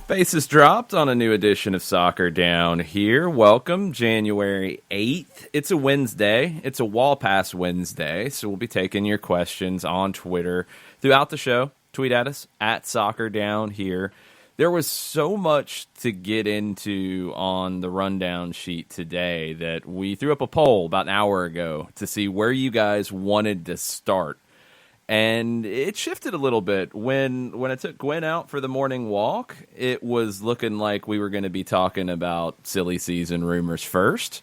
Bases dropped on a new edition of Soccer Down here. Welcome, January 8th. It's a Wednesday. It's a Wall Pass Wednesday, so we'll be taking your questions on Twitter throughout the show. Tweet at us, at Soccer Down here. There was so much to get into on the rundown sheet today that we threw up a poll about an hour ago to see where you guys wanted to start. And it shifted a little bit. When I took Gwen out for the morning walk, it was looking like we were going to be talking about silly season rumors first.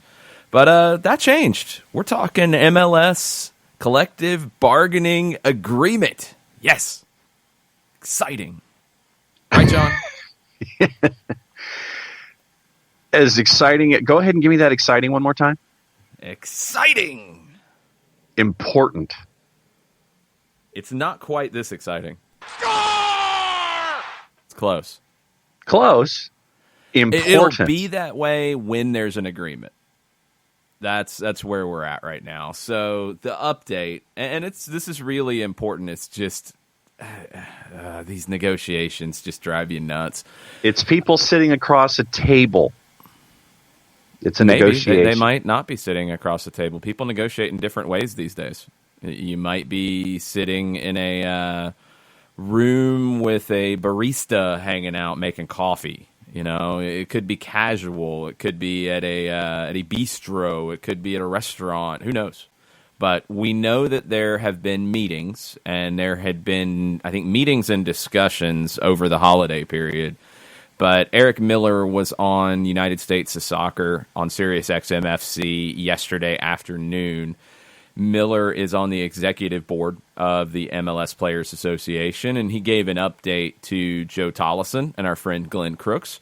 But that changed. We're talking MLS collective bargaining agreement. Yes. Exciting. Right, John? As exciting. Go ahead and give me that exciting one more time. Exciting. Important. It's not quite this exciting. Score! It's close. Close. Important. It'll be that way when there's an agreement. That's where we're at right now. So the update, and this is really important. It's just these negotiations just drive you nuts. It's people sitting across a table. It's a negotiation. They might not be sitting across the table. People negotiate in different ways these days. You might be sitting in a room with a barista hanging out making coffee. You know, it could be casual. It could be at a bistro. It could be at a restaurant. Who knows? But we know that there have been meetings, and there had been, I think, meetings and discussions over the holiday period. But Eric Miller was on United States of Soccer on SiriusXM FC yesterday afternoon. Miller is on the executive board of the MLS Players Association, and he gave an update to Joe Tollison and our friend Glenn Crooks.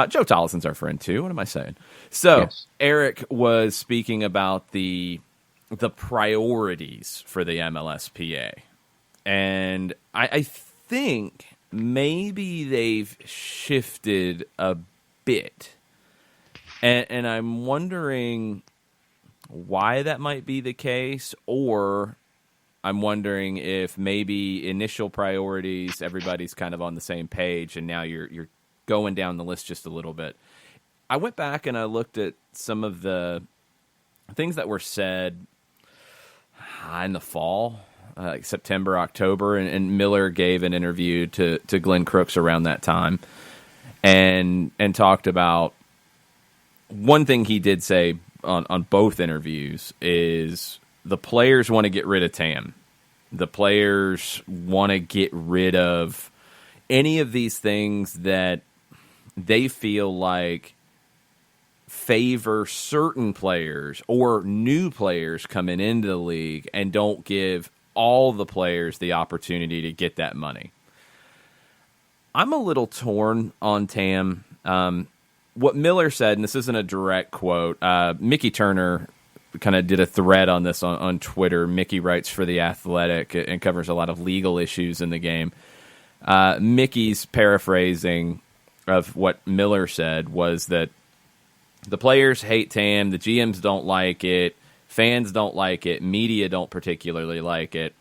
Joe Tollison's our friend, too. What am I saying? So, yes. Eric was speaking about the priorities for the MLSPA. And I think maybe they've shifted a bit. And I'm wondering why that might be the case, or I'm wondering if maybe initial priorities, everybody's kind of on the same page, and now you're going down the list just a little bit. I went back and I looked at some of the things that were said in the fall, like September, October, and Miller gave an interview to Glenn Crooks around that time, and talked about one thing he did say on both interviews is the players want to get rid of TAM. The players want to get rid of any of these things that they feel like favor certain players or new players coming into the league and don't give all the players the opportunity to get that money. I'm a little torn on TAM. What Miller said, and this isn't a direct quote, Mickey Turner kind of did a thread on this on Twitter. Mickey writes for The Athletic and covers a lot of legal issues in the game. Mickey's paraphrasing of what Miller said was that the players hate TAM, the GMs don't like it, fans don't like it, media don't particularly like it.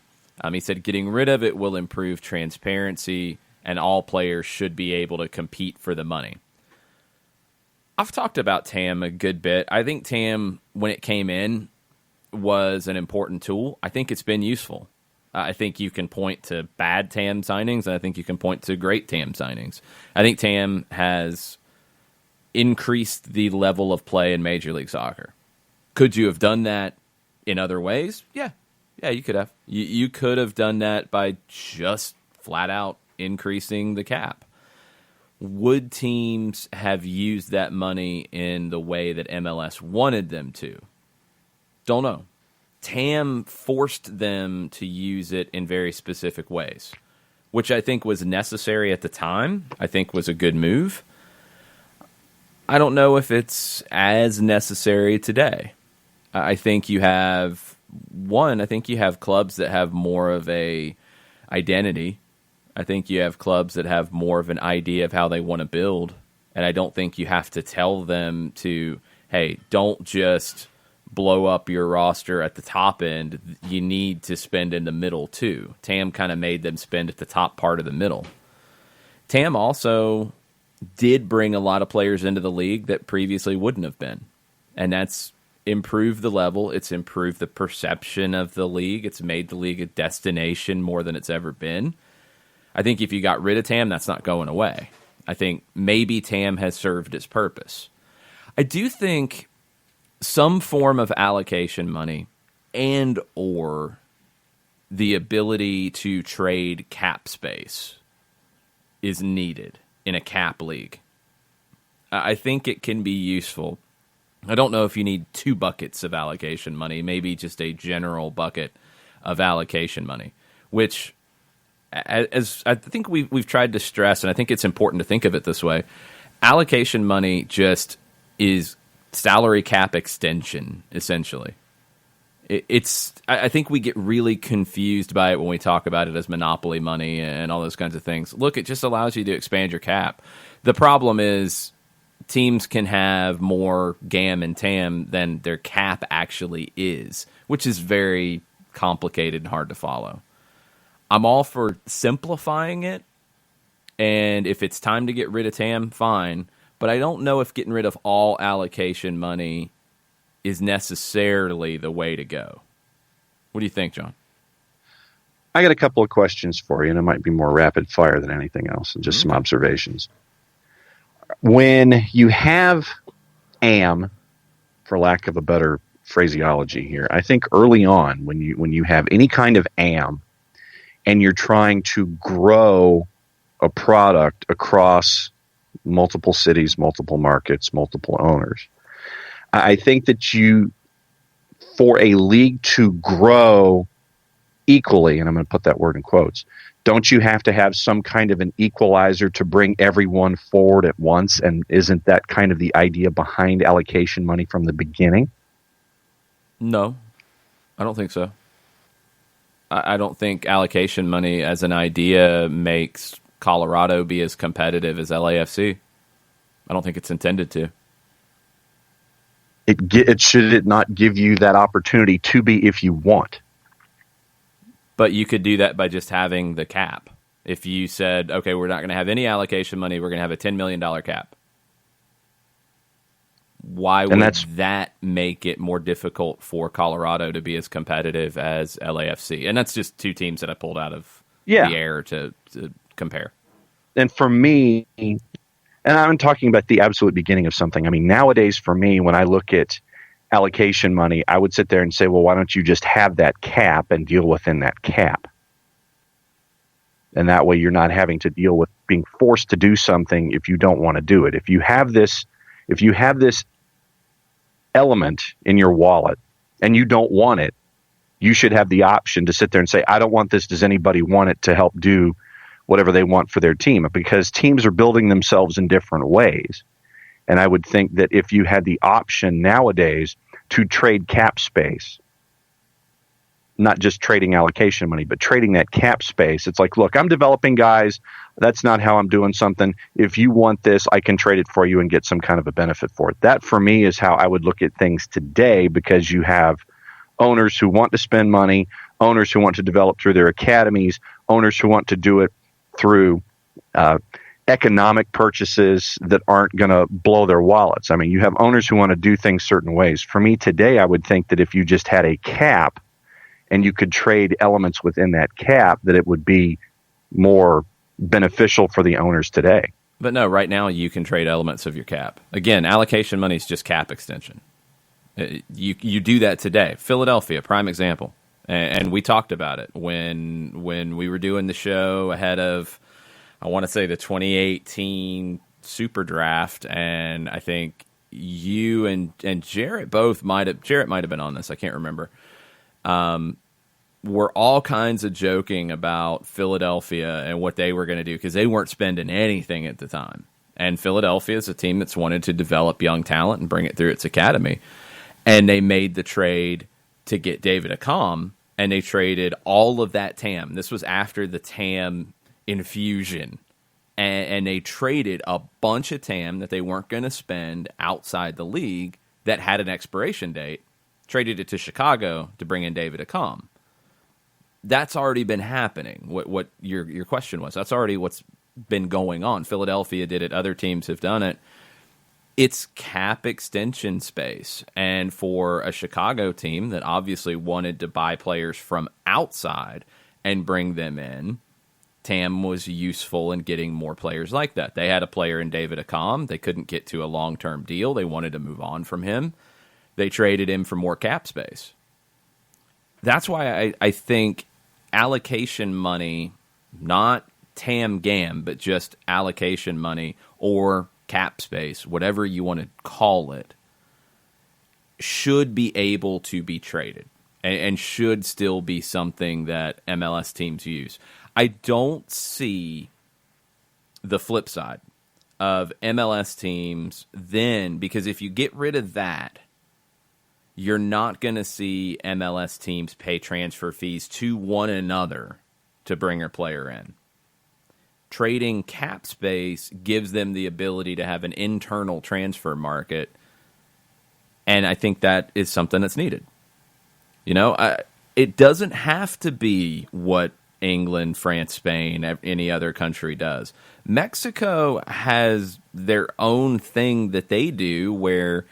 He said getting rid of it will improve transparency, and all players should be able to compete for the money. I've talked about TAM a good bit. I think TAM, when it came in, was an important tool. I think it's been useful. I think you can point to bad TAM signings, and I think you can point to great TAM signings. I think TAM has increased the level of play in Major League Soccer. Could you have done that in other ways? Yeah, you could have. You could have done that by just flat out increasing the cap. Would teams have used that money in the way that MLS wanted them to? Don't know. TAM forced them to use it in very specific ways, which I think was necessary at the time. I think was a good move. I don't know if it's as necessary today. I think you have clubs that have more of a identity. I think you have clubs that have more of an idea of how they want to build. And I don't think you have to tell them to, hey, don't just blow up your roster at the top end. You need to spend in the middle too. TAM kind of made them spend at the top part of the middle. TAM also did bring a lot of players into the league that previously wouldn't have been. And that's improved the level. It's improved the perception of the league. It's made the league a destination more than it's ever been. I think if you got rid of TAM, that's not going away. I think maybe TAM has served its purpose. I do think some form of allocation money and or the ability to trade cap space is needed in a cap league. I think it can be useful. I don't know if you need 2 buckets of allocation money, maybe just a general bucket of allocation money, which, as I think we've tried to stress, and I think it's important to think of it this way, allocation money just is salary cap extension, essentially. I think we get really confused by it when we talk about it as monopoly money and all those kinds of things. Look, it just allows you to expand your cap. The problem is teams can have more GAM and TAM than their cap actually is, which is very complicated and hard to follow. I'm all for simplifying it, and if it's time to get rid of TAM, fine. But I don't know if getting rid of all allocation money is necessarily the way to go. What do you think, John? I got a couple of questions for you, and it might be more rapid fire than anything else, and just some observations. When you have AM, for lack of a better phraseology here, I think early on when you have any kind of AM and you're trying to grow a product across multiple cities, multiple markets, multiple owners, I think that for a league to grow equally, and I'm going to put that word in quotes, don't you have to have some kind of an equalizer to bring everyone forward at once? And isn't that kind of the idea behind allocation money from the beginning? No, I don't think so. I don't think allocation money as an idea makes Colorado be as competitive as LAFC. I don't think it's intended to. Should it not give you that opportunity to be if you want? But you could do that by just having the cap. If you said, okay, we're not going to have any allocation money, we're going to have a $10 million cap. Why would that make it more difficult for Colorado to be as competitive as LAFC? And that's just 2 teams that I pulled out of the air to compare. And for me, and I'm talking about the absolute beginning of something. I mean, nowadays for me, when I look at allocation money, I would sit there and say, well, why don't you just have that cap and deal within that cap? And that way you're not having to deal with being forced to do something if you don't want to do it. If you have this element in your wallet and you don't want it, you should have the option to sit there and say, I don't want this. Does anybody want it to help do whatever they want for their team? Because teams are building themselves in different ways. And I would think that if you had the option nowadays to trade cap space, not just trading allocation money, but trading that cap space, it's like, look, I'm developing guys. That's not how I'm doing something. If you want this, I can trade it for you and get some kind of a benefit for it. That, for me, is how I would look at things today, because you have owners who want to spend money, owners who want to develop through their academies, owners who want to do it through economic purchases that aren't going to blow their wallets. I mean, you have owners who want to do things certain ways. For me today, I would think that if you just had a cap and you could trade elements within that cap, that it would be more beneficial for the owners today. But no, right now you can trade elements of your cap. Again, allocation money is just cap extension. You do that today. Philadelphia, prime example. And we talked about it when we were doing the show ahead of, I want to say, the 2018 Super Draft, and I think you and Jarrett might have been on this. I can't remember. Were all kinds of joking about Philadelphia and what they were going to do, because they weren't spending anything at the time. And Philadelphia is a team that's wanted to develop young talent and bring it through its academy. And they made the trade to get David Accam, and they traded all of that TAM. This was after the TAM infusion. And they traded a bunch of TAM that they weren't going to spend outside the league that had an expiration date, traded it to Chicago to bring in David Accam. That's already been happening. What your question was, that's already what's been going on. Philadelphia did it. Other teams have done it. It's cap extension space. And for a Chicago team that obviously wanted to buy players from outside and bring them in, TAM was useful in getting more players like that. They had a player in David Accam. They couldn't get to a long-term deal. They wanted to move on from him. They traded him for more cap space. That's why I think allocation money, not TAM GAM, but just allocation money or cap space, whatever you want to call it, should be able to be traded and should still be something that MLS teams use. I don't see the flip side of MLS teams then, because if you get rid of that, you're not going to see MLS teams pay transfer fees to one another to bring a player in. Trading cap space gives them the ability to have an internal transfer market, and I think that is something that's needed. It doesn't have to be what England, France, Spain, any other country does. Mexico has their own thing that they do where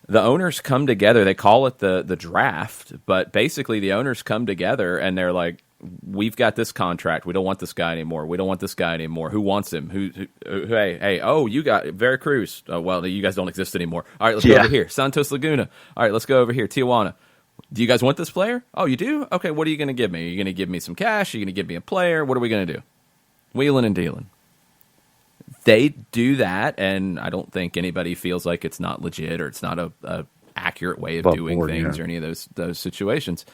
the owners come together. They call it the draft, but basically the owners come together and they're like, we've got this contract. We don't want this guy anymore. We don't want this guy anymore. Who wants him? Hey, oh, you got Veracruz. Oh, well, you guys don't exist anymore. All right, let's go over here. Santos Laguna. All right, let's go over here. Tijuana. Do you guys want this player? Oh, you do? Okay, what are you going to give me? Are you going to give me some cash? Are you going to give me a player? What are we going to do? Wheeling and dealing. They do that, and I don't think anybody feels like it's not legit or it's not a accurate way of doing things or any of those situations.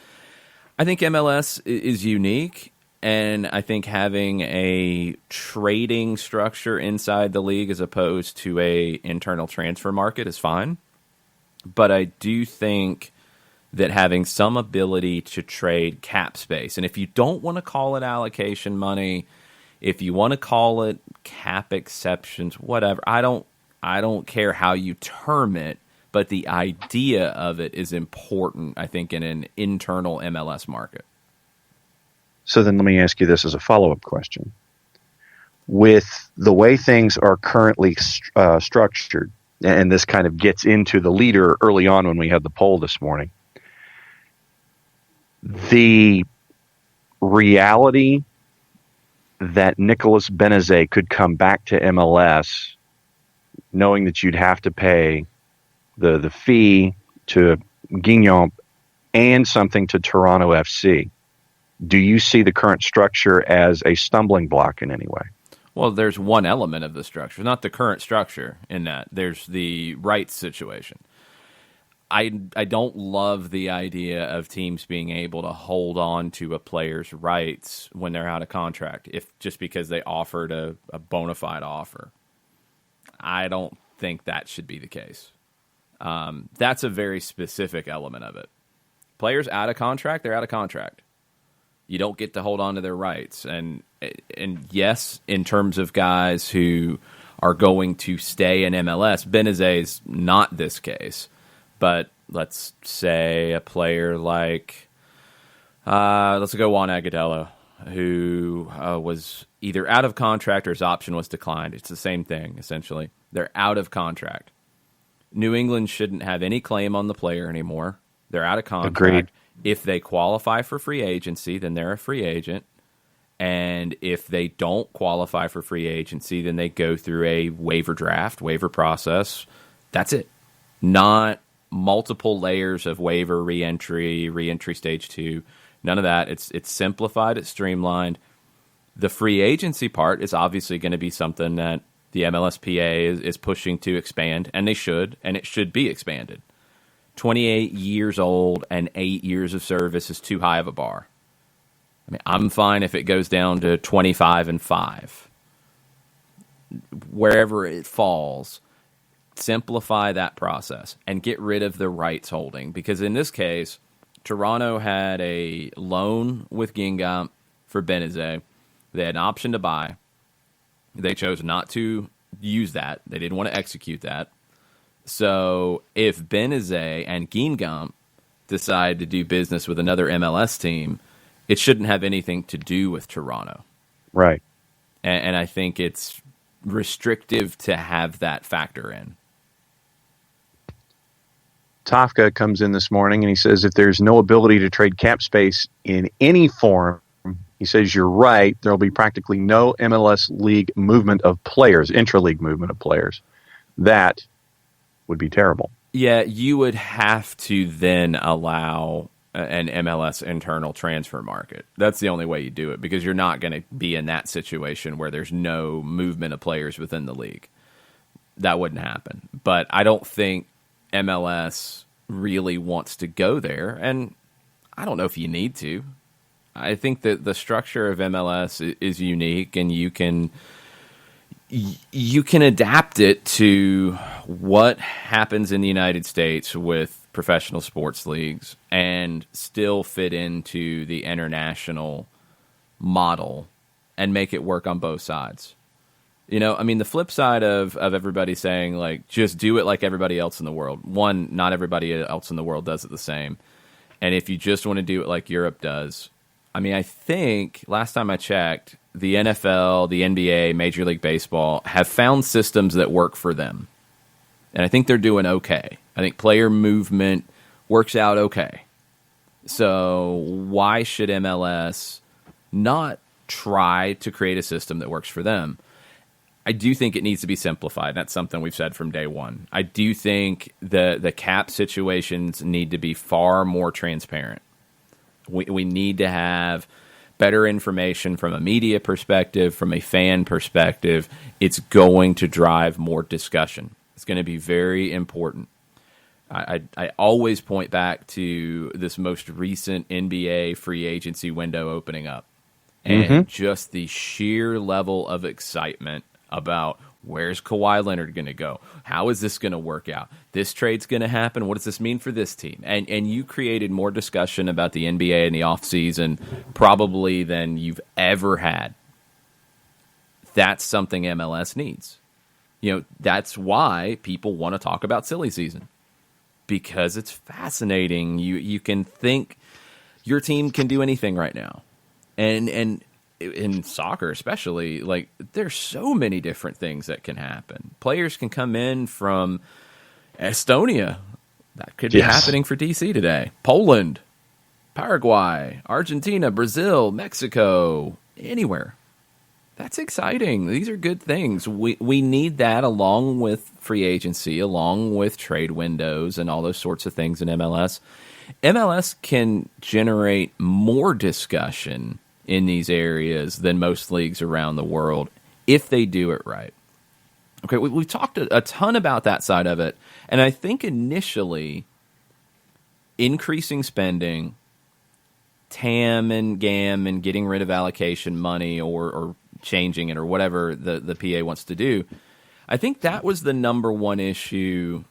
I think MLS is unique, and I think having a trading structure inside the league as opposed to a internal transfer market is fine. But I do think that having some ability to trade cap space, and if you don't want to call it allocation money, if you want to call it cap exceptions, whatever, I don't care how you term it, but the idea of it is important, I think, in an internal MLS market. So then let me ask you this as a follow-up question. With the way things are currently structured, and this kind of gets into the leader early on when we had the poll this morning, the reality that Nicolas Benezet could come back to MLS knowing that you'd have to pay the fee to Guignon and something to Toronto FC, do you see the current structure as a stumbling block in any way? Well, there's one element of the structure, not the current structure in that. There's the rights situation. I don't love the idea of teams being able to hold on to a player's rights when they're out of contract, just because they offered a bona fide offer. I don't think that should be the case. That's a very specific element of it. Players out of contract, they're out of contract. You don't get to hold on to their rights. And yes, in terms of guys who are going to stay in MLS, Benezet's not this case. But let's say a player like, let's go Juan Agudelo, who was either out of contract or his option was declined. It's the same thing, essentially. They're out of contract. New England shouldn't have any claim on the player anymore. They're out of contract. Agreed. If they qualify for free agency, then they're a free agent. And if they don't qualify for free agency, then they go through a waiver process. That's it. Not multiple layers of waiver, re-entry stage 2. None of that. It's simplified, it's streamlined. The free agency part is obviously going to be something that the MLSPA is pushing to expand, and they should, and it should be expanded. 28 years old and 8 years of service is too high of a bar. I mean, I'm fine if it goes down to 25 and 5. wherever it falls, simplify that process and get rid of the rights holding. Because in this case, Toronto had a loan with Gingamp for Benezet. They had an option to buy. They chose not to use that. They didn't want to execute that. So if Benezet and Gingamp decide to do business with another MLS team, it shouldn't have anything to do with Toronto. Right. And I think it's restrictive to have that factor in. Tafka comes in this morning and he says if there's no ability to trade cap space in any form, he says you're right, there'll be practically no MLS league movement of players, intra-league movement of players. That would be terrible. Yeah, you would have to then allow an MLS internal transfer market. That's the only way you do it, because you're not going to be in that situation where there's no movement of players within the league. That wouldn't happen. But I don't think MLS really wants to go there, and I don't know if you need to. I think that the structure of MLS is unique, and you can adapt it to what happens in the United States with professional sports leagues and still fit into the international model and make it work on both sides. You know, I mean, the flip side of everybody saying, like, just do it like everybody else in the world. One, not everybody else in the world does it the same. And if you just want to do it like Europe does, I mean, I think last time I checked, the NFL, the NBA, Major League Baseball have found systems that work for them. And I think they're doing okay. I think player movement works out okay. So why should MLS not try to create a system that works for them? I do think it needs to be simplified. That's something we've said from day one. I do think the cap situations need to be far more transparent. We need to have better information from a media perspective, from a fan perspective. It's going to drive more discussion. It's going to be very important. I always point back to this most recent NBA free agency window opening up, and just the sheer level of excitement about where's Kawhi Leonard going to go? How is this going to work out? This trade's going to happen. What does this mean for this team? And you created more discussion about the NBA in the offseason probably than you've ever had. That's something MLS needs. You know, that's why people want to talk about silly season, because it's fascinating. You can think your team can do anything right now. And in soccer especially, like, there's so many different things that can happen. Players can come in from Estonia. That could be happening for DC today. Poland, Paraguay, Argentina, Brazil, Mexico, anywhere. That's exciting. These are good things. We need that along with free agency, along with trade windows and all those sorts of things in MLS. MLS can generate more discussion in these areas than most leagues around the world if they do it right. Okay, we've talked a ton about that side of it, and I think initially increasing spending, TAM and GAM, and getting rid of allocation money or changing it or whatever the PA wants to do, I think that was the number one issue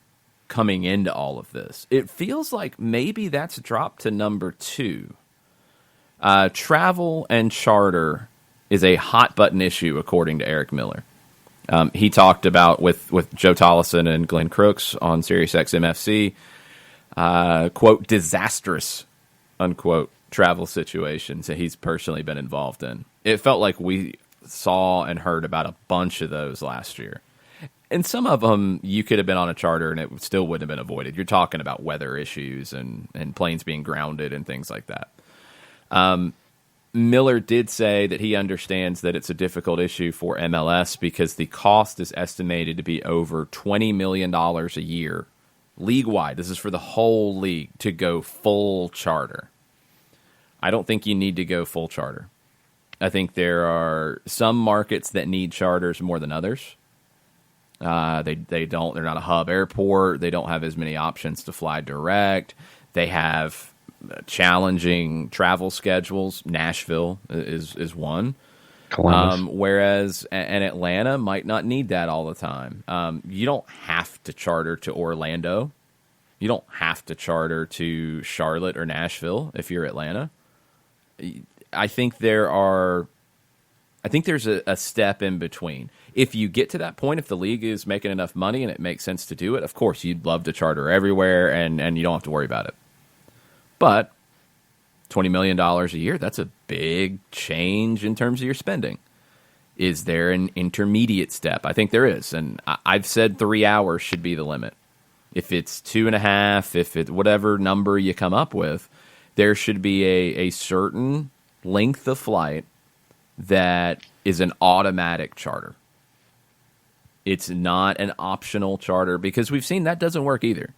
coming into all of this. It feels like maybe that's dropped to number two. Travel and charter is a hot button issue, according to Eric Miller. He talked about with Joe Tollison and Glenn Crooks on SiriusXM FC, quote, disastrous, unquote, travel situations that he's personally been involved in. It felt like we saw and heard about a bunch of those last year. And some of them you could have been on a charter and it still wouldn't have been avoided. You're talking about weather issues and planes being grounded and things like that. Miller did say that he understands that it's a difficult issue for MLS because the cost is estimated to be over $20 million a year league-wide. This is for the whole league to go full charter. I don't think you need to go full charter. I think there are some markets that need charters more than others. They don't. They're not a hub airport. They don't have as many options to fly direct. They have challenging travel schedules. Nashville is one. Columbus. Whereas and Atlanta might not need that all the time. You don't have to charter to Orlando. You don't have to charter to Charlotte or Nashville if you're Atlanta. I think there's a step in between. If you get to that point, if the league is making enough money and it makes sense to do it, of course you'd love to charter everywhere and you don't have to worry about it. But $20 million a year, that's a big change in terms of your spending. Is there an intermediate step? I think there is. And I've said 3 hours should be the limit. If it's 2.5, if it whatever number you come up with, there should be a certain length of flight that is an automatic charter. It's not an optional charter, because we've seen that doesn't work either.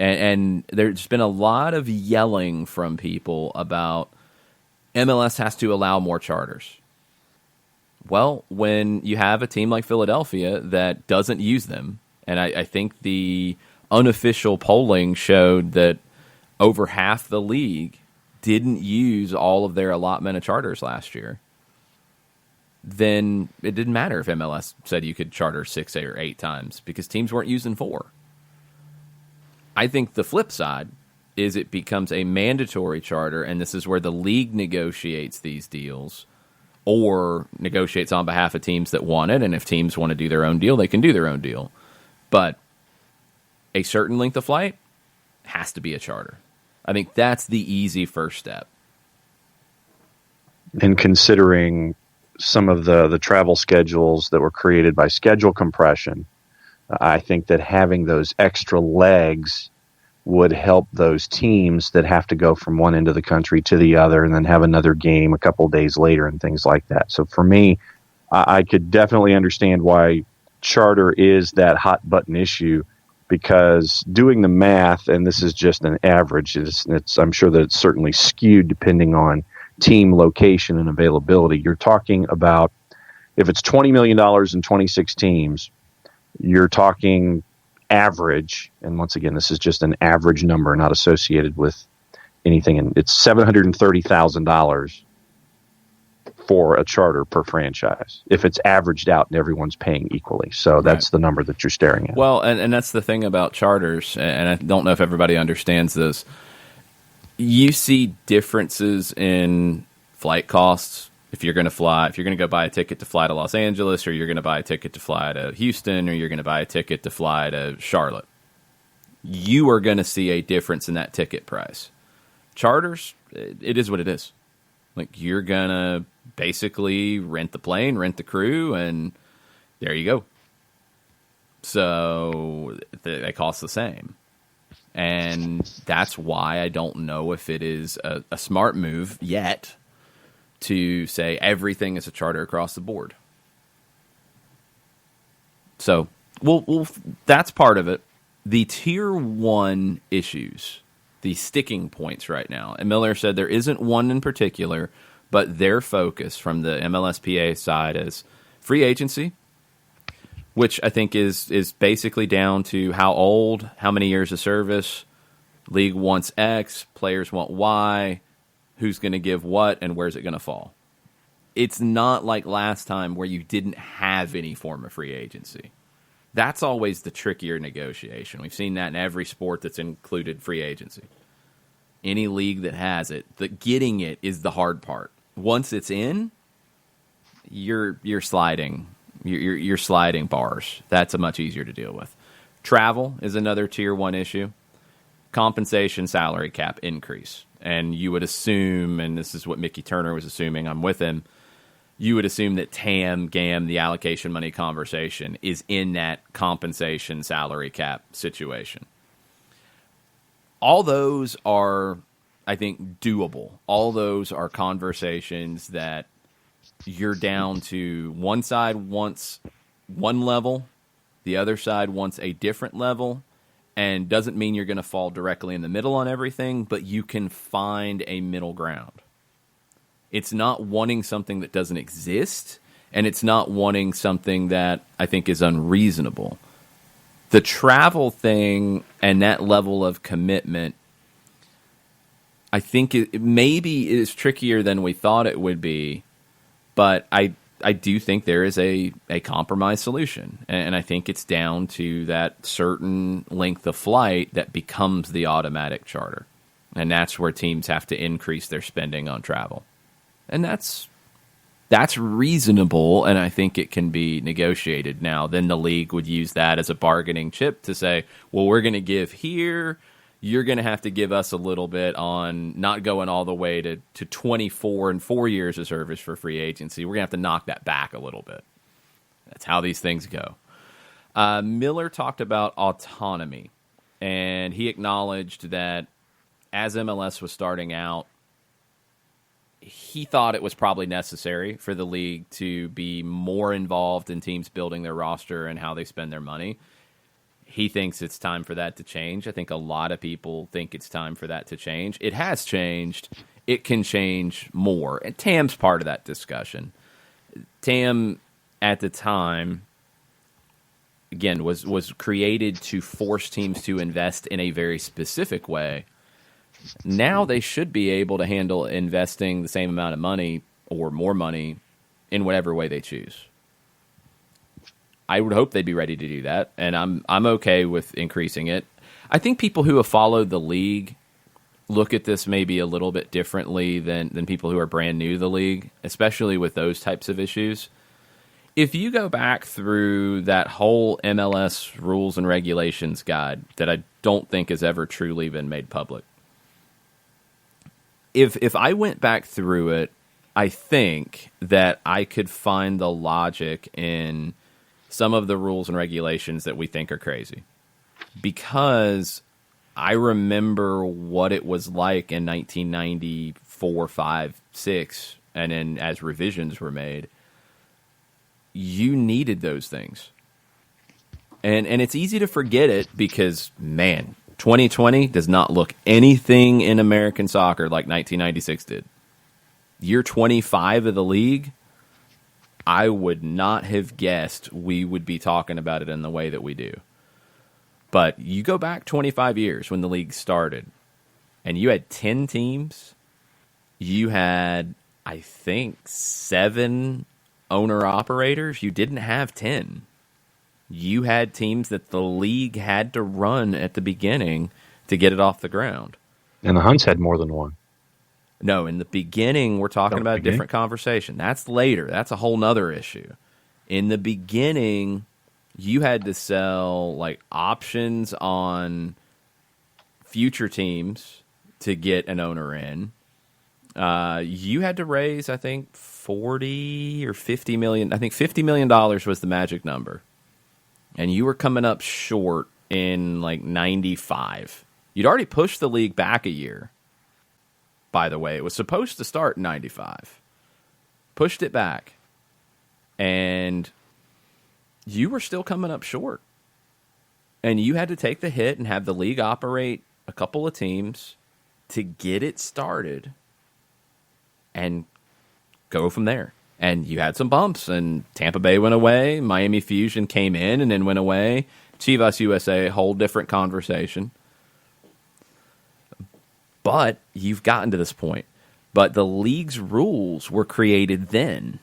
And there's been a lot of yelling from people about MLS has to allow more charters. Well, when you have a team like Philadelphia that doesn't use them, and I think the unofficial polling showed that over half the league didn't use all of their allotment of charters last year, then it didn't matter if MLS said you could charter 6 or 8 times because teams weren't using 4. I think the flip side is it becomes a mandatory charter, and this is where the league negotiates these deals or negotiates on behalf of teams that want it, and if teams want to do their own deal, they can do their own deal. But a certain length of flight has to be a charter. I think that's the easy first step. And considering some of the travel schedules that were created by schedule compression, I think that having those extra legs would help those teams that have to go from one end of the country to the other and then have another game a couple days later and things like that. So for me, I could definitely understand why charter is that hot button issue, because doing the math, and this is just an average, I'm sure that it's certainly skewed depending on team location and availability. You're talking about, if it's $20 million in 26 teams, you're talking average, and once again, this is just an average number, not associated with anything, and it's $730,000 for a charter per franchise if it's averaged out and everyone's paying equally. So that's right. The number that you're staring at. Well, and that's the thing about charters, and I don't know if everybody understands this. You see differences in flight costs. If you're going to go buy a ticket to fly to Los Angeles, or you're going to buy a ticket to fly to Houston, or you're going to buy a ticket to fly to Charlotte, you are going to see a difference in that ticket price. Charters, it is what it is. Like, you're going to basically rent the plane, rent the crew, and there you go. So they cost the same. And that's why I don't know if it is a smart move yet to say everything is a charter across the board. So that's part of it. The tier 1 issues, the sticking points right now, and Miller said there isn't one in particular, but their focus from the MLSPA side is free agency, which I think is basically down to how old, how many years of service. League wants X, players want Y, who's going to give what, and where's it going to fall. It's not like last time where you didn't have any form of free agency. That's always the trickier negotiation. We've seen that in every sport that's included free agency. Any league that has it, getting it is the hard part. Once it's in, you're sliding. You're sliding bars. That's a much easier to deal with. Travel is another tier 1 issue. Compensation, salary cap increase. And you would assume, and this is what Mickey Turner was assuming, I'm with him, you would assume that TAM, GAM, the allocation money conversation, is in that compensation, salary cap situation. All those are, I think, doable. All those are conversations that you're down to one side wants one level, the other side wants a different level, and doesn't mean you're going to fall directly in the middle on everything, but you can find a middle ground. It's not wanting something that doesn't exist, and it's not wanting something that I think is unreasonable. The travel thing and that level of commitment, I think it maybe is trickier than we thought it would be, But I do think there is a compromise solution, and I think it's down to that certain length of flight that becomes the automatic charter, and that's where teams have to increase their spending on travel, and that's reasonable, and I think it can be negotiated. Now, then the league would use that as a bargaining chip to say, well, we're going to give here. You're going to have to give us a little bit on not going all the way to 24 and 4 years of service for free agency. We're going to have to knock that back a little bit. That's how these things go. Miller talked about autonomy, and he acknowledged that as MLS was starting out, he thought it was probably necessary for the league to be more involved in teams building their roster and how they spend their money. He thinks it's time for that to change. I think a lot of people think it's time for that to change. It has changed. It can change more. And Tam's part of that discussion. Tam, at the time, again, was created to force teams to invest in a very specific way. Now they should be able to handle investing the same amount of money or more money in whatever way they choose. I would hope they'd be ready to do that, and I'm okay with increasing it. I think people who have followed the league look at this maybe a little bit differently than people who are brand new to the league, especially with those types of issues. If you go back through that whole MLS rules and regulations guide that I don't think has ever truly been made public, if I went back through it, I think that I could find the logic in some of the rules and regulations that we think are crazy, because I remember what it was like in 1994, 5, 6, and then as revisions were made, you needed those things. And it's easy to forget it because, man, 2020 does not look anything in American soccer like 1996 did. Year 25 of the league, I would not have guessed we would be talking about it in the way that we do. But you go back 25 years when the league started, and you had 10 teams. You had, I think, 7 owner-operators. You didn't have 10. You had teams that the league had to run at the beginning to get it off the ground. And the Hunts had more than one. No, in the beginning, we're talking about a different conversation. That's later. That's a whole nother issue. In the beginning, you had to sell like options on future teams to get an owner in. You had to raise, I think, 40 or 50 million. I think $50 million was the magic number. And you were coming up short in like 95. You'd already pushed the league back a year. By the way, it was supposed to start in 95. Pushed it back. And you were still coming up short. And you had to take the hit and have the league operate a couple of teams to get it started and go from there. And you had some bumps, and Tampa Bay went away. Miami Fusion came in and then went away. Chivas USA, a whole different conversation. But you've gotten to this point. But the league's rules were created then.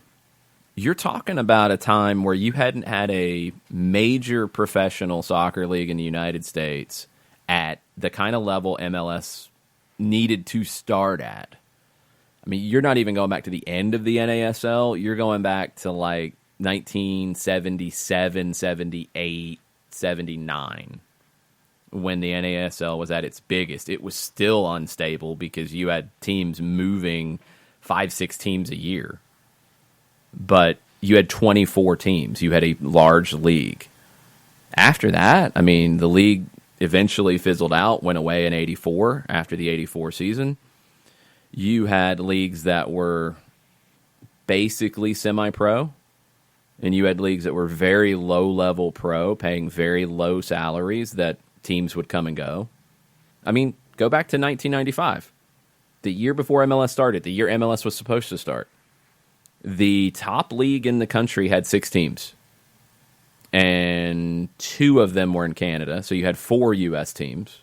You're talking about a time where you hadn't had a major professional soccer league in the United States at the kind of level MLS needed to start at. I mean, you're not even going back to the end of the NASL. You're going back to like 1977, 78, 79. When the NASL was at its biggest. It was still unstable because you had teams moving 5-6 teams a year. But you had 24 teams. You had a large league. After that, I mean, the league eventually fizzled out, went away in 84 after the 84 season. You had leagues that were basically semi-pro, and you had leagues that were very low-level pro, paying very low salaries that teams would come and go. I mean, go back to 1995, the year before MLS started, the year MLS was supposed to start. The top league in the country had 6 teams, and 2 of them were in Canada, so you had 4 U.S. teams.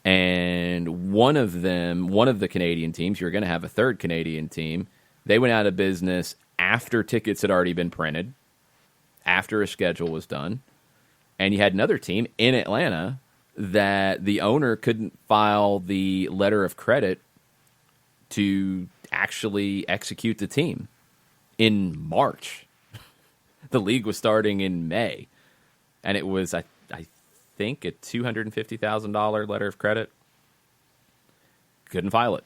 And one of the Canadian teams, you're going to have a third Canadian team. They went out of business after tickets had already been printed, after a schedule was done. And you had another team in Atlanta that the owner couldn't file the letter of credit to actually execute the team in March. The league was starting in May. And it was, I think, a $250,000 letter of credit. Couldn't file it.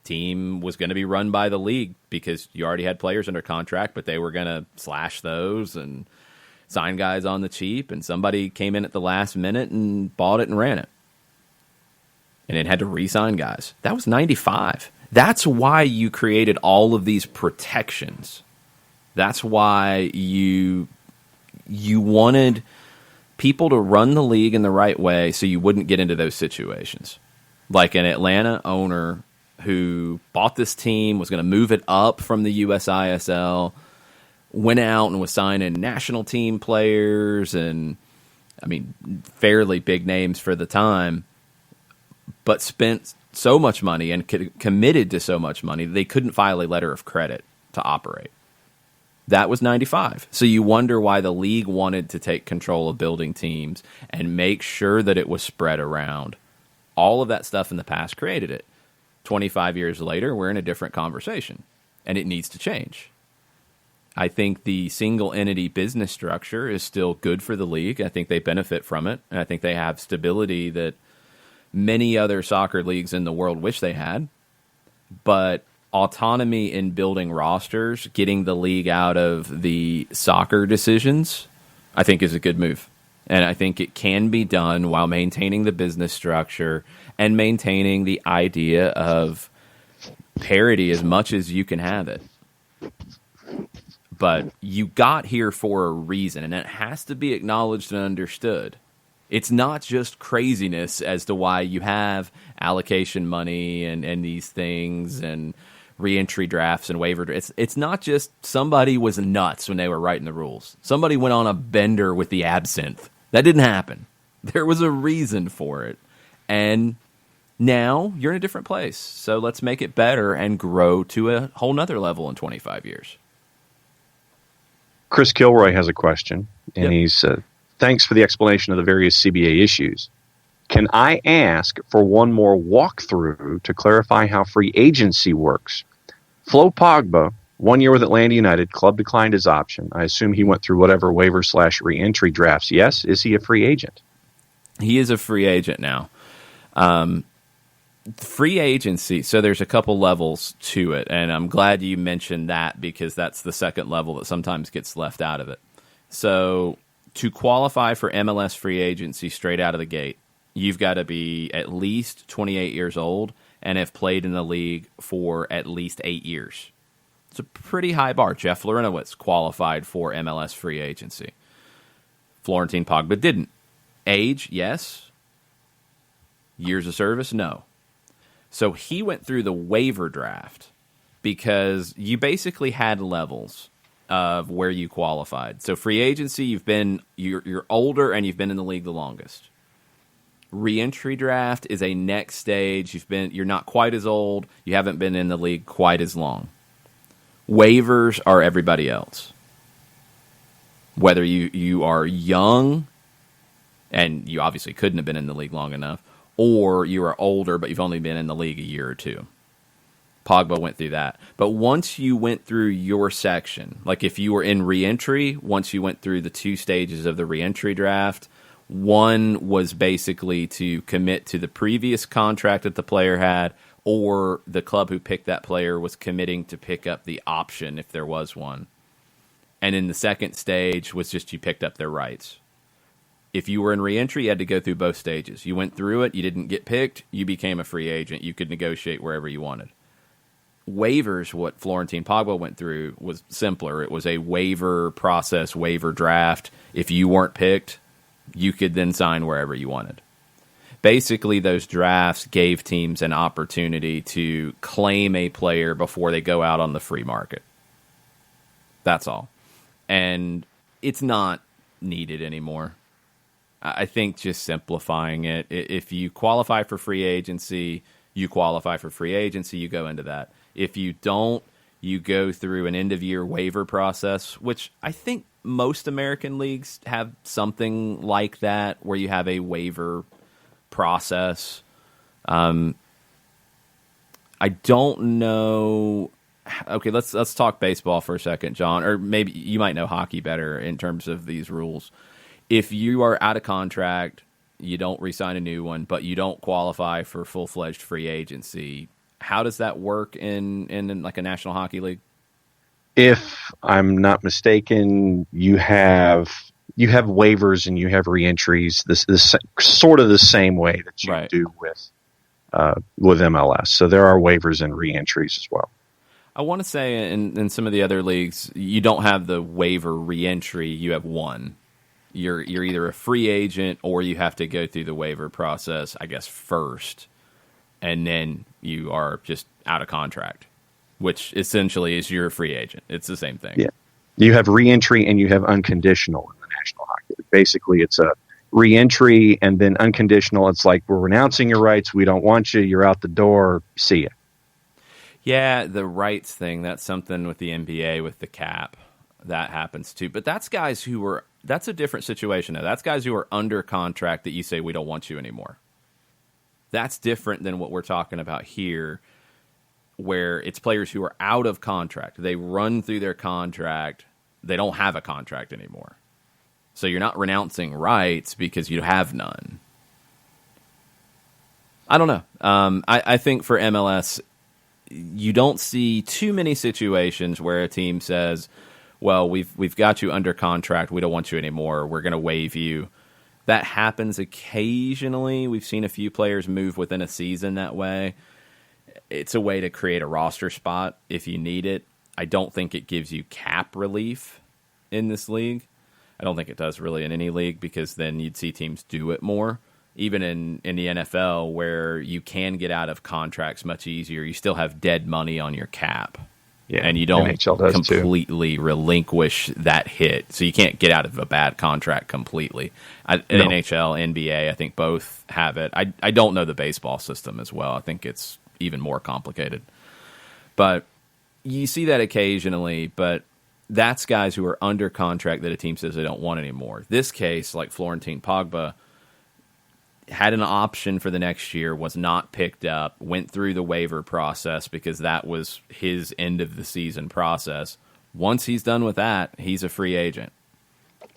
Team was going to be run by the league because you already had players under contract, but they were going to slash those and sign guys on the cheap, and somebody came in at the last minute and bought it and ran it. And it had to re-sign guys. That was 95. That's why you created all of these protections. That's why you wanted people to run the league in the right way so you wouldn't get into those situations. Like an Atlanta owner who bought this team, was going to move it up from the USISL, went out and was signing national team players and, I mean, fairly big names for the time, but spent so much money and committed to so much money they couldn't file a letter of credit to operate. That was 95. So you wonder why the league wanted to take control of building teams and make sure that it was spread around. All of that stuff in the past created it. 25 years later, we're in a different conversation, and it needs to change. I think the single entity business structure is still good for the league. I think they benefit from it, and I think they have stability that many other soccer leagues in the world wish they had. But autonomy in building rosters, getting the league out of the soccer decisions, I think is a good move. And I think it can be done while maintaining the business structure and maintaining the idea of parity as much as you can have it. But you got here for a reason, and it has to be acknowledged and understood. It's not just craziness as to why you have allocation money and these things and reentry drafts and waiver drafts. It's not just somebody was nuts when they were writing the rules. Somebody went on a bender with the absinthe. That didn't happen. There was a reason for it. And now you're in a different place. So let's make it better and grow to a whole nother level in 25 years. Chris Kilroy has a question, and Yep. he's thanks for the explanation of the various CBA issues. Can I ask for one more walkthrough to clarify how free agency works? Flo Pogba, 1 year with Atlanta United, club declined his option. I assume he went through whatever waiver/re-entry drafts. Yes, is he a free agent? He is a free agent now. Free agency, so there's a couple levels to it, and I'm glad you mentioned that because that's the second level that sometimes gets left out of it. So to qualify for MLS free agency straight out of the gate, you've got to be at least 28 years old and have played in the league for at least 8 years. It's a pretty high bar. Jeff Larinowitz qualified for MLS free agency. Florentine Pogba didn't. Age, yes. Years of service, no. So he went through the waiver draft because you basically had levels of where you qualified. So free agency, you're older and you've been in the league the longest. Re-entry draft is a next stage. You're not quite as old. You haven't been in the league quite as long. Waivers are everybody else. Whether you are young, and you obviously couldn't have been in the league long enough, or you are older, but you've only been in the league a year or two. Pogba went through that. But once you went through your section, like if you were in re-entry, once you went through the 2 stages of the re-entry draft, one was basically to commit to the previous contract that the player had, or the club who picked that player was committing to pick up the option if there was one. And in the second stage was just you picked up their rights. If you were in re-entry, you had to go through both stages. You went through it, you didn't get picked, you became a free agent. You could negotiate wherever you wanted. Waivers, what Florentine Pogba went through, was simpler. It was a waiver process, waiver draft. If you weren't picked, you could then sign wherever you wanted. Basically, those drafts gave teams an opportunity to claim a player before they go out on the free market. That's all. And it's not needed anymore. I think just simplifying it, if you qualify for free agency, you qualify for free agency, you go into that. If you don't, You go through an end-of-year waiver process, which I think most American leagues have something like that, where you have a waiver process. I don't know. Okay, let's talk baseball for a second, John, or maybe you might know hockey better in terms of these rules. If you are out of contract, you don't re-sign a new one, but you don't qualify for full-fledged free agency, how does that work in like a National Hockey League? If I'm not mistaken, you have waivers and you have reentries. This sort of the same way that you do with MLS. So there are waivers and reentries as well. I want to say in some of the other leagues, you don't have the waiver reentry. You have one. You're either a free agent or you have to go through the waiver process, I guess, first, and then you are just out of contract, which essentially is you're a free agent. It's the same thing. Yeah, you have reentry and you have unconditional in the National Hockey League. Basically, it's a reentry and then unconditional. It's like, we're renouncing your rights. We don't want you. You're out the door. See ya. Yeah, the rights thing, that's something with the NBA with the cap. That happens too. But that's a different situation now. That's guys who are under contract that you say, we don't want you anymore. That's different than what we're talking about here, where it's players who are out of contract. They run through their contract. They don't have a contract anymore. So you're not renouncing rights because you have none. I don't know. I think for MLS, you don't see too many situations where a team says, well, we've got you under contract. We don't want you anymore. We're going to waive you. That happens occasionally. We've seen a few players move within a season that way. It's a way to create a roster spot if you need it. I don't think it gives you cap relief in this league. I don't think it does really in any league, because then you'd see teams do it more. Even in the NFL, where you can get out of contracts much easier, you still have dead money on your cap. Yeah, and you don't completely relinquish that hit. So you can't get out of a bad contract completely. NHL, NBA, I think both have it. I don't know the baseball system as well. I think it's even more complicated. But you see that occasionally, but that's guys who are under contract that a team says they don't want anymore. This case, like Florentin Pogba, had an option for the next year, was not picked up, went through the waiver process because that was his end of the season process. Once he's done with that, he's a free agent,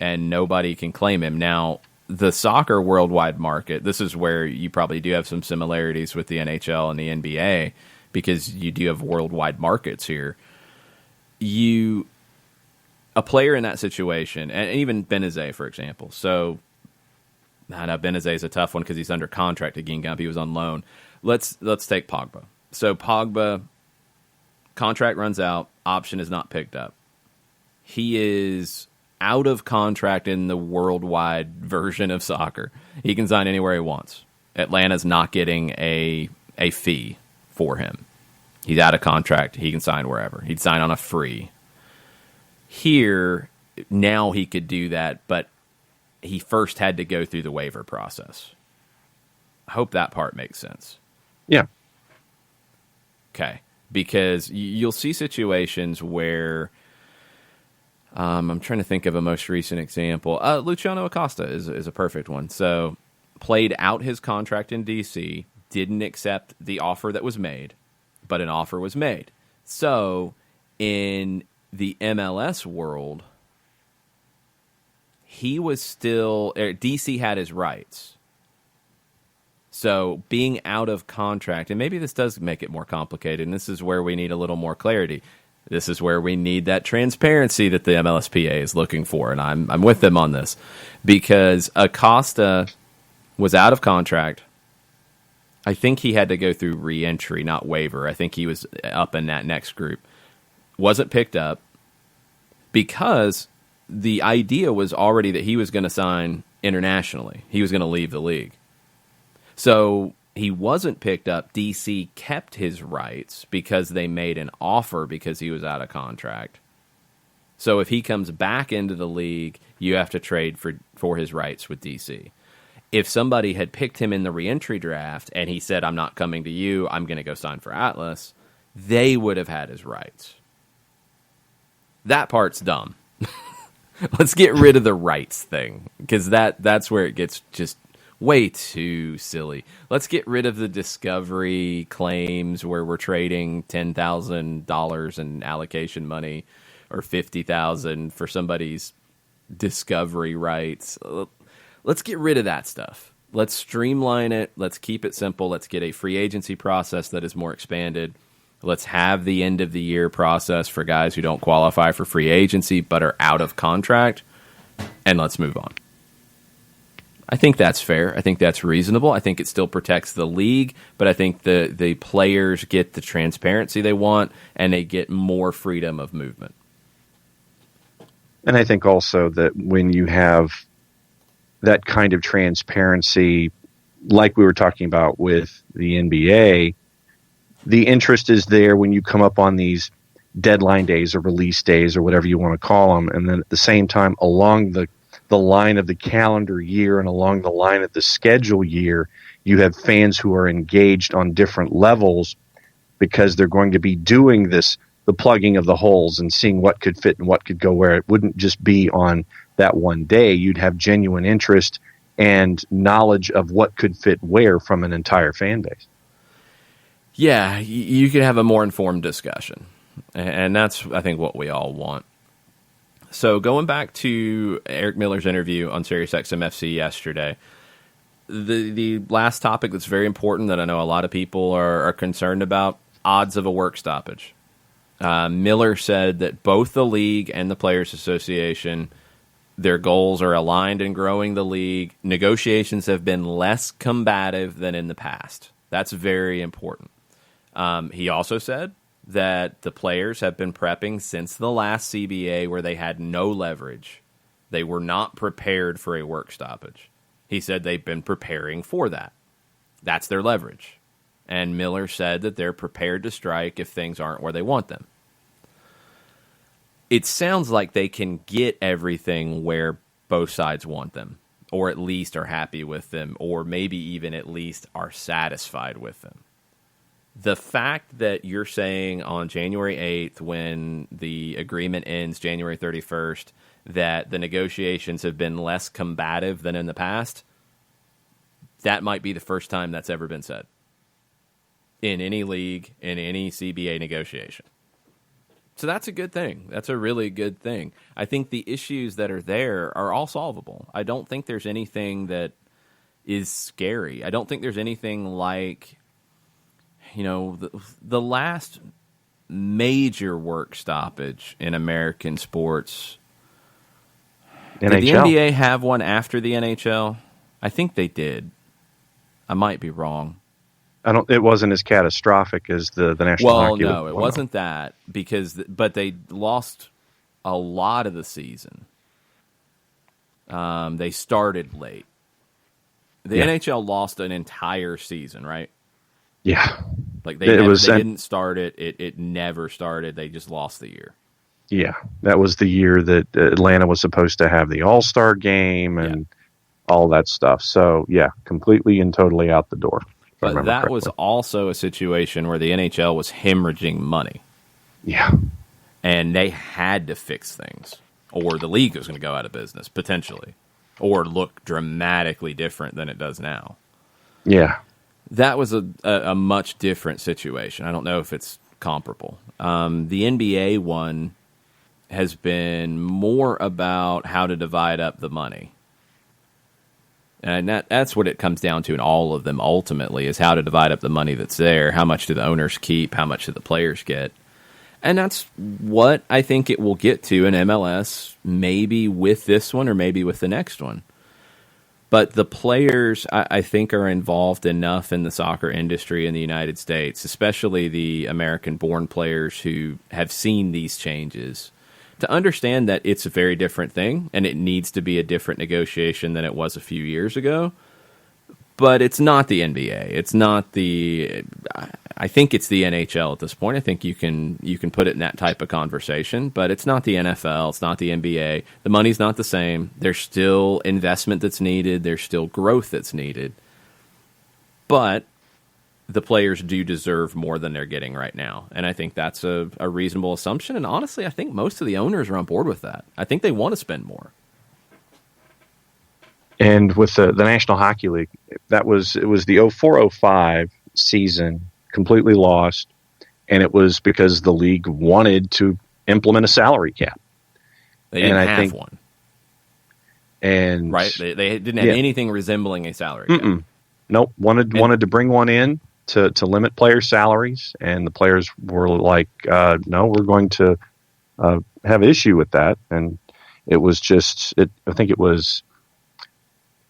and nobody can claim him. Now, the soccer worldwide market, this is where you probably do have some similarities with the NHL and the NBA, because you do have worldwide markets here. A player in that situation, and even Benazé, for example. So, now Benazé is a tough one because he's under contract to Guingamp. He was on loan. Let's take Pogba. So Pogba, contract runs out, option is not picked up. He is out of contract in the worldwide version of soccer. He can sign anywhere he wants. Atlanta's not getting a fee for him. He's out of contract. He can sign wherever. He'd sign on a free. Here, now he could do that, but he first had to go through the waiver process. I hope that part makes sense. Yeah. Okay. Because you'll see situations where I'm trying to think of a most recent example. Luciano Acosta is a perfect one. So played out his contract in D.C., didn't accept the offer that was made, but an offer was made. So in the MLS world, he was still, DC had his rights. So being out of contract, and maybe this does make it more complicated, and this is where we need a little more clarity. This is where we need that transparency that the MLSPA is looking for, and I'm with them on this. Because Acosta was out of contract. I think he had to go through re-entry, not waiver. I think he was up in that next group. Wasn't picked up because the idea was already that he was going to sign internationally. He was going to leave the league. So he wasn't picked up. DC kept his rights because they made an offer because he was out of contract. So if he comes back into the league, you have to trade for his rights with DC. If somebody had picked him in the reentry draft and he said, I'm not coming to you, I'm going to go sign for Atlas, they would have had his rights. That part's dumb. Let's get rid of the rights thing, because that's where it gets just way too silly. Let's get rid of the discovery claims where we're trading $10,000 in allocation money or $50,000 for somebody's discovery rights. Let's get rid of that stuff. Let's streamline it. Let's keep it simple. Let's get a free agency process that is more expanded. Let's have the end of the year process for guys who don't qualify for free agency but are out of contract, and let's move on. I think that's fair. I think that's reasonable. I think it still protects the league, but I think the players get the transparency they want, and they get more freedom of movement. And I think also that when you have that kind of transparency, like we were talking about with the NBA, the interest is there when you come up on these deadline days or release days or whatever you want to call them. And then at the same time, along the line of the calendar year and along the line of the schedule year, you have fans who are engaged on different levels because they're going to be doing this, the plugging of the holes and seeing what could fit and what could go where. It wouldn't just be on that one day. You'd have genuine interest and knowledge of what could fit where from an entire fan base. Yeah, you could have a more informed discussion, and that's, I think, what we all want. So going back to Eric Miller's interview on SiriusXM FC yesterday, the last topic that's very important that I know a lot of people are concerned about, odds of a work stoppage. Miller said that both the league and the Players Association, their goals are aligned in growing the league. Negotiations have been less combative than in the past. That's very important. He also said that the players have been prepping since the last CBA where they had no leverage. They were not prepared for a work stoppage. He said they've been preparing for that. That's their leverage. And Miller said that they're prepared to strike if things aren't where they want them. It sounds like they can get everything where both sides want them, or at least are happy with them, or maybe even at least are satisfied with them. The fact that you're saying on January 8th, when the agreement ends January 31st, that the negotiations have been less combative than in the past, that might be the first time that's ever been said in any league, in any CBA negotiation. So that's a good thing. That's a really good thing. I think the issues that are there are all solvable. I don't think there's anything that is scary. I don't think there's anything like, the last major work stoppage in American sports. NHL. Did the NBA have one after the NHL? I think they did. I might be wrong. It wasn't as catastrophic as the National Hockey League. Well, no, it wasn't that but they lost a lot of the season. They started late. The NHL lost an entire season, right? Yeah. Like they didn't start it. It never started. They just lost the year. Yeah, that was the year that Atlanta was supposed to have the All-Star game and all that stuff. So, yeah, completely and totally out the door. But that was also a situation where the NHL was hemorrhaging money. Yeah. And they had to fix things, or the league was going to go out of business, potentially, or look dramatically different than it does now. Yeah. That was a much different situation. I don't know if it's comparable. The NBA one has been more about how to divide up the money. And that's what it comes down to in all of them, ultimately, is how to divide up the money that's there. How much do the owners keep? How much do the players get? And that's what I think it will get to in MLS, maybe with this one or maybe with the next one. But the players, I think, are involved enough in the soccer industry in the United States, especially the American-born players who have seen these changes, to understand that it's a very different thing and it needs to be a different negotiation than it was a few years ago. But it's not the NBA. It's not the. I think it's the NHL at this point. I think you can put it in that type of conversation. But it's not the NFL. It's not the NBA. The money's not the same. There's still investment that's needed. There's still growth that's needed. But the players do deserve more than they're getting right now. And I think that's a reasonable assumption. And honestly, I think most of the owners are on board with that. I think they want to spend more. And with the National Hockey League, it was the 04-05 season, completely lost, and it was because the league wanted to implement a salary cap. They didn't have one. And right, they didn't have anything resembling a salary cap. Nope, wanted to bring one in to limit player salaries, and the players were like, no, we're going to have issue with that. And it was I think it was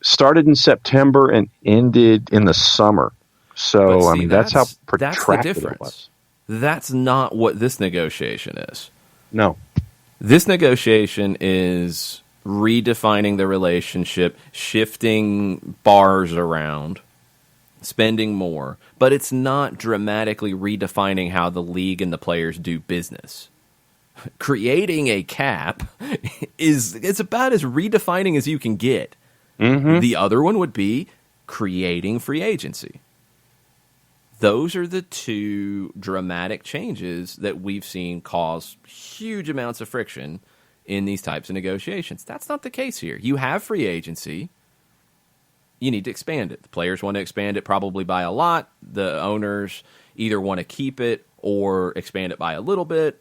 started in September and ended in the summer. So, I mean, that's how protracted it was. That's not what this negotiation is. No. This negotiation is redefining the relationship, shifting bars around, spending more. But it's not dramatically redefining how the league and the players do business. Creating a cap it's about as redefining as you can get. Mm-hmm. The other one would be creating free agency. Those are the two dramatic changes that we've seen cause huge amounts of friction in these types of negotiations. That's not the case here. You have free agency. You need to expand it. The players want to expand it probably by a lot. The owners either want to keep it or expand it by a little bit.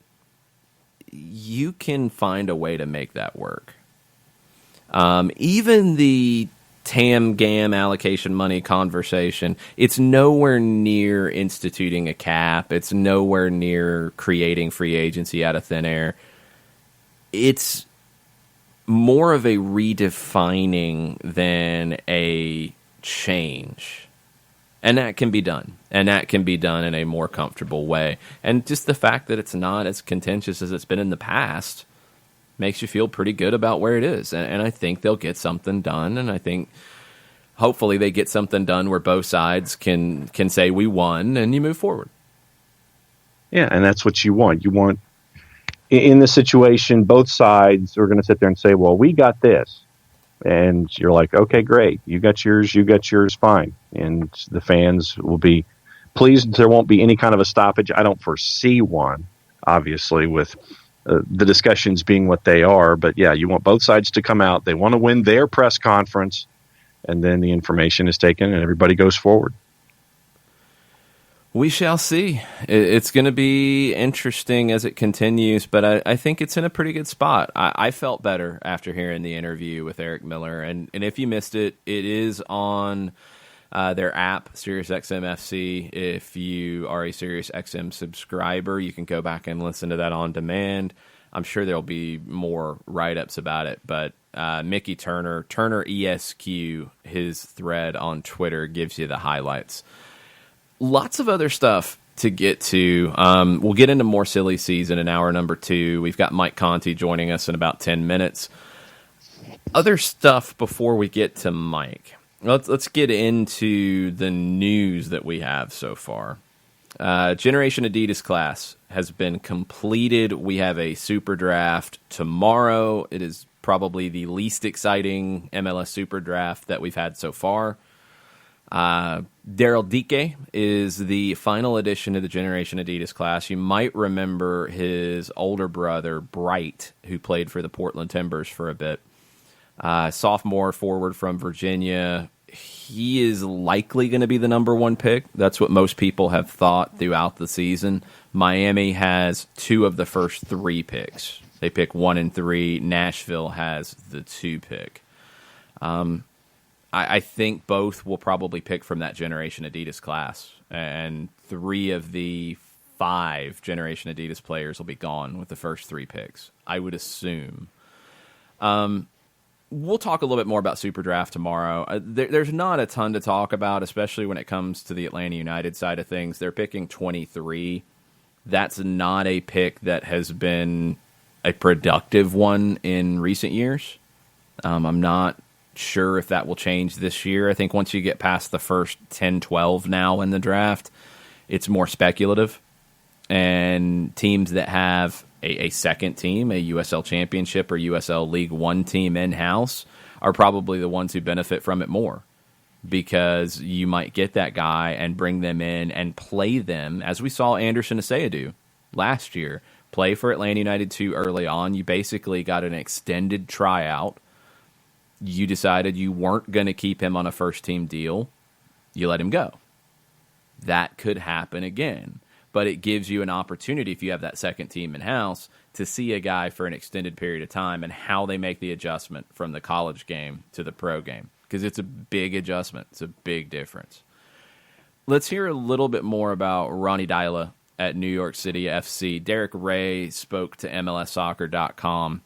You can find a way to make that work. Even the TAM-GAM allocation money conversation, it's nowhere near instituting a cap. It's nowhere near creating free agency out of thin air. It's more of a redefining than a change. And that can be done. And that can be done in a more comfortable way. And just the fact that it's not as contentious as it's been in the past makes you feel pretty good about where it is. And I think they'll get something done. And I think hopefully they get something done where both sides can say we won and you move forward. Yeah, and that's what you want. You want, in this situation, both sides are going to sit there and say, well, we got this. And you're like, okay, great. You got yours, fine. And the fans will be pleased. There won't be any kind of a stoppage. I don't foresee one, obviously, with the discussions being what they are. But yeah, you want both sides to come out. They want to win their press conference, and then the information is taken and everybody goes forward. We shall see. It's going to be interesting as it continues, but I think it's in a pretty good spot. I felt better after hearing the interview with Eric Miller. And if you missed it, it is on their app, SiriusXM FC. If you are a SiriusXM subscriber, you can go back and listen to that on demand. I'm sure there'll be more write-ups about it, but Mickey Turner ESQ, his thread on Twitter gives you the highlights. Lots of other stuff to get to. We'll get into more silly season in hour number 2. We've got Mike Conti joining us in about 10 minutes. Other stuff before we get to Mike. Let's get into the news that we have so far. Generation Adidas class has been completed. We have a super draft tomorrow. It is probably the least exciting MLS super draft that we've had so far. Daryl Dike is the final addition to the Generation Adidas class. You might remember his older brother, Bright, who played for the Portland Timbers for a bit. Sophomore forward from Virginia. He is likely going to be the number 1 pick. That's what most people have thought throughout the season. Miami has 2 of the first 3 picks. They pick 1 and 3. Nashville has the 2 pick. I think both will probably pick from that Generation Adidas class, and 3 of the 5 Generation Adidas players will be gone with the first 3 picks, I would assume. We'll talk a little bit more about Super Draft tomorrow. There's not a ton to talk about, especially when it comes to the Atlanta United side of things. They're picking 23. That's not a pick that has been a productive one in recent years. I'm not sure if that will change this year. I think once you get past the first 10, 12 now in the draft, it's more speculative. And teams that have a second team, a USL Championship or USL League One team in-house, are probably the ones who benefit from it more. because you might get that guy and bring them in and play them, as we saw Anderson Asea do last year. Play for Atlanta United too early on. You basically got an extended tryout. You decided you weren't going to keep him on a first-team deal. You let him go. That could happen again. But it gives you an opportunity, if you have that second team in-house, to see a guy for an extended period of time and how they make the adjustment from the college game to the pro game. Because it's a big adjustment. It's a big difference. Let's hear a little bit more about Ronnie Deila at New York City FC. Derek Ray spoke to MLSsoccer.com.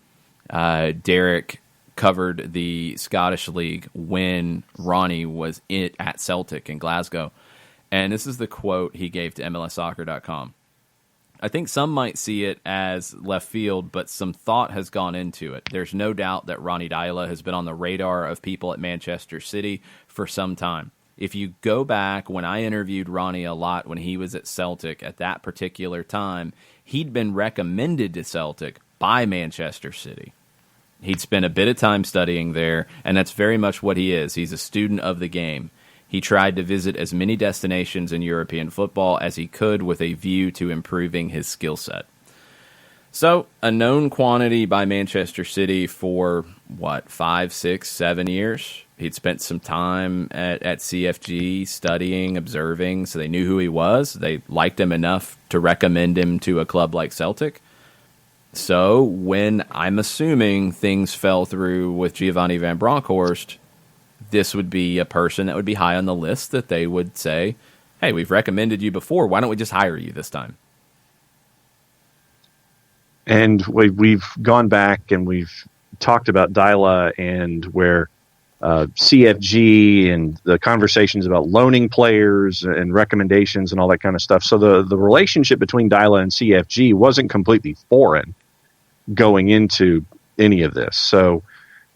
Derek covered the Scottish League when Ronnie was at Celtic in Glasgow. And this is the quote he gave to MLSsoccer.com. I think some might see it as left field, but some thought has gone into it. There's no doubt that Ronnie Deila has been on the radar of people at Manchester City for some time. If you go back when I interviewed Ronnie a lot when he was at Celtic at that particular time, he'd been recommended to Celtic by Manchester City. He'd spent a bit of time studying there, and that's very much what he is. He's a student of the game. He tried to visit as many destinations in European football as he could with a view to improving his skill set. So, a known quantity by Manchester City for, 5, 6, 7 years? He'd spent some time at CFG studying, observing, so they knew who he was. They liked him enough to recommend him to a club like Celtic. So, when I'm assuming things fell through with Giovanni Van Bronckhorst, this would be a person that would be high on the list that they would say, hey, we've recommended you before. Why don't we just hire you this time? And we've gone back and we've talked about Deila and where CFG and the conversations about loaning players and recommendations and all that kind of stuff. So the relationship between Deila and CFG wasn't completely foreign going into any of this. So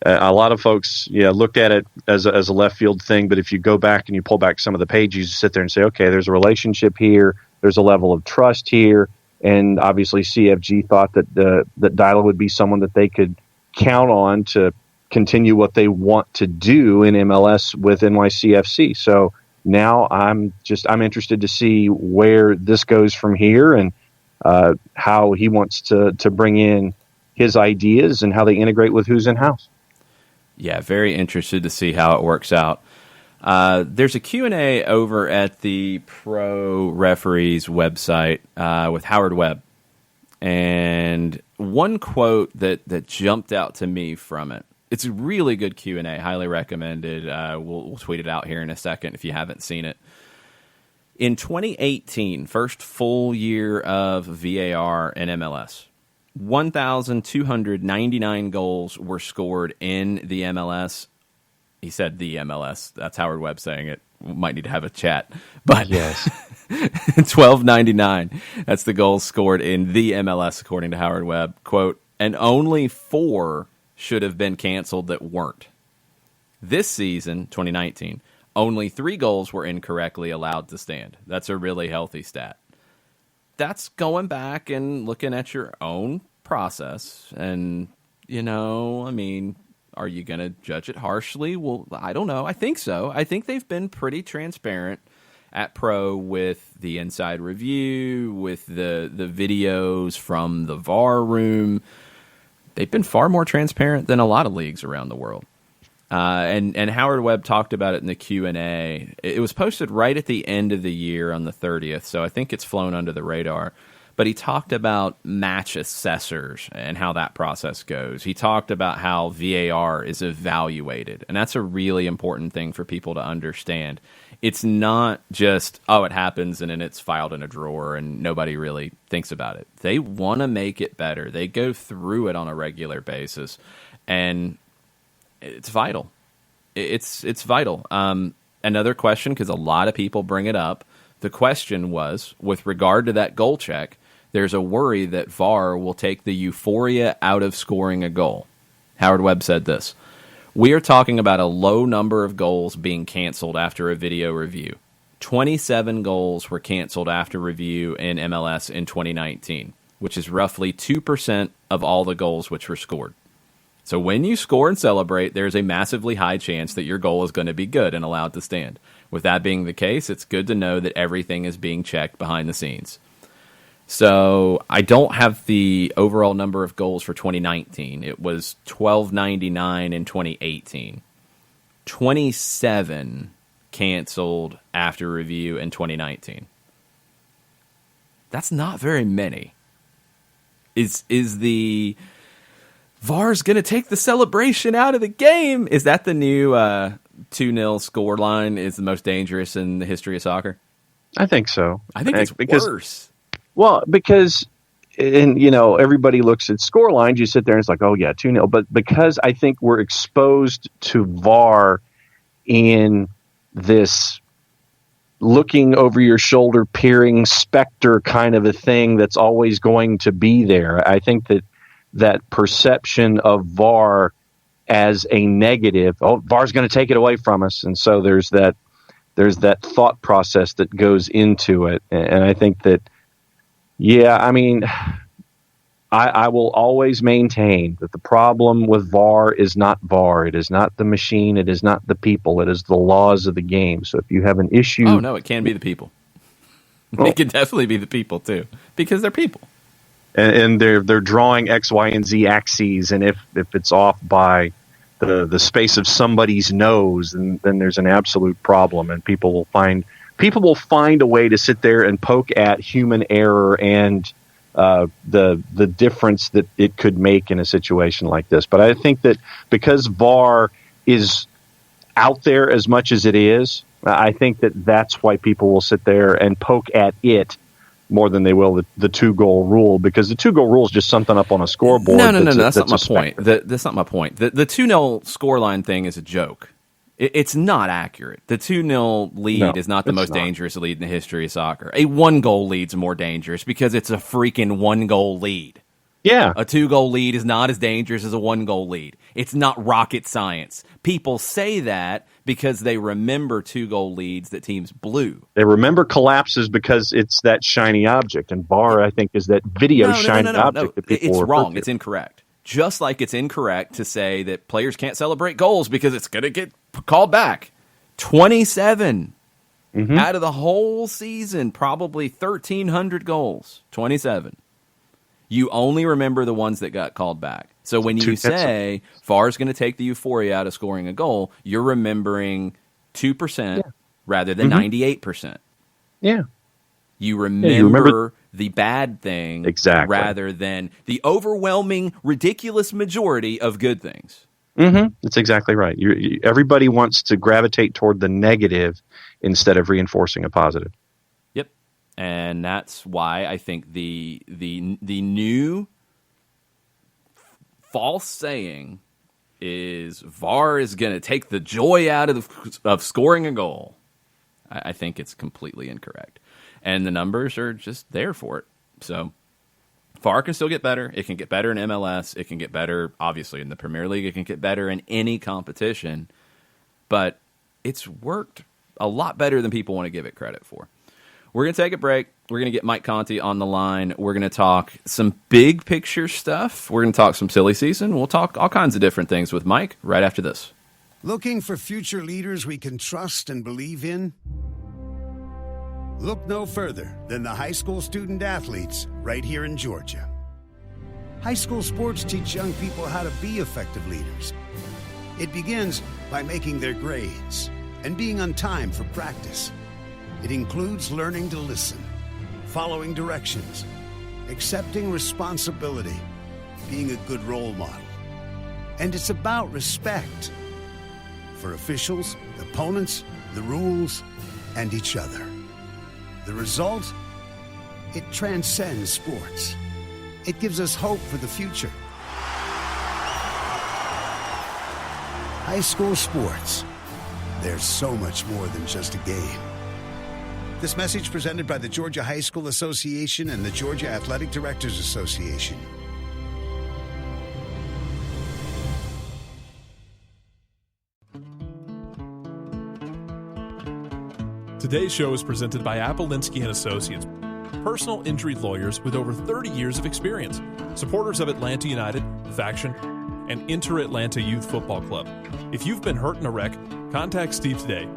a lot of folks, looked at it as a left field thing. But if you go back and you pull back some of the pages, you sit there and say, okay, there's a relationship here. There's a level of trust here. And obviously CFG thought that that Deila would be someone that they could count on to continue what they want to do in MLS with NYCFC. So now I'm interested to see where this goes from here and how he wants to bring in his ideas and how they integrate with who's in-house. Yeah, very interested to see how it works out. There's a Q&A over at the Pro Referees website with Howard Webb. And one quote that jumped out to me from it. It's a really good Q&A, highly recommended. We'll tweet it out here in a second if you haven't seen it. In 2018, first full year of VAR in MLS, 1,299 goals were scored in the MLS. He said the MLS. That's Howard Webb saying it. We might need to have a chat. But yes, 1,299. That's the goals scored in the MLS, according to Howard Webb. Quote, and only 4 should have been canceled that weren't. This season, 2019, only 3 goals were incorrectly allowed to stand. That's a really healthy stat. That's going back and looking at your own process. And, are you going to judge it harshly? Well, I don't know. I think so. I think they've been pretty transparent at Pro with the inside review, with the videos from the VAR room. They've been far more transparent than a lot of leagues around the world. And Howard Webb talked about it in the Q&A. It was posted right at the end of the year on the 30th, so I think it's flown under the radar. But he talked about match assessors and how that process goes. He talked about how VAR is evaluated, and that's a really important thing for people to understand. It's not just, it happens and then it's filed in a drawer and nobody really thinks about it. They want to make it better. They go through it on a regular basis, and it's vital. It's vital. Another question, because a lot of people bring it up, the question was, with regard to that goal check, there's a worry that VAR will take the euphoria out of scoring a goal. Howard Webb said this: we are talking about a low number of goals being canceled after a video review. 27 goals were canceled after review in MLS in 2019, which is roughly 2% of all the goals which were scored. So when you score and celebrate, there's a massively high chance that your goal is going to be good and allowed to stand. With that being the case, it's good to know that everything is being checked behind the scenes. So I don't have the overall number of goals for 2019. It was 1299 in 2018. 27 canceled after review in 2019. That's not very many. Is the VAR's going to take the celebration out of the game? Is that the new 2-0 score line is the most dangerous in the history of soccer? I think so. I think it's worse. Well, because, everybody looks at score lines, you sit there and it's like, oh, yeah, 2-0. But because I think we're exposed to VAR in this looking over your shoulder, peering specter kind of a thing that's always going to be there. I think that perception of VAR as a negative, VAR's going to take it away from us. And so there's that thought process that goes into it. And I think that, I will always maintain that the problem with VAR is not VAR. It is not the machine. It is not the people. It is the laws of the game. So if you have an issue... Oh, no, it can be the people. It can definitely be the people, too, because they're people. And they're drawing X, Y, and Z axes, and if it's off by the space of somebody's nose, then there's an absolute problem, and people will find a way to sit there and poke at human error and the difference that it could make in a situation like this. But I think that because VAR is out there as much as it is, I think that's why people will sit there and poke at it more than they will the 2-goal rule, because the 2-goal rule is just something up on a scoreboard. No, that's not my point. That's not my point. The 2-0 scoreline thing is a joke. It's not accurate. The 2-0 lead is not the most dangerous lead in the history of soccer. A 1-goal lead's more dangerous because it's a freaking 1-goal lead. Yeah. A 2-goal lead is not as dangerous as a 1-goal lead. It's not rocket science. People say that because they remember 2-goal leads that teams blew. They remember collapses because it's that shiny object. And VAR, I think, is that video shiny object that people It's wrong. To. It's incorrect. Just like it's incorrect to say that players can't celebrate goals because it's going to get called back. 27 out of the whole season, probably 1,300 goals. 27. You only remember the ones that got called back. So when you say VAR's going to take the euphoria out of scoring a goal, you're remembering 2% rather than 98%. Yeah. You remember the bad thing rather than the overwhelming, ridiculous majority of good things. Mm-hmm. That's exactly right. Everybody wants to gravitate toward the negative instead of reinforcing a positive. Yep. And that's why I think the new false saying is VAR is going to take the joy out of scoring a goal. I think it's completely incorrect. And the numbers are just there for it. So VAR can still get better. It can get better in MLS. It can get better, obviously, in the Premier League. It can get better in any competition. But it's worked a lot better than people want to give it credit for. We're going to take a break. We're going to get Mike Conti on the line. We're going to talk some big picture stuff. We're going to talk some silly season. We'll talk all kinds of different things with Mike right after this. Looking for future leaders we can trust and believe in? Look no further than the high school student athletes right here in Georgia. High school sports teach young people how to be effective leaders. It begins by making their grades and being on time for practice. It includes learning to listen, following directions, accepting responsibility, being a good role model. And it's about respect for officials, opponents, the rules, and each other. The result? It transcends sports. It gives us hope for the future. High school sports. There's so much more than just a game. This message presented by the Georgia High School Association and the Georgia Athletic Directors Association. Today's show is presented by Appolinsky & Associates, personal injury lawyers with over 30 years of experience, supporters of Atlanta United, Faction, and Inter-Atlanta Youth Football Club. If you've been hurt in a wreck, contact Steve today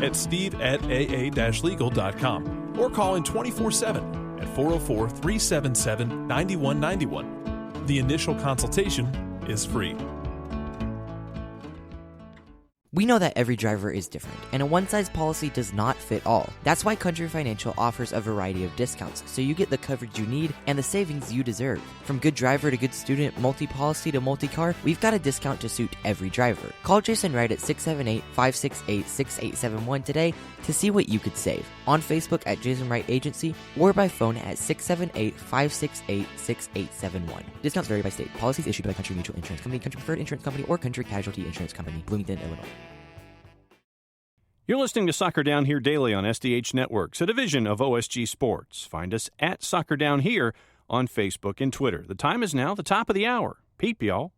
at steve@aa-legal.com or call in 24/7 at 404-377-9191. The initial consultation is free. We know that every driver is different, and a one-size policy does not fit all. That's why Country Financial offers a variety of discounts, so you get the coverage you need and the savings you deserve. From good driver to good student, multi-policy to multi-car, we've got a discount to suit every driver. Call Jason Wright at 678-568-6871 today to see what you could save. On Facebook at Jason Wright Agency or by phone at 678-568-6871. Discounts vary by state. Policies issued by Country Mutual Insurance Company, Country Preferred Insurance Company, or Country Casualty Insurance Company, Bloomington, Illinois. You're listening to Soccer Down Here daily on SDH Networks, a division of OSG Sports. Find us at Soccer Down Here on Facebook and Twitter. The time is now the top of the hour. Peep, y'all.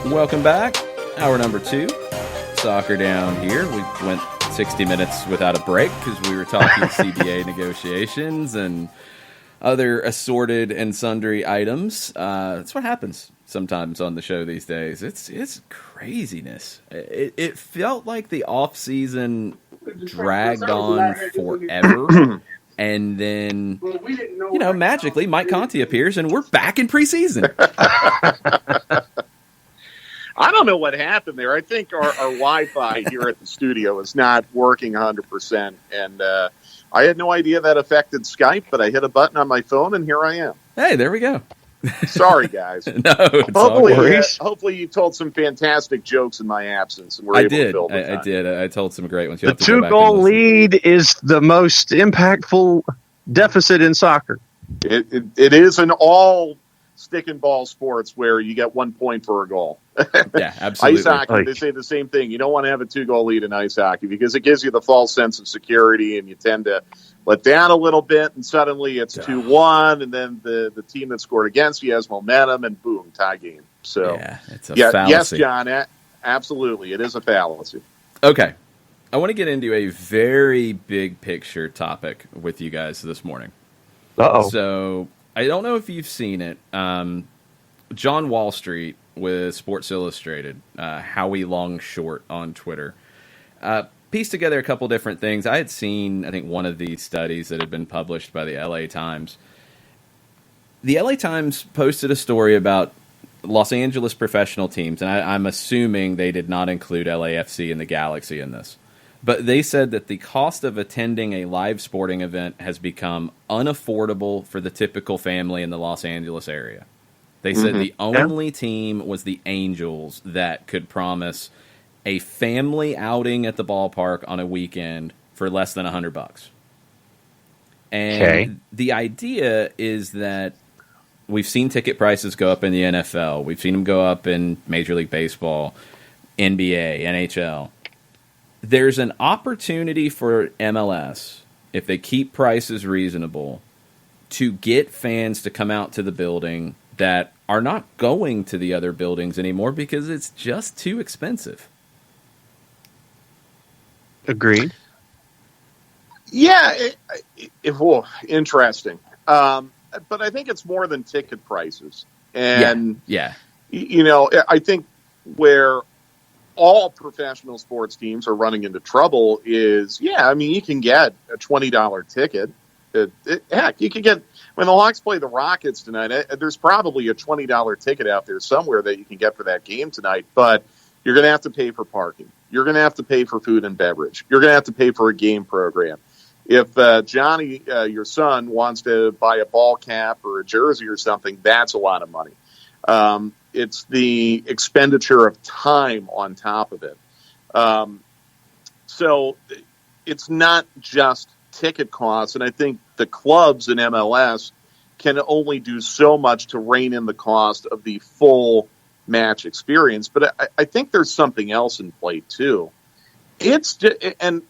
Welcome back. Hour number 2. Soccer Down Here. We went 60 minutes without a break because we were talking CBA negotiations and other assorted and sundry items. That's what happens sometimes on the show these days. It's craziness. It felt like the off season dragged on forever, and then magically Mike Conti appears and we're back in preseason. I don't know what happened there. I think our Wi-Fi here at the studio is not working 100%, and I had no idea that affected Skype, but I hit a button on my phone and here I am. Hey, there we go. Sorry, guys. No, it's hopefully you told some fantastic jokes in my absence. And I did. I told some great ones. The 2-goal lead is the most impactful deficit in soccer. It is in all stick and ball sports where you get 1 point for a goal. Yeah, absolutely. Ice hockey, they say the same thing. You don't want to have a 2-goal lead in ice hockey because it gives you the false sense of security, and you tend to let down a little bit, and suddenly it's 2-1, and then the team that scored against you has momentum, and boom, tie game. So, yeah, it's a fallacy. Yes, John, absolutely, it is a fallacy. Okay, I want to get into a very big picture topic with you guys this morning. Uh-oh. So, I don't know if you've seen it. John Wall Street with Sports Illustrated, Howie Long Short on Twitter, pieced together a couple different things. I had seen, I think, one of these studies that had been published by the LA Times. The LA Times posted a story about Los Angeles professional teams, and I'm assuming they did not include LAFC and the Galaxy in this. But they said that the cost of attending a live sporting event has become unaffordable for the typical family in the Los Angeles area. They said the only team was the Angels that could promise a family outing at the ballpark on a weekend for less than $100. And the idea is that we've seen ticket prices go up in the NFL. We've seen them go up in Major League Baseball, NBA, NHL. There's an opportunity for MLS, if they keep prices reasonable, to get fans to come out to the building that are not going to the other buildings anymore because it's just too expensive. Agreed. Yeah, interesting. But I think it's more than ticket prices. And, I think where all professional sports teams are running into trouble is, you can get a $20 ticket. Heck, you could get, when the Hawks play the Rockets tonight, there's probably a $20 ticket out there somewhere that you can get for that game tonight, but you're going to have to pay for parking. You're going to have to pay for food and beverage. You're going to have to pay for a game program. If Johnny, your son, wants to buy a ball cap or a jersey or something, that's a lot of money. It's the expenditure of time on top of it. So it's not just ticket costs, and I think the clubs in MLS can only do so much to rein in the cost of the full match experience. But I think there's something else in play too. And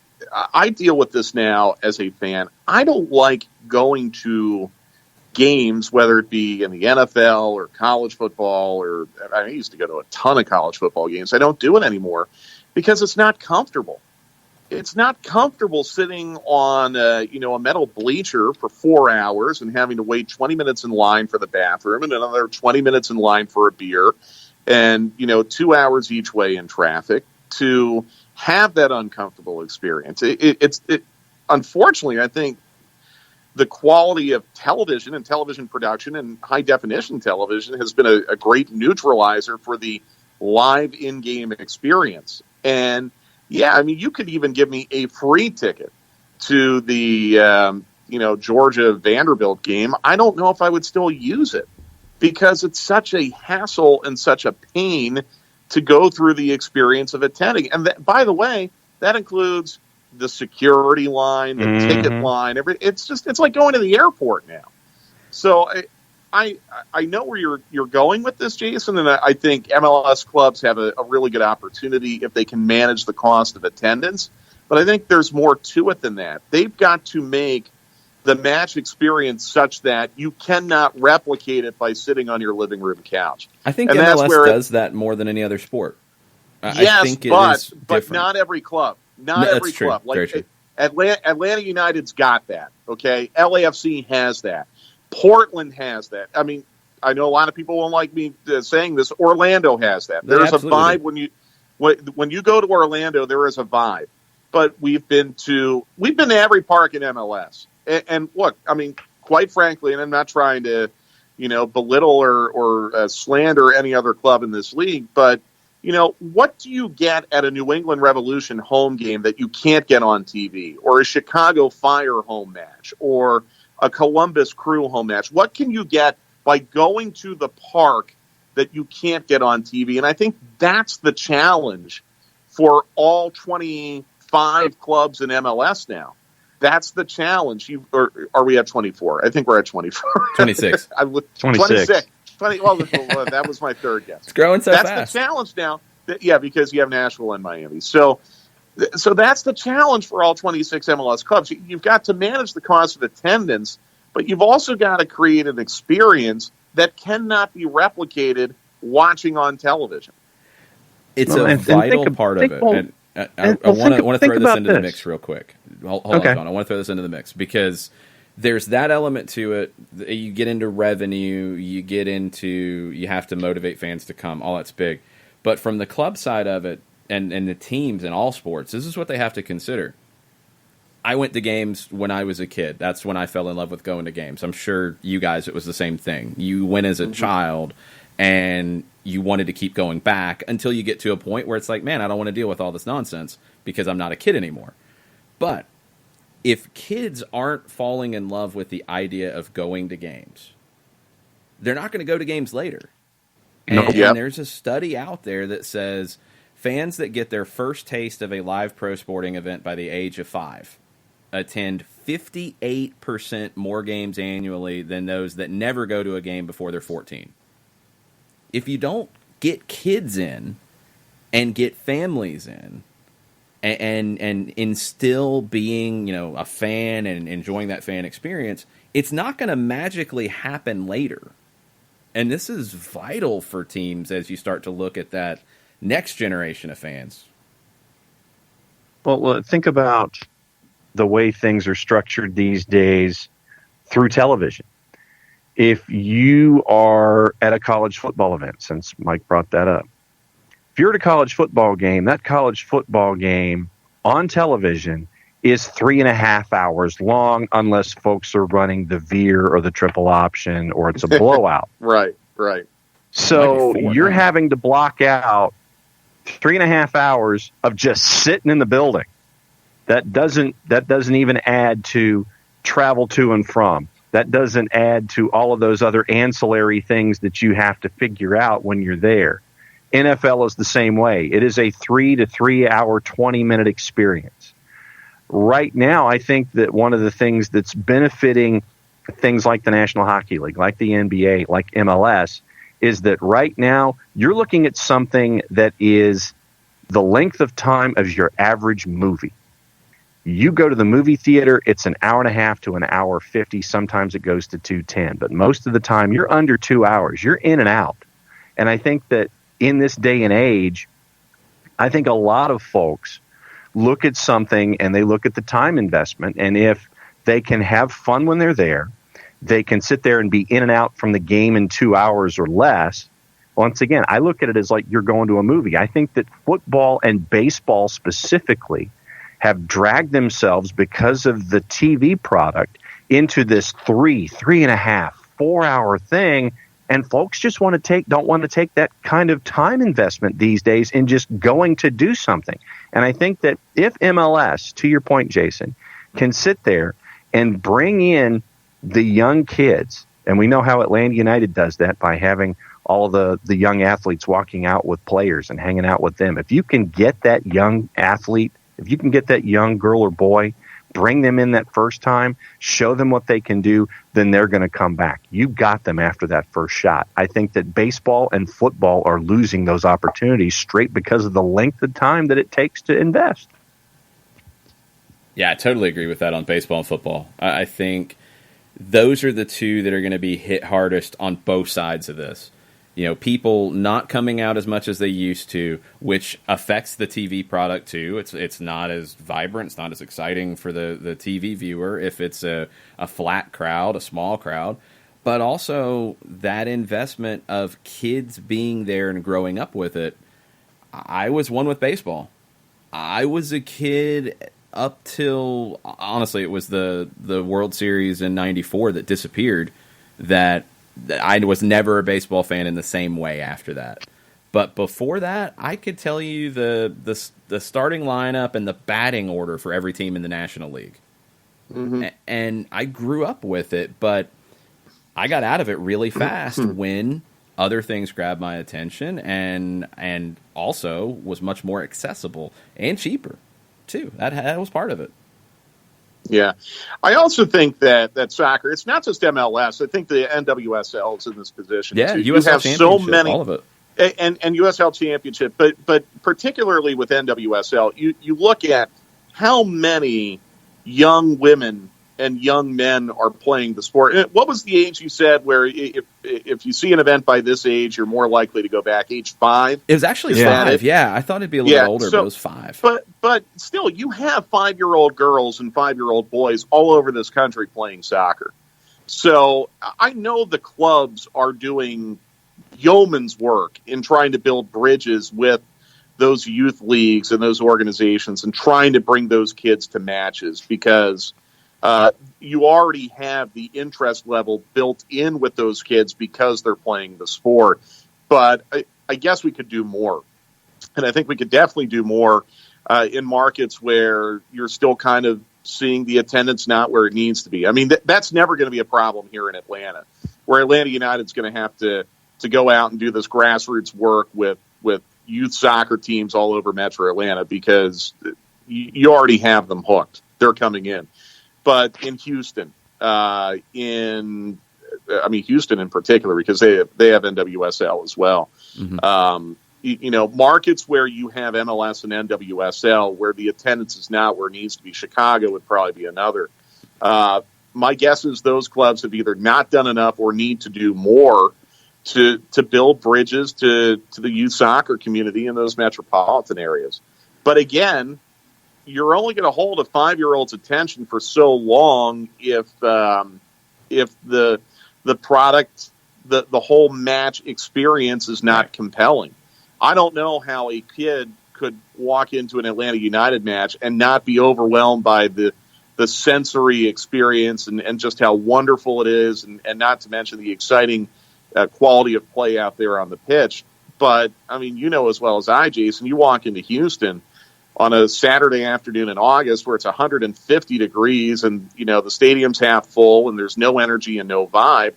I deal with this now as a fan. I don't like going to games, whether it be in the NFL or college football, or I used to go to a ton of college football games. I don't do it anymore because it's not comfortable. it's not comfortable sitting on a metal bleacher for 4 hours and having to wait 20 minutes in line for the bathroom and another 20 minutes in line for a beer and 2 hours each way in traffic to have that uncomfortable experience. It's unfortunately, I think the quality of television and television production and high definition television has been a great neutralizer for the live in-game experience. And yeah, I mean, you could even give me a free ticket to the, Georgia Vanderbilt game. I don't know if I would still use it because it's such a hassle and such a pain to go through the experience of attending. And by the way, that includes the security line, the ticket line, it's like going to the airport now. So I know where you're going with this, Jason, and I think MLS clubs have a really good opportunity if they can manage the cost of attendance. But I think there's more to it than that. They've got to make the match experience such that you cannot replicate it by sitting on your living room couch. I think MLS does that more than any other sport. Yes, I think it is but not every club. Not every club. Like Atlanta United's got that. Okay, LAFC has that. Portland has that. I mean, I know a lot of people won't like me saying this. Orlando has that. There's a vibe when you go to Orlando. There is a vibe. But we've been to every park in MLS. And look, I mean, quite frankly, and I'm not trying to, belittle or slander any other club in this league, but what do you get at a New England Revolution home game that you can't get on TV, or a Chicago Fire home match, or a Columbus Crew home match? What can you get by going to the park that you can't get on TV? And I think that's the challenge for all 25 clubs in MLS now. That's the challenge. Or are we at 24? I think we're at 24. 26. 26. Well, that was my third guess. It's growing so fast. That's the challenge now. Yeah, because you have Nashville and Miami. So that's the challenge for all 26 MLS clubs. You've got to manage the cost of attendance, but you've also got to create an experience that cannot be replicated watching on television. It's a vital part of it. And I want to throw this into the mix real quick. Hold on. I want to throw this into the mix because there's that element to it. You get into revenue. You have to motivate fans to come. All that's big. But from the club side of it and the teams in all sports, this is what they have to consider. I went to games when I was a kid. That's when I fell in love with going to games. I'm sure you guys, it was the same thing. You went as a child and you wanted to keep going back until you get to a point where it's like, man, I don't want to deal with all this nonsense because I'm not a kid anymore. But if kids aren't falling in love with the idea of going to games, they're not going to go to games later. And there's a study out there that says fans that get their first taste of a live pro sporting event by the age of 5 attend 58% more games annually than those that never go to a game before they're 14. If you don't get kids in and get families in and instill being, a fan and enjoying that fan experience, it's not going to magically happen later. And this is vital for teams as you start to look at that next generation of fans. Well, think about the way things are structured these days through television. If you are at a college football event, since Mike brought that up, if you're at a college football game, that college football game on television is 3.5 hours long, unless folks are running the veer or the triple option or it's a blowout. Right. So you're having to block out 3.5 hours of just sitting in the building. That doesn't even add to travel to and from. That doesn't add to all of those other ancillary things that you have to figure out when you're there. NFL is the same way. It is a 3 to 3 hour, 20-minute experience. Right now, I think that one of the things that's benefiting things like the National Hockey League, like the NBA, like MLS, is that right now you're looking at something that is the length of time of your average movie. You go to the movie theater, it's an hour and a half to an hour 50. Sometimes it goes to 2:10, but most of the time you're under 2 hours. You're in and out. And I think that in this day and age, I think a lot of folks look at something and they look at the time investment, and if they can have fun when they're there, they can sit there and be in and out from the game in 2 hours or less. Once again, I look at it as like you're going to a movie. I think that football and baseball specifically have dragged themselves because of the TV product into this 3.5, 4 hour thing. And folks just don't want to take that kind of time investment these days in just going to do something. And I think that if MLS, to your point, Jason, can sit there and bring in the young kids, and we know how Atlanta United does that by having all the young athletes walking out with players and hanging out with them. If you can get that young athlete, if you can get that young girl or boy, bring them in that first time, show them what they can do, then they're going to come back. You got them after that first shot. I think that baseball and football are losing those opportunities straight because of the length of time that it takes to invest. Yeah, I totally agree with that on baseball and football. I think those are the two that are going to be hit hardest on both sides of this. You know, people not coming out as much as they used to, which affects the TV product too. It's not as vibrant, it's not as exciting for the TV viewer if it's a flat crowd, a small crowd. But also that investment of kids being there and growing up with it. I was one with baseball. I was a kid up till, honestly, it was the World Series in '94 that disappeared that I was never a baseball fan in the same way after that. But before that, I could tell you the starting lineup and the batting order for every team in the National League. Mm-hmm. And I grew up with it, but I got out of it really fast when other things grabbed my attention and also was much more accessible and cheaper, too. That was part of it. Yeah. I also think that soccer, it's not just MLS. I think the NWSL is in this position. Yeah, too. USL you have Championship, so many, all of it. And USL Championship, but particularly with NWSL, you look at how many young women and young men are playing the sport. What was the age you said where if you see an event by this age, you're more likely to go back? Age 5? It was actually 5. Yeah, I thought it'd be a little bit older, but it was 5. But still, you have 5-year-old girls and 5-year-old boys all over this country playing soccer. So I know the clubs are doing yeoman's work in trying to build bridges with those youth leagues and those organizations and trying to bring those kids to matches because you already have the interest level built in with those kids because they're playing the sport. But I guess we could do more. And I think we could definitely do more in markets where you're still kind of seeing the attendance not where it needs to be. I mean, that's never going to be a problem here in Atlanta, where Atlanta United's going to have to go out and do this grassroots work with youth soccer teams all over Metro Atlanta because you already have them hooked. They're coming in. But in Houston, Houston in particular, because they have NWSL as well. Mm-hmm. Markets where you have MLS and NWSL, where the attendance is not where it needs to be. Chicago would probably be another. My guess is those clubs have either not done enough or need to do more to build bridges to the youth soccer community in those metropolitan areas. But again, you're only going to hold a 5-year-old's attention for so long if the product, the whole match experience is not compelling. I don't know how a kid could walk into an Atlanta United match and not be overwhelmed by the sensory experience and just how wonderful it is, and not to mention the exciting quality of play out there on the pitch. But, I mean, you know as well as I, Jason, you walk into Houston on a Saturday afternoon in August where it's 150 degrees and, the stadium's half full and there's no energy and no vibe,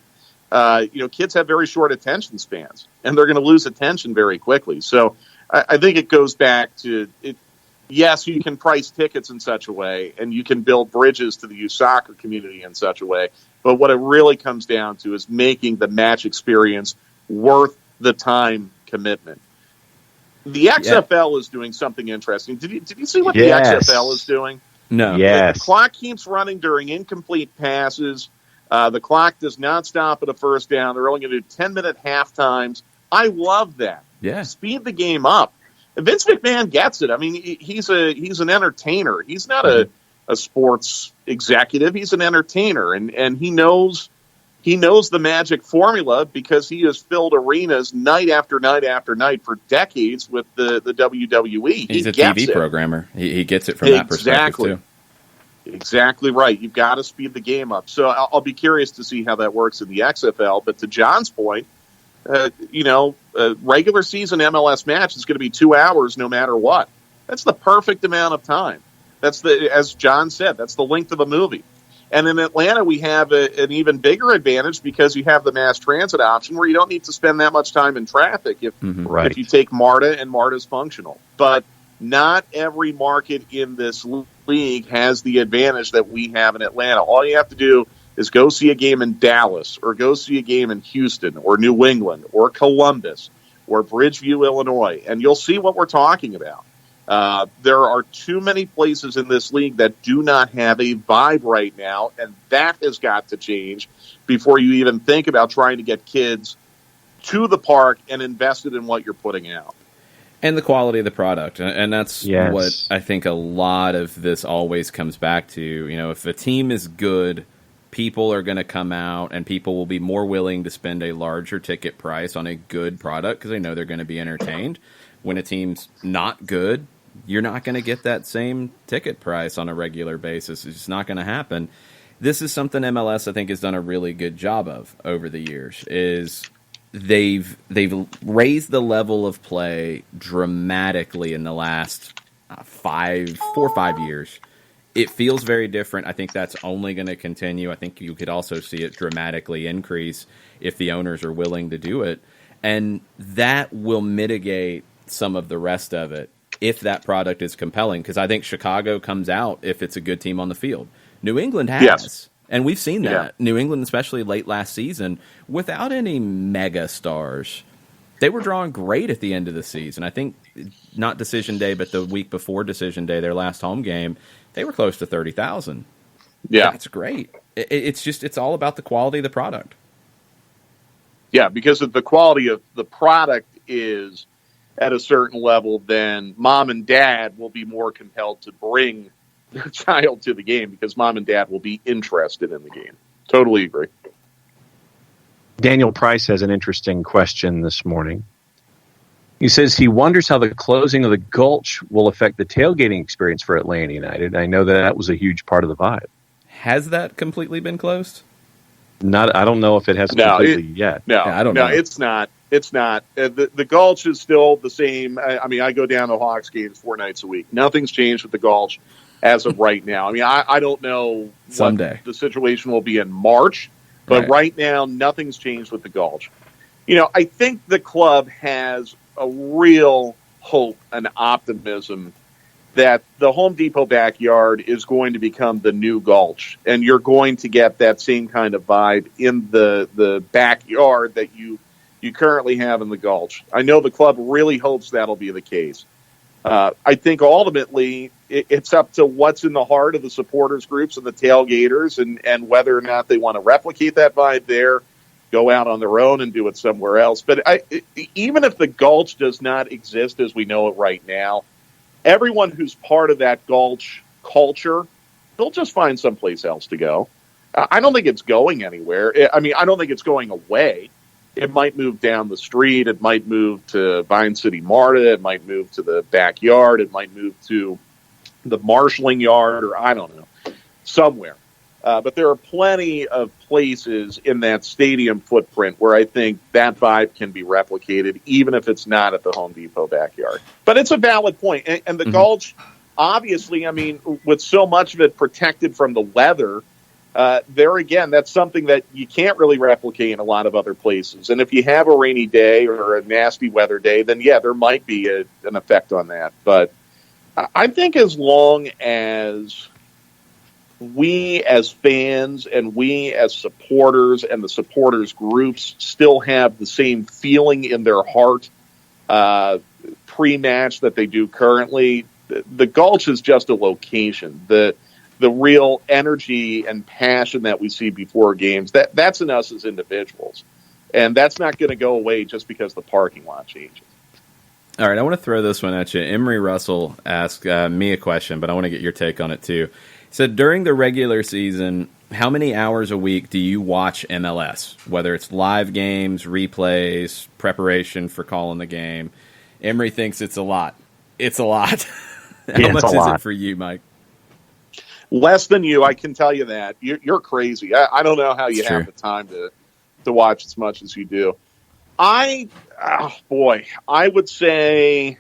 kids have very short attention spans and they're going to lose attention very quickly. So I think it goes back to it. Yes, you can price tickets in such a way and you can build bridges to the youth soccer community in such a way. But what it really comes down to is making the match experience worth the time commitment. The XFL is doing something interesting. Did you see what the XFL is doing? No. Yes. The clock keeps running during incomplete passes. The clock does not stop at a first down. They're only going to do 10-minute half times. I love that. Yeah. Speed the game up. Vince McMahon gets it. I mean, he's an entertainer. He's not a sports executive. He's an entertainer, and he knows the magic formula because he has filled arenas night after night after night for decades with the WWE. He's a TV programmer. He gets it from that perspective too. Exactly right. You've got to speed the game up. So I'll be curious to see how that works in the XFL. But to John's point, a regular season MLS match is going to be 2 hours no matter what. That's the perfect amount of time. As John said, that's the length of a movie. And in Atlanta, we have an even bigger advantage because you have the mass transit option where you don't need to spend that much time in traffic if you take MARTA, and MARTA's functional. But not every market in this league has the advantage that we have in Atlanta. All you have to do is go see a game in Dallas or go see a game in Houston or New England or Columbus or Bridgeview, Illinois, and you'll see what we're talking about. There are too many places in this league that do not have a vibe right now, and that has got to change before you even think about trying to get kids to the park and invested in what you're putting out. And the quality of the product. And that's what I think a lot of this always comes back to. You know, if the team is good, people are going to come out and people will be more willing to spend a larger ticket price on a good product because they know they're going to be entertained. When a team's not good, you're not going to get that same ticket price on a regular basis. It's just not going to happen. This is something MLS, I think, has done a really good job of over the years, is they've raised the level of play dramatically in the last 4 or 5 years. It feels very different. I think that's only going to continue. I think you could also see it dramatically increase if the owners are willing to do it. And that will mitigate some of the rest of it if that product is compelling, because I think Chicago comes out if it's a good team on the field. New England has. Yes. And we've seen that. Yeah. New England, especially late last season, without any mega stars, they were drawing great at the end of the season. I think not Decision Day, but the week before Decision Day, their last home game, they were close to 30,000. Yeah. That's great. It's all about the quality of the product. Yeah, because if the quality of the product is at a certain level, then mom and dad will be more compelled to bring their child to the game because mom and dad will be interested in the game. Totally agree. Daniel Price has an interesting question this morning. He says he wonders how the closing of the Gulch will affect the tailgating experience for Atlanta United. I know that was a huge part of the vibe. Has that completely been closed? I don't know if it has completely yet. No, I don't know. It's not. It's not. The Gulch is still the same. I mean, I go down to Hawks games 4 nights a week. Nothing's changed with the Gulch as of right now. I mean, I don't know someday what the situation will be in March, but right now, nothing's changed with the Gulch. You know, I think the club has a real hope and optimism that the Home Depot backyard is going to become the new Gulch, and you're going to get that same kind of vibe in the backyard that you currently have in the Gulch. I know the club really hopes that'll be the case. I think ultimately it's up to what's in the heart of the supporters groups and the tailgaters and whether or not they want to replicate that vibe there, go out on their own and do it somewhere else. But even if the Gulch does not exist as we know it right now, everyone who's part of that Gulch culture, they'll just find someplace else to go. I don't think it's going anywhere. I mean, I don't think it's going away. It might move down the street. It might move to Vine City MARTA. It might move to the backyard. It might move to the marshalling yard, or I don't know, somewhere. But there are plenty of places in that stadium footprint where I think that vibe can be replicated, even if it's not at the Home Depot backyard. But it's a valid point. And the Gulch, obviously, I mean, with so much of it protected from the weather, there again, that's something that you can't really replicate in a lot of other places. And if you have a rainy day or a nasty weather day, then yeah, there might be an effect on that. But I think as long as we as fans and we as supporters and the supporters groups still have the same feeling in their heart pre-match that they do currently, the Gulch is just a location. The real energy and passion that we see before games, that's in us as individuals. And that's not going to go away just because the parking lot changes. All right, I want to throw this one at you. Emery Russell asked me a question, but I want to get your take on it too. He said, during the regular season, how many hours a week do you watch MLS? Whether it's live games, replays, preparation for calling the game. Emery thinks it's a lot. It's a lot. How much is it for you, Mike? Less than you, I can tell you that. You're crazy. I don't know how you have the time to watch as much as you do. I would say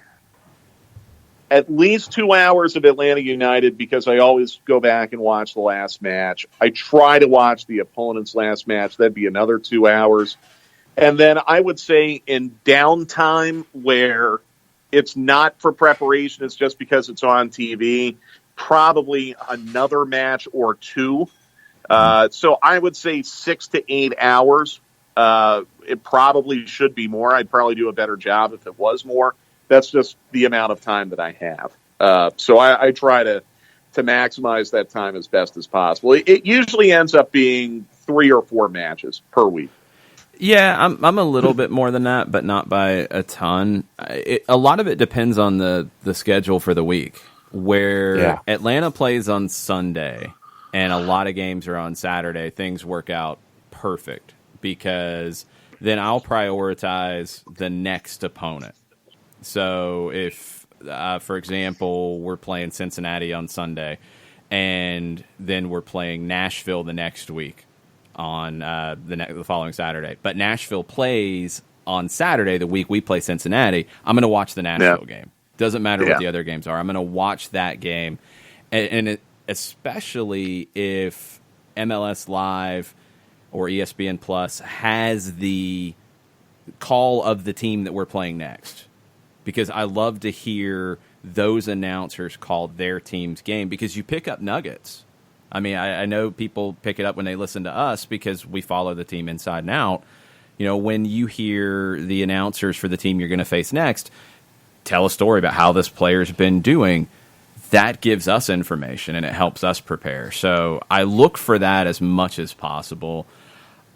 at least 2 hours of Atlanta United, because I always go back and watch the last match. I try to watch the opponent's last match. That'd be another 2 hours. And then I would say in downtime where it's not for preparation, it's just because it's on TV, probably another match or two. So I would say 6 to 8 hours. It probably should be more. I'd probably do a better job if it was more. That's just the amount of time that I have. So I try to maximize that time as best as possible. It usually ends up being 3 or 4 matches per week. Yeah, I'm a little bit more than that, but not by a ton. A lot of it depends on the schedule for the week, where Atlanta plays on Sunday and a lot of games are on Saturday. Things work out perfect because then I'll prioritize the next opponent. So if, for example, we're playing Cincinnati on Sunday and then we're playing Nashville the next week on the following Saturday, but Nashville plays on Saturday the week we play Cincinnati, I'm going to watch the Nashville game. Doesn't matter what the other games are. I'm going to watch that game, and especially if MLS Live or ESPN Plus has the call of the team that we're playing next, because I love to hear those announcers call their team's game, because you pick up nuggets. I mean, I know people pick it up when they listen to us because we follow the team inside and out. You know, when you hear the announcers for the team you're going to face next tell a story about how this player's been doing, that gives us information and it helps us prepare. So I look for that as much as possible.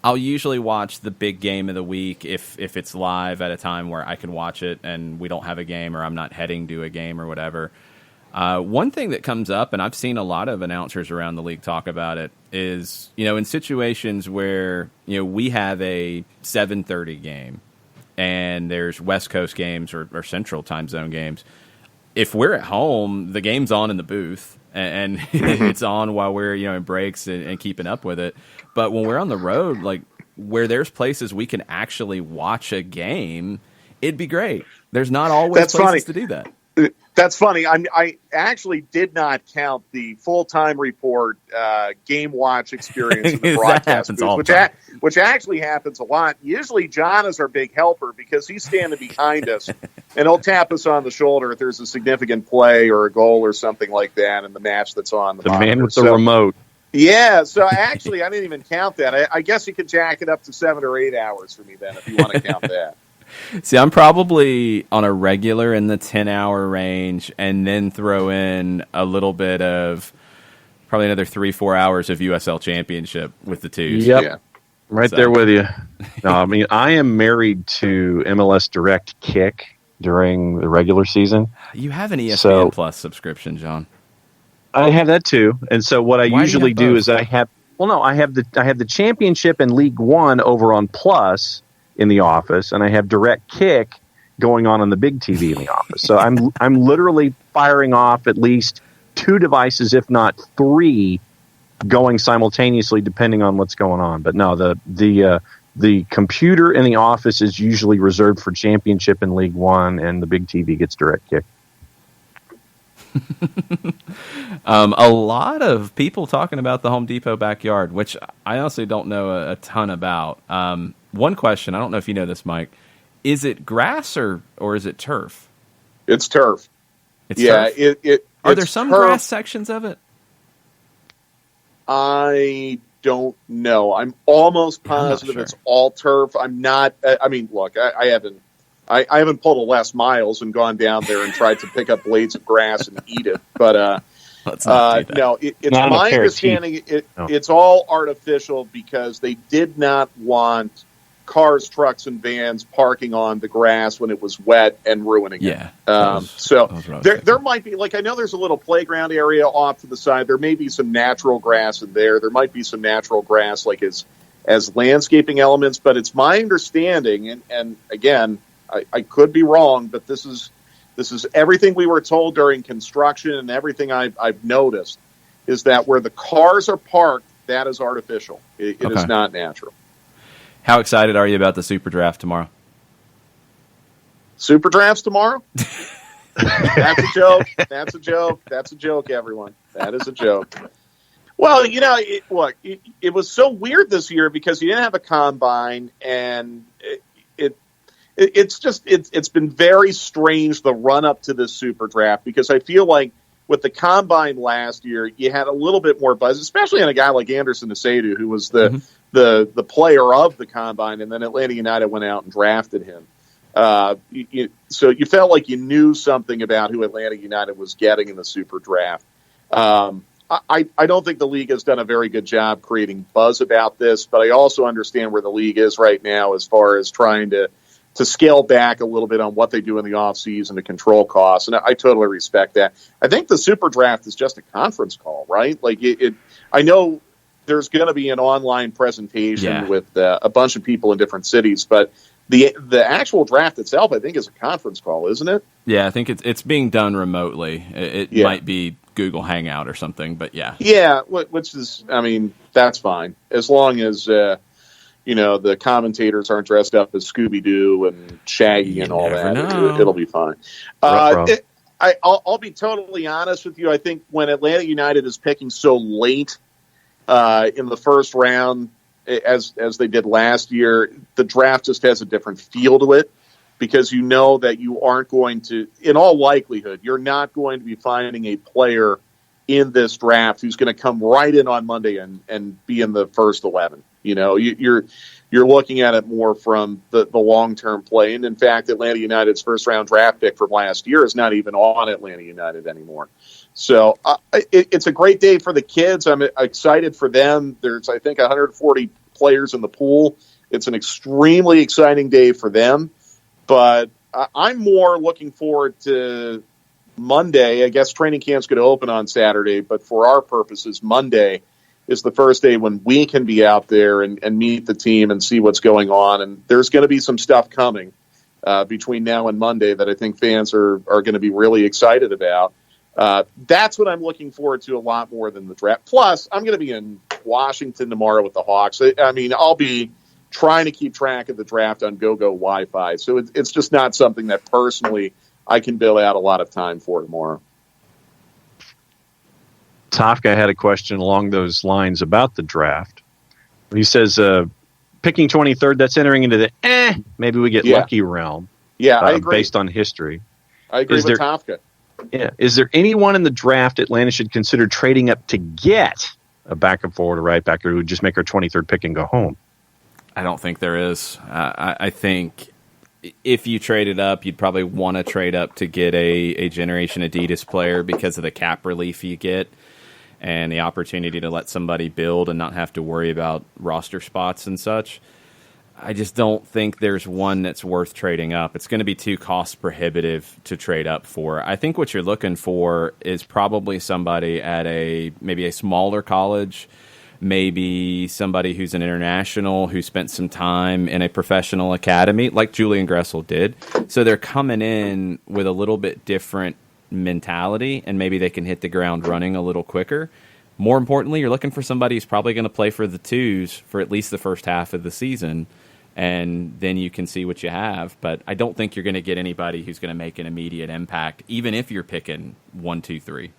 I'll usually watch the big game of the week if it's live at a time where I can watch it and we don't have a game or I'm not heading to a game or whatever. One thing that comes up, and I've seen a lot of announcers around the league talk about it, is, you know, in situations where, you know, we have a 7:30 game and there's West Coast games or Central Time Zone games. If we're at home, the game's on in the booth and it's on while we're, you know, in breaks and keeping up with it. But when we're on the road, like where there's places we can actually watch a game, it'd be great. There's not always places to do that. That's funny. I actually did not count the full-time report game watch experience in the broadcast booth, which actually happens a lot. Usually John is our big helper because he's standing behind us, and he'll tap us on the shoulder if there's a significant play or a goal or something like that in the match that's on the monitor. Man with the remote. Yeah, so actually I didn't even count that. I guess you could jack it up to 7 or 8 hours for me then if you want to count that. See, I'm probably on a regular in the 10-hour range, and then throw in a little bit of probably another 3-4 hours of USL Championship with the twos. Yep. Yeah. Right there with you. No, I mean, I am married to MLS Direct Kick during the regular season. You have an ESPN Plus subscription, John. I have that too. And so what I usually do is I have the Championship and League One over on Plus in the office, and I have Direct Kick going on the big TV in the office. So I'm literally firing off at least 2 devices, if not 3, going simultaneously, depending on what's going on. But no, the computer in the office is usually reserved for Championship and League One, and the big TV gets Direct Kick. A lot of people talking about the Home Depot backyard, which I honestly don't know a ton about. One question, I don't know if you know this, Mike. Is it grass or is it turf? It's turf. Turf? Are there some turf. Grass sections of it? I don't know. I'm almost positive it's all turf. I'm not. I mean, look, I haven't pulled a Les Miles and gone down there and tried to pick up blades of grass and eat it. But no, it's my understanding it's all artificial because they did not want cars, trucks, and vans parking on the grass when it was wet and ruining it. So there might be, like, I know there's a little playground area off to the side. There may be some natural grass in there. There might be some natural grass, like as landscaping elements. But it's my understanding, and again, I could be wrong, but this is everything we were told during construction and everything I've noticed is that where the cars are parked, that is artificial. It is not natural. How excited are you about the Super Draft tomorrow? Super Drafts tomorrow? That's a joke. That's a joke. That's a joke, everyone. That is a joke. Well, it was so weird this year because you didn't have a combine, and it's been very strange the run up to this Super Draft, because I feel like with the combine last year, you had a little bit more buzz, especially on a guy like Anderson Naseidu, who was the player of the combine, and then Atlanta United went out and drafted him. So you felt like you knew something about who Atlanta United was getting in the Super Draft. I don't think the league has done a very good job creating buzz about this, but I also understand where the league is right now as far as trying to scale back a little bit on what they do in the offseason to control costs, and I totally respect that. I think the Super Draft is just a conference call, right? Like I know there's going to be an online presentation with a bunch of people in different cities, but the actual draft itself, I think, is a conference call, isn't it? Yeah, I think it's being done remotely. It might be Google Hangout or something, but yeah. Yeah, which is, I mean, that's fine as long as the commentators aren't dressed up as Scooby-Doo and Shaggy and all that. It'll be fine. I'll be totally honest with you. I think when Atlanta United is picking so late in the first round, as they did last year, the draft just has a different feel to it, because you know that you aren't going to, in all likelihood, you're not going to be finding a player in this draft who's going to come right in on Monday and be in the first 11. You're looking at it more from the long-term play. And in fact, Atlanta United's first-round draft pick from last year is not even on Atlanta United anymore. So it's a great day for the kids. I'm excited for them. There's, I think, 140 players in the pool. It's an extremely exciting day for them. But I'm more looking forward to Monday. I guess training camp's going to open on Saturday, but for our purposes, Monday is the first day when we can be out there and meet the team and see what's going on. And there's going to be some stuff coming between now and Monday that I think fans are going to be really excited about. That's what I'm looking forward to a lot more than the draft. Plus, I'm going to be in Washington tomorrow with the Hawks. I mean, I'll be trying to keep track of the draft on GoGo Wi-Fi. So it's just not something that personally I can bill out a lot of time for tomorrow. Tafka had a question along those lines about the draft. He says, picking 23rd, that's entering into the maybe we get lucky realm. Yeah, I agree. Based on history. I agree with Tafka. Yeah. Is there anyone in the draft Atlanta should consider trading up to get a back and forward or right backer who would just make our 23rd pick and go home? I don't think there is. I think if you traded up, you'd probably want to trade up to get a Generation Adidas player because of the cap relief you get and the opportunity to let somebody build and not have to worry about roster spots and such. I just don't think there's one that's worth trading up. It's going to be too cost prohibitive to trade up for. I think what you're looking for is probably somebody at maybe a smaller college, maybe somebody who's an international who spent some time in a professional academy like Julian Gressel did. So they're coming in with a little bit different mentality, and maybe they can hit the ground running a little quicker. More importantly, you're looking for somebody who's probably going to play for the twos for at least the first half of the season, and then you can see what you have. But I don't think you're going to get anybody who's going to make an immediate impact, even if you're picking 1, 2, 3.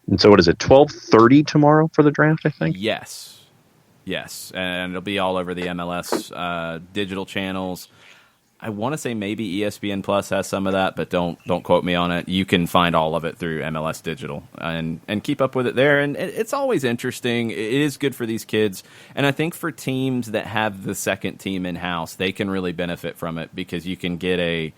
And so what is it, 12:30 tomorrow for the draft, I think? Yes. And it'll be all over the MLS digital channels. I want to say maybe ESPN Plus has some of that, but don't quote me on it. You can find all of it through MLS Digital and keep up with it there. And it's always interesting. It is good for these kids. And I think for teams that have the second team in-house, they can really benefit from it because you can get a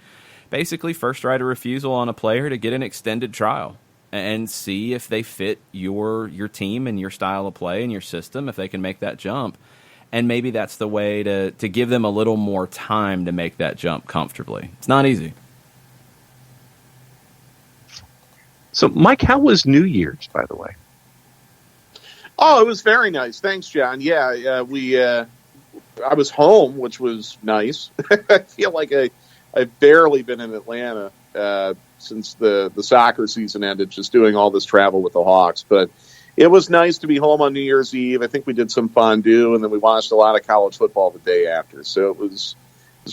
basically first right of refusal on a player to get an extended trial. and see if they fit your team and your style of play and your system, if they can make that jump. And maybe that's the way to give them a little more time to make that jump comfortably. It's not easy. So, Mike, how was New Year's, by the way? Oh, it was very nice. Thanks, John. Yeah, I was home, which was nice. I feel like I've barely been in Atlanta since the soccer season ended, just doing all this travel with the Hawks. But it was nice to be home on New Year's Eve. I think we did some fondue, and then we watched a lot of college football the day after. So it was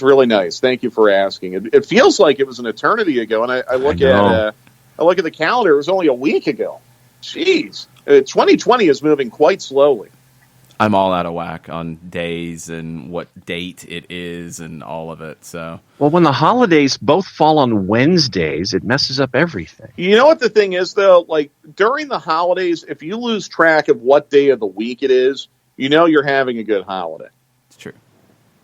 really nice. Thank you for asking. It feels like it was an eternity ago, and I look at the calendar. It was only a week ago. Jeez. 2020 is moving quite slowly. I'm all out of whack on days and what date it is and all of it. So, well, when the holidays both fall on Wednesdays, it messes up everything. You know what the thing is, though? Like, during the holidays, if you lose track of what day of the week it is, you know you're having a good holiday. It's true.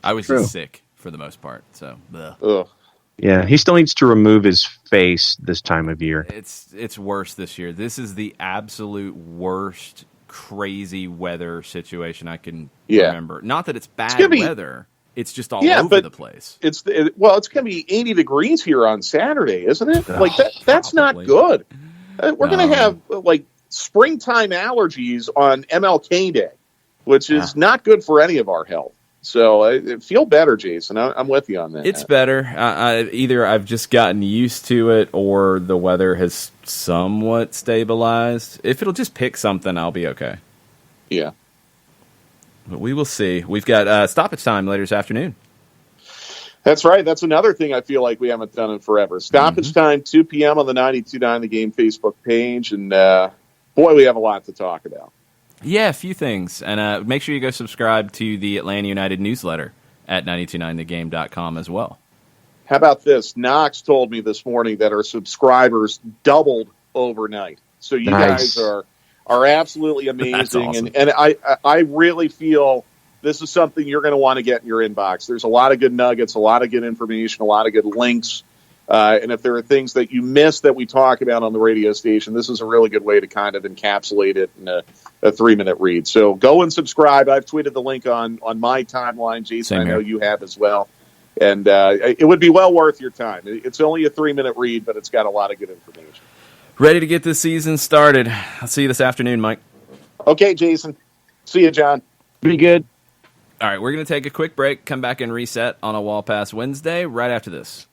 I was just sick for the most part, so. Ugh. Yeah, he still needs to remove his face this time of year. It's worse this year. This is the absolute worst crazy weather situation I can remember. Not that it's bad weather. It's just all over the place. It's going to be 80 degrees here on Saturday, isn't it? That's not good. We're going to have springtime allergies on MLK Day, which is not good for any of our health. So I feel better, Jason. I'm with you on that. It's better. Either I've just gotten used to it or the weather has somewhat stabilized. If it'll just pick something, I'll be okay. Yeah. But we will see. We've got stoppage time later this afternoon. That's right. That's another thing I feel like we haven't done in forever. Stoppage time, 2 p.m. on the 92.9 The Game Facebook page. And, boy, we have a lot to talk about. Yeah, a few things. And make sure you go subscribe to the Atlanta United newsletter at 929thegame.com as well. How about this? Knox told me this morning that our subscribers doubled overnight. So you guys are absolutely amazing. That's awesome. And I really feel this is something you're going to want to get in your inbox. There's a lot of good nuggets, a lot of good information, a lot of good links. And if there are things that you miss that we talk about on the radio station, this is a really good way to kind of encapsulate it in a 3-minute read. So go and subscribe. I've tweeted the link on my timeline. Jason, I know you have as well. And it would be well worth your time. It's only a 3-minute read, but it's got a lot of good information. Ready to get this season started. I'll see you this afternoon, Mike. Okay, Jason. See you, John. Be good. All right, we're going to take a quick break, come back and reset on a Wall Pass Wednesday right after this.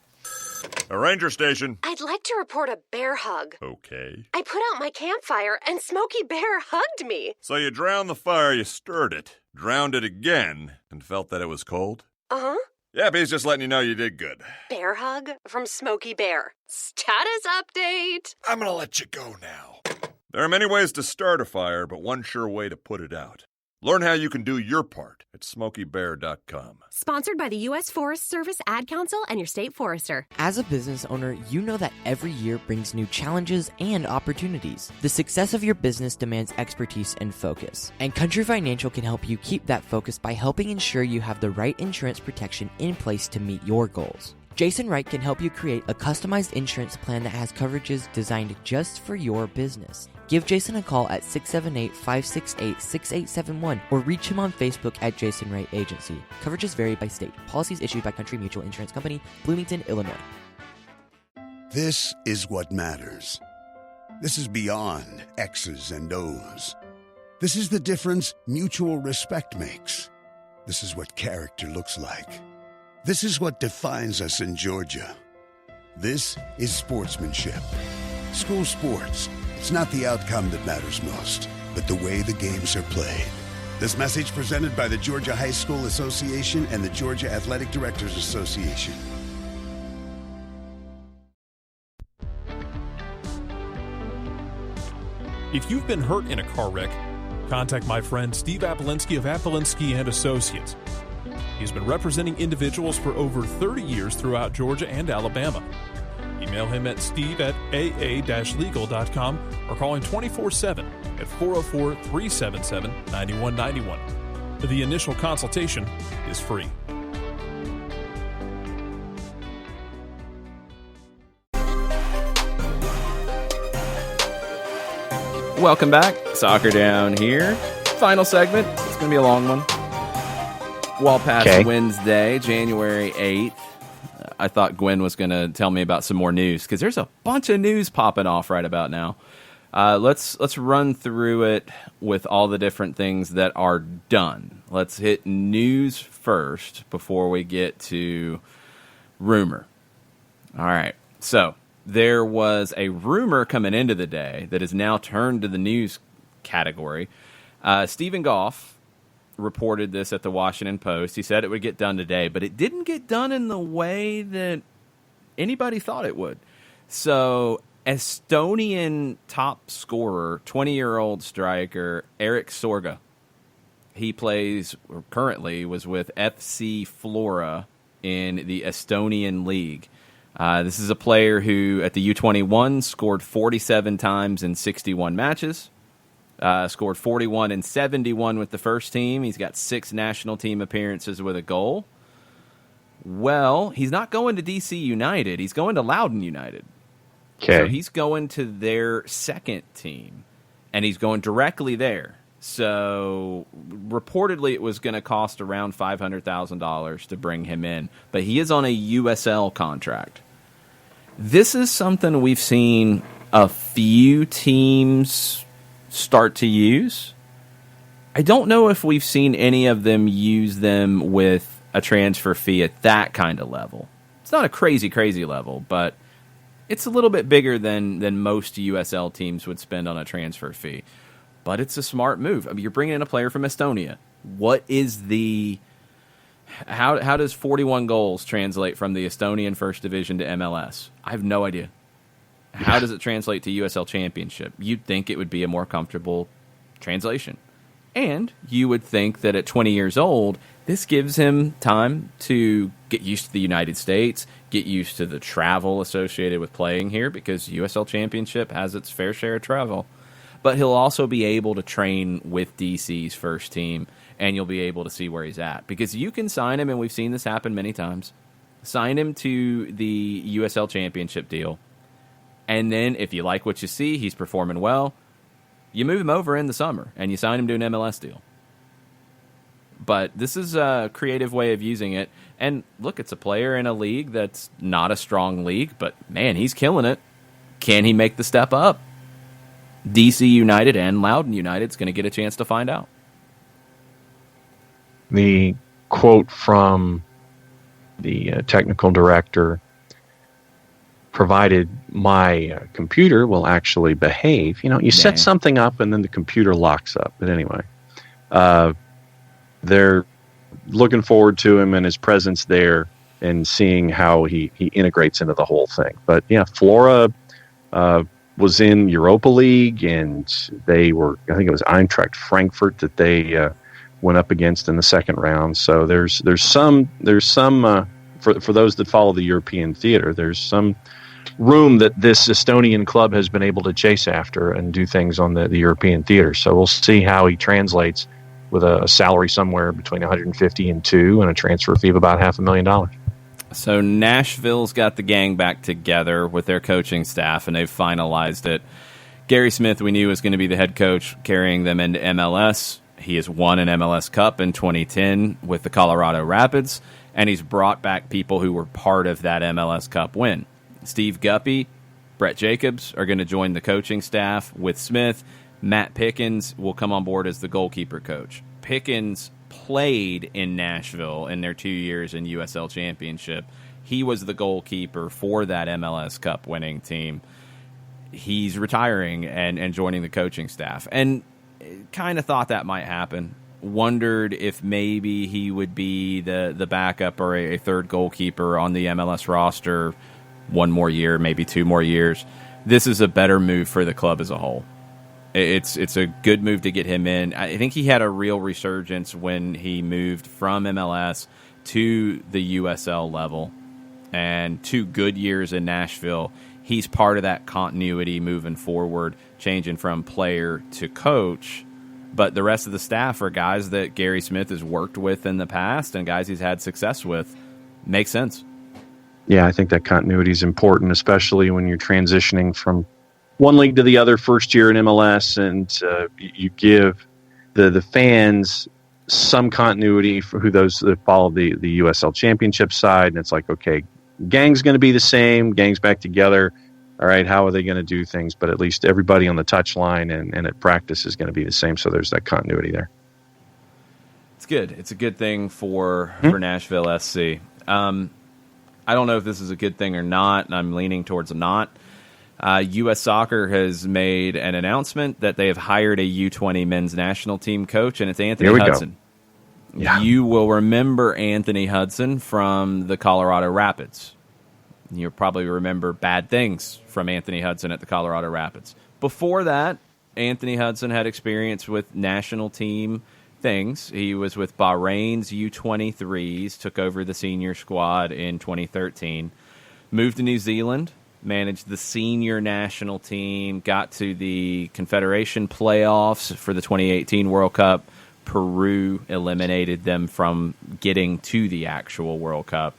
A ranger station. I'd like to report a bear hug. Okay. I put out my campfire and Smokey Bear hugged me. So you drowned the fire, you stirred it, drowned it again, and felt that it was cold? Uh-huh. Yep, he's just letting you know you did good. Bear hug from Smokey Bear. Status update. I'm gonna let you go now. There are many ways to start a fire, but one sure way to put it out. Learn how you can do your part at SmokeyBear.com. Sponsored by the U.S. Forest Service, Ad Council, and your state forester. As a business owner, you know that every year brings new challenges and opportunities. The success of your business demands expertise and focus. And Country Financial can help you keep that focus by helping ensure you have the right insurance protection in place to meet your goals. Jason Wright can help you create a customized insurance plan that has coverages designed just for your business. Give Jason a call at 678-568-6871 or reach him on Facebook at Jason Wright Agency. Coverages vary by state. Policies issued by Country Mutual Insurance Company, Bloomington, Illinois. This is what matters. This is beyond X's and O's. This is the difference mutual respect makes. This is what character looks like. This is what defines us in Georgia. This is sportsmanship. School sports. It's not the outcome that matters most, but the way the games are played. This message presented by the Georgia High School Association and the Georgia Athletic Directors Association. If you've been hurt in a car wreck, contact my friend Steve Apolinski of Apolinski & Associates. He's been representing individuals for over 30 years throughout Georgia and Alabama. Email him at steve@aa-legal.com or call him 24/7 at 404-377-9191. The initial consultation is free. Welcome back. Soccer Down here. Final segment. It's going to be a long one. Well past Wednesday, January 8th. I thought Gwen was going to tell me about some more news because there's a bunch of news popping off right about now. Let's run through it with all the different things that are done. Let's hit news first before we get to rumor. All right. So there was a rumor coming into the day that is now turned to the news category. Stephen Goff reported this at the Washington Post. He said it would get done today, but it didn't get done in the way that anybody thought it would. So Estonian top scorer, 20-year-old striker Erik Sorga. He currently was with FC Flora in the Estonian league. This is a player who, at the U21, scored 47 times in 61 matches. Scored 41 and 71 with the first team. He's got 6 national team appearances with a goal. Well, he's not going to DC United. He's going to Loudoun United. Okay. So he's going to their second team, and he's going directly there. So reportedly it was going to cost around $500,000 to bring him in, but he is on a USL contract. This is something we've seen a few teams start to use. I don't know if we've seen any of them use them with a transfer fee at that kind of level. It's not a crazy level, but it's a little bit bigger than most USL teams would spend on a transfer fee. But it's a smart move. I mean, you're bringing in a player from Estonia. What is how does 41 goals translate from the Estonian First Division to MLS? I have no idea. How does it translate to USL Championship? You'd think it would be a more comfortable translation. And you would think that at 20 years old, this gives him time to get used to the United States, get used to the travel associated with playing here, because USL Championship has its fair share of travel. But he'll also be able to train with DC's first team, and you'll be able to see where he's at. Because you can sign him, and we've seen this happen many times, sign him to the USL Championship deal. And then if you like what you see, he's performing well, you move him over in the summer and you sign him to an MLS deal. But this is a creative way of using it. And look, it's a player in a league that's not a strong league, but man, he's killing it. Can he make the step up? DC United and Loudoun United's going to get a chance to find out. The quote from the technical director, provided my computer will actually behave. You set something up and then the computer locks up. But anyway, they're looking forward to him and his presence there and seeing how he integrates into the whole thing. But yeah, Flora was in Europa League, and they were, I think it was Eintracht Frankfurt that they went up against in the second round. So there's some for those that follow the European theater, there's some room that this Estonian club has been able to chase after and do things on the European theater. So we'll see how he translates with a salary somewhere between 150 and 2 and a transfer fee of about $500,000. So Nashville's got the gang back together with their coaching staff, and they've finalized it. Gary Smith, we knew, was going to be the head coach, carrying them into MLS. He has won an MLS Cup in 2010 with the Colorado Rapids, and he's brought back people who were part of that MLS Cup win. Steve Guppy, Brett Jacobs are going to join the coaching staff with Smith. Matt Pickens will come on board as the goalkeeper coach. Pickens played in Nashville in their 2 years in USL Championship. He was the goalkeeper for that MLS Cup winning team. He's retiring and joining the coaching staff. And kind of thought that might happen. Wondered if maybe he would be the backup or a third goalkeeper on the MLS roster one more year, maybe 2 more years. This is a better move for the club as a whole. It's a good move to get him in. I think he had a real resurgence when he moved from MLS to the USL level, and 2 good years in Nashville. He's part of that continuity moving forward, changing from player to coach. But the rest of the staff are guys that Gary Smith has worked with in the past and guys he's had success with. Makes sense. Yeah, I think that continuity is important, especially when you're transitioning from one league to the other first year in MLS, and you give the fans some continuity for who those that follow the USL Championship side, and it's like, okay, gang's going to be the same, gang's back together. All right, how are they going to do things? But at least everybody on the touchline and at practice is going to be the same, so there's that continuity there. It's good. It's a good thing for Nashville SC. I don't know if this is a good thing or not, and I'm leaning towards a not. U.S. Soccer has made an announcement that they have hired a U20 men's national team coach, and it's Anthony Hudson. Yeah. You will remember Anthony Hudson from the Colorado Rapids. You'll probably remember bad things from Anthony Hudson at the Colorado Rapids. Before that, Anthony Hudson had experience with national team things. He was with Bahrain's U23s, took over the senior squad in 2013, moved to New Zealand, managed the senior national team, got to the Confederation playoffs for the 2018 World Cup. Peru eliminated them from getting to the actual World Cup.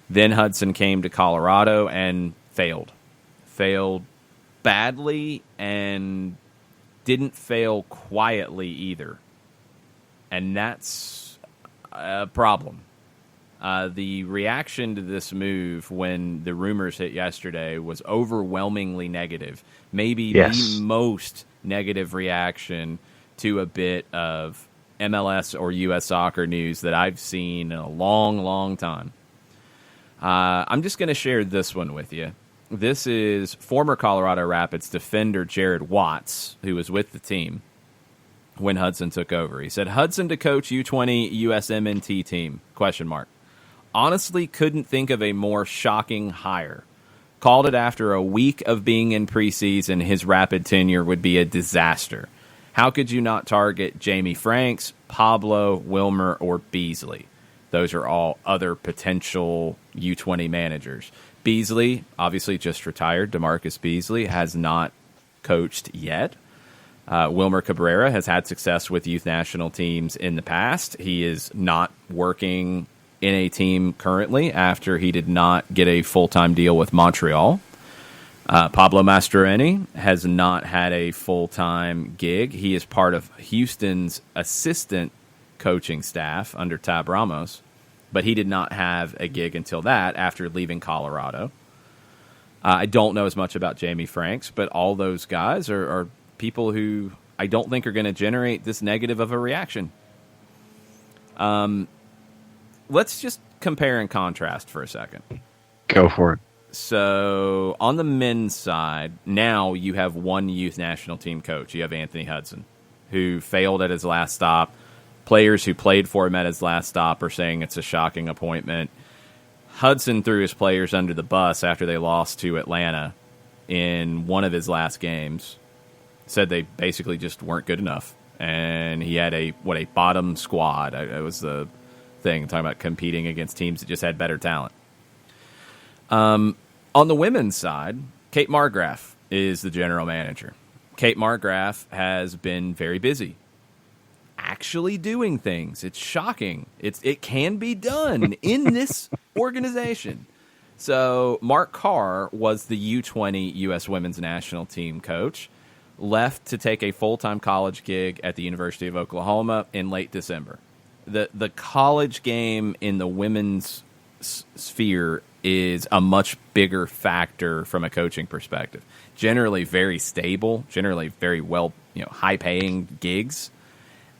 Then Hudson came to Colorado and failed. Failed badly and didn't fail quietly either. And that's a problem. The reaction to this move when the rumors hit yesterday was overwhelmingly negative. Maybe the most negative reaction to a bit of MLS or U.S. soccer news that I've seen in a long, long time. I'm just going to share this one with you. This is former Colorado Rapids defender Jared Watts, who was with the team when Hudson took over. He said, Hudson to coach U20 USMNT team, ? Honestly couldn't think of a more shocking hire. Called it after a week of being in preseason, his Rapid tenure would be a disaster. How could you not target Jamie Franks, Pablo, Wilmer, or Beasley? Those are all other potential U20 managers. Beasley, obviously just retired. DeMarcus Beasley has not coached yet. Wilmer Cabrera has had success with youth national teams in the past. He is not working in a team currently after he did not get a full-time deal with Montreal. Pablo Mastroeni has not had a full-time gig. He is part of Houston's assistant coaching staff under Tab Ramos, but he did not have a gig until that after leaving Colorado. I don't know as much about Jamie Franks, but all those guys are people who I don't think are going to generate this negative of a reaction. Let's just compare and contrast for a second. Go for it. So on the men's side, now you have one youth national team coach. You have Anthony Hudson, who failed at his last stop. Players who played for him at his last stop are saying it's a shocking appointment. Hudson threw his players under the bus after they lost to Atlanta in one of his last games. Said they basically just weren't good enough. And he had a bottom squad. It was the thing, talking about competing against teams that just had better talent. On the women's side, Kate Margraf is the general manager. Kate Margraf has been very busy actually doing things. It's shocking. It can be done in this organization. So Mark Carr was the U20 U.S. women's national team coach, left to take a full-time college gig at the University of Oklahoma in late December. The college game in the women's sphere is a much bigger factor from a coaching perspective. Generally very stable, generally very well, high-paying gigs,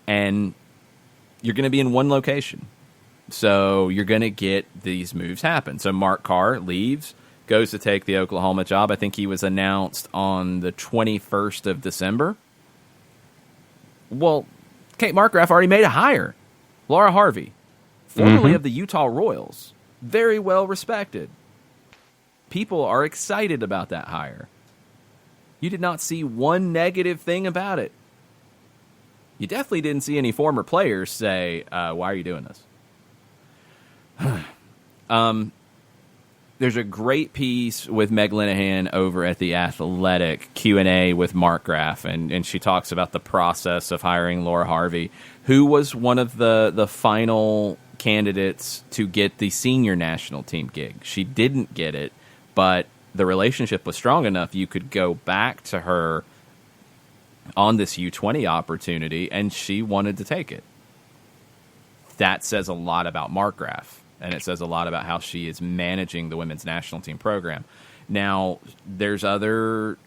and you're going to be in one location. So you're going to get these moves happen. So Mark Carr leaves, goes to take the Oklahoma job. I think he was announced on the 21st of December. Well, Kate Markgraf already made a hire. Laura Harvey, formerly of the Utah Royals. Very well respected. People are excited about that hire. You did not see one negative thing about it. You definitely didn't see any former players say, why are you doing this? There's a great piece with Meg Linehan over at The Athletic, Q&A with Mark Graff, and she talks about the process of hiring Laura Harvey, who was one of the final candidates to get the senior national team gig. She didn't get it, but the relationship was strong enough, you could go back to her on this U20 opportunity, and she wanted to take it. That says a lot about Mark Graf, and it says a lot about how she is managing the women's national team program. Now, there's other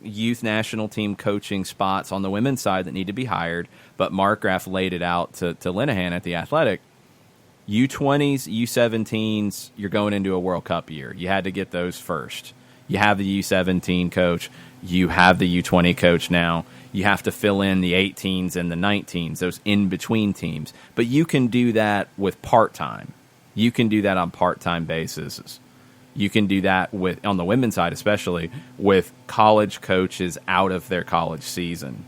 youth national team coaching spots on the women's side that need to be hired, but Mark Graf laid it out to Linehan at The Athletic. U20s, U17s, you're going into a World Cup year. You had to get those first. You have the U17 coach. You have the U20 coach now. You have to fill in the 18s and the 19s, those in-between teams. But you can do that with part-time. You can do that on part-time basis. You can do that with, on the women's side especially, with college coaches out of their college season.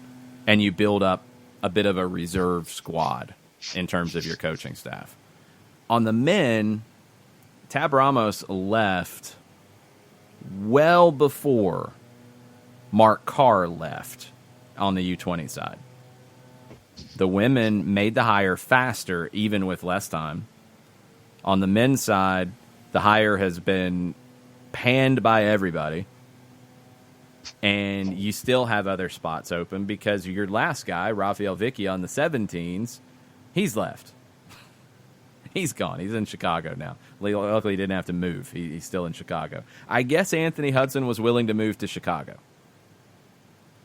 And you build up a bit of a reserve squad in terms of your coaching staff. On the men, Tab Ramos left well before Mark Carr left on the U20 side. The women made the hire faster, even with less time. On the men's side, the hire has been panned by everybody, and you still have other spots open because your last guy, Rafael Vicky, on the 17s, he's left. He's gone. He's in Chicago now. Luckily, he didn't have to move. He's still in Chicago. I guess Anthony Hudson was willing to move to Chicago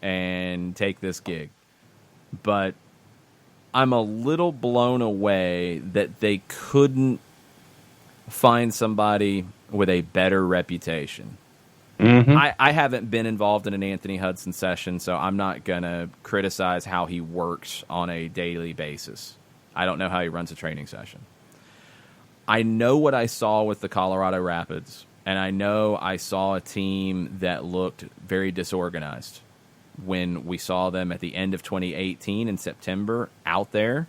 and take this gig. But I'm a little blown away that they couldn't find somebody with a better reputation. Mm-hmm. I haven't been involved in an Anthony Hudson session, so I'm not going to criticize how he works on a daily basis. I don't know how he runs a training session. I know what I saw with the Colorado Rapids, and I know I saw a team that looked very disorganized when we saw them at the end of 2018 in September out there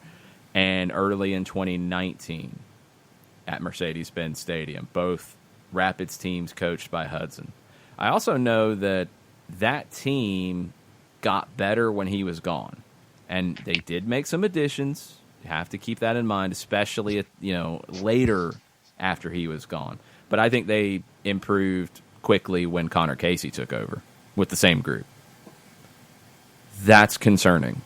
and early in 2019 at Mercedes-Benz Stadium, both Rapids teams coached by Hudson. I also know that team got better when he was gone, and they did make some additions. You have to keep that in mind, especially later after he was gone. But I think they improved quickly when Connor Casey took over with the same group. That's concerning.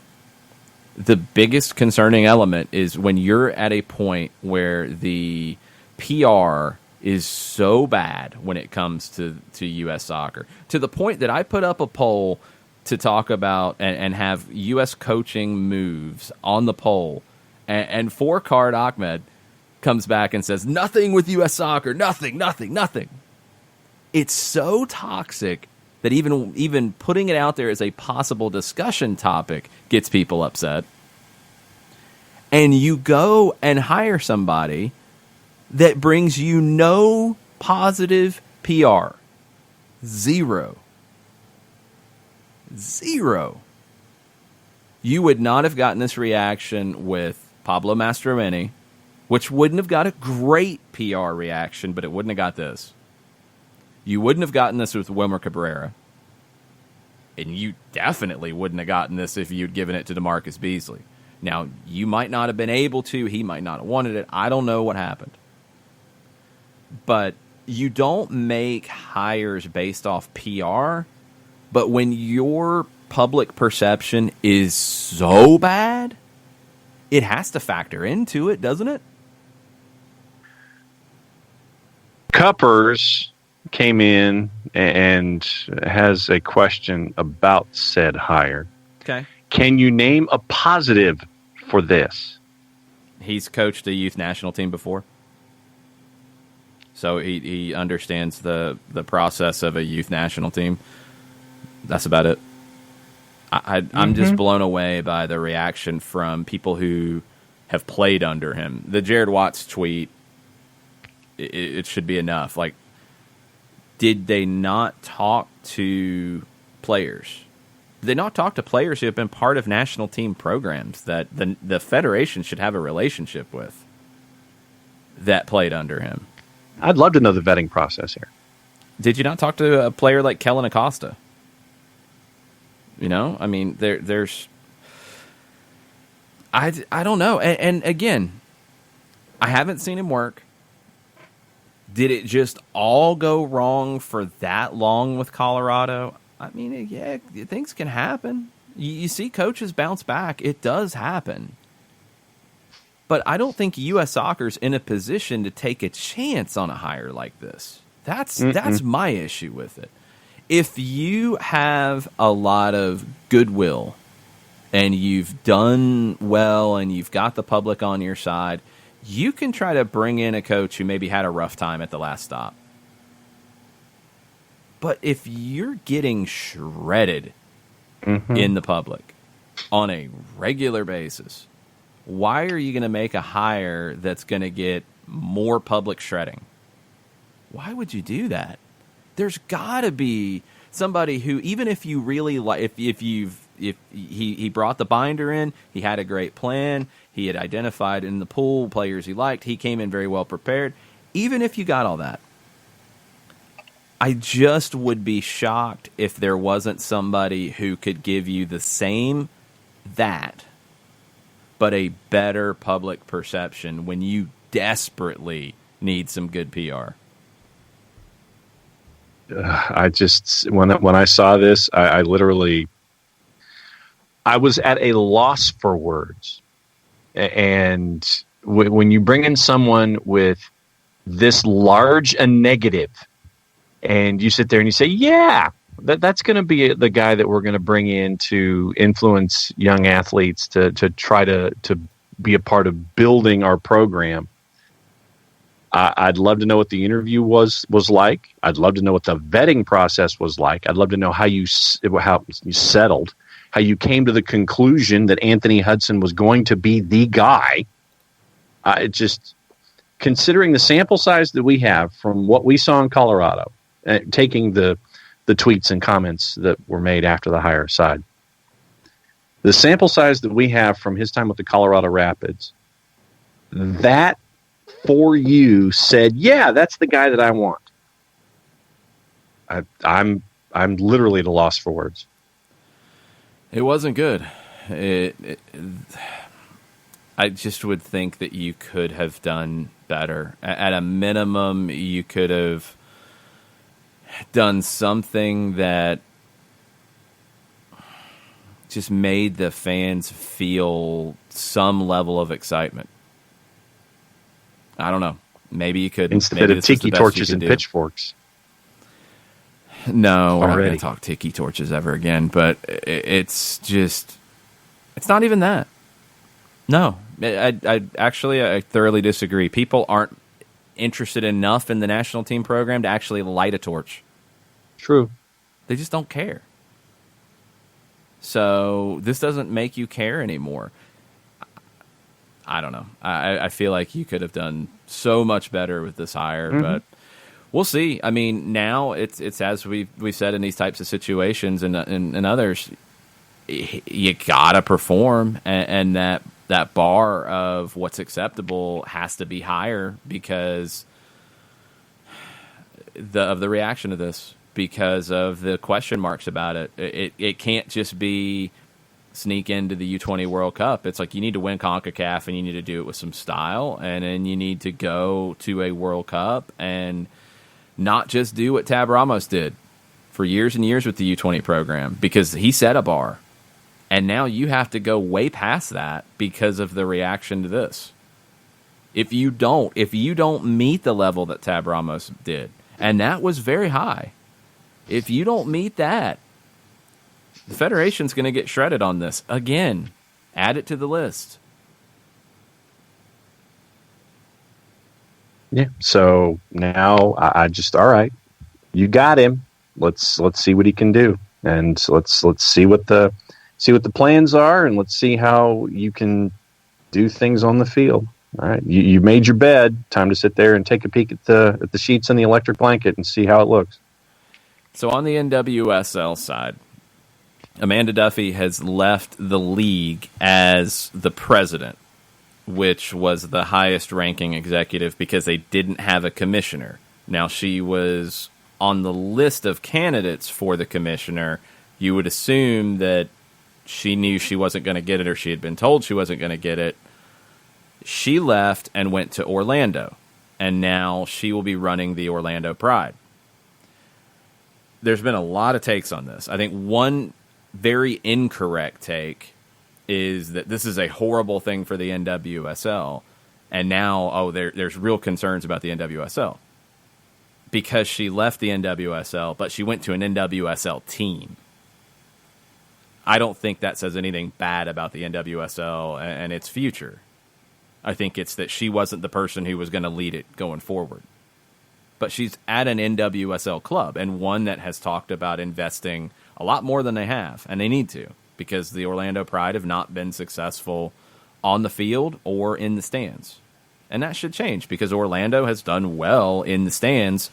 The biggest concerning element is when you're at a point where the PR is so bad when it comes to U.S. soccer, to the point that I put up a poll to talk about and have U.S. coaching moves on the poll, and Fourcard Ahmed comes back and says, nothing with U.S. soccer, nothing. It's so toxic that even putting it out there as a possible discussion topic gets people upset. And you go and hire somebody that brings you no positive PR. Zero. You would not have gotten this reaction with Pablo Mastroeni, which wouldn't have got a great PR reaction, but it wouldn't have got this. You wouldn't have gotten this with Wilmer Cabrera. And you definitely wouldn't have gotten this if you'd given it to DeMarcus Beasley. Now, you might not have been able to. He might not have wanted it. I don't know what happened. But you don't make hires based off PR. But when your public perception is so bad, it has to factor into it, doesn't it? Cuppers came in and has a question about said hire. Okay. Can you name a positive for this? He's coached a youth national team before. So he understands the process of a youth national team. That's about it. I'm just blown away by the reaction from people who have played under him. The Jared Watts tweet, it should be enough. Like, did they not talk to players? Did they not talk to players who have been part of national team programs that the Federation should have a relationship with that played under him? I'd love to know the vetting process here. Did you not talk to a player like Kellen Acosta? You know, I mean, there's... I don't know. And again, I haven't seen him work. Did it just all go wrong for that long with Colorado? I mean, yeah, things can happen. You see coaches bounce back. It does happen. But I don't think U.S. Soccer's in a position to take a chance on a hire like this. That's my issue with it. If you have a lot of goodwill and you've done well and you've got the public on your side, you can try to bring in a coach who maybe had a rough time at the last stop. But if you're getting shredded in the public on a regular basis, why are you going to make a hire that's going to get more public shredding? Why would you do that? There's got to be somebody who, even if you really like, if he brought the binder in, he had a great plan, he had identified in the pool players he liked, he came in very well prepared. Even if you got all that, I just would be shocked if there wasn't somebody who could give you the same that, but a better public perception when you desperately need some good PR. I just, when I saw this, I literally, I was at a loss for words. And when you bring in someone with this large a negative, and you sit there and you say, yeah, that's going to be the guy that we're going to bring in to influence young athletes to try to be a part of building our program. I'd love to know what the interview was like. I'd love to know what the vetting process was like. I'd love to know how you settled, how you came to the conclusion that Anthony Hudson was going to be the guy. Just considering the sample size that we have from what we saw in Colorado, taking the tweets and comments that were made after the hire aside, the sample size that we have from his time with the Colorado Rapids, that for you said, yeah, that's the guy that I want. I'm literally at a loss for words. It wasn't good. I just would think that you could have done better. At a minimum, you could have done something that just made the fans feel some level of excitement. I don't know. Maybe you could. Instead of tiki torches and pitchforks. No, we're not going to talk tiki torches ever again, but it's just, it's not even that. No, I thoroughly disagree. People aren't interested enough in the national team program to actually light a torch. True. They just don't care. So this doesn't make you care anymore. I don't know. I feel like you could have done so much better with this hire, but we'll see. I mean, now it's as we said in these types of situations and others, you gotta perform, and that bar of what's acceptable has to be higher because of the reaction to this, because of the question marks about it. It can't just be sneak into the U20 World Cup. It's like you need to win CONCACAF and you need to do it with some style, and then you need to go to a World Cup and not just do what Tab Ramos did for years and years with the U20 program, because he set a bar. And now you have to go way past that because of the reaction to this. If you don't meet the level that Tab Ramos did, and that was very high, if you don't meet that, the Federation's going to get shredded on this. Again, add it to the list. Yeah. So now I just, all right, you got him. Let's see what he can do, and let's see what the plans are, and let's see how you can do things on the field. All right, you made your bed. Time to sit there and take a peek at the sheets and the electric blanket and see how it looks. So on the NWSL side, Amanda Duffy has left the league as the president, which was the highest ranking executive because they didn't have a commissioner. Now, she was on the list of candidates for the commissioner. You would assume that she knew she wasn't going to get it, or she had been told she wasn't going to get it. She left and went to Orlando. and now she will be running the Orlando Pride. There's been a lot of takes on this. I think one very incorrect take is that this is a horrible thing for the NWSL, and now, there's real concerns about the NWSL because she left the NWSL, but she went to an NWSL team. I don't think that says anything bad about the NWSL and its future. I think it's that she wasn't the person who was going to lead it going forward. But she's at an NWSL club, and one that has talked about investing a lot more than they have, and they need to, because the Orlando Pride have not been successful on the field or in the stands. And that should change, because Orlando has done well in the stands,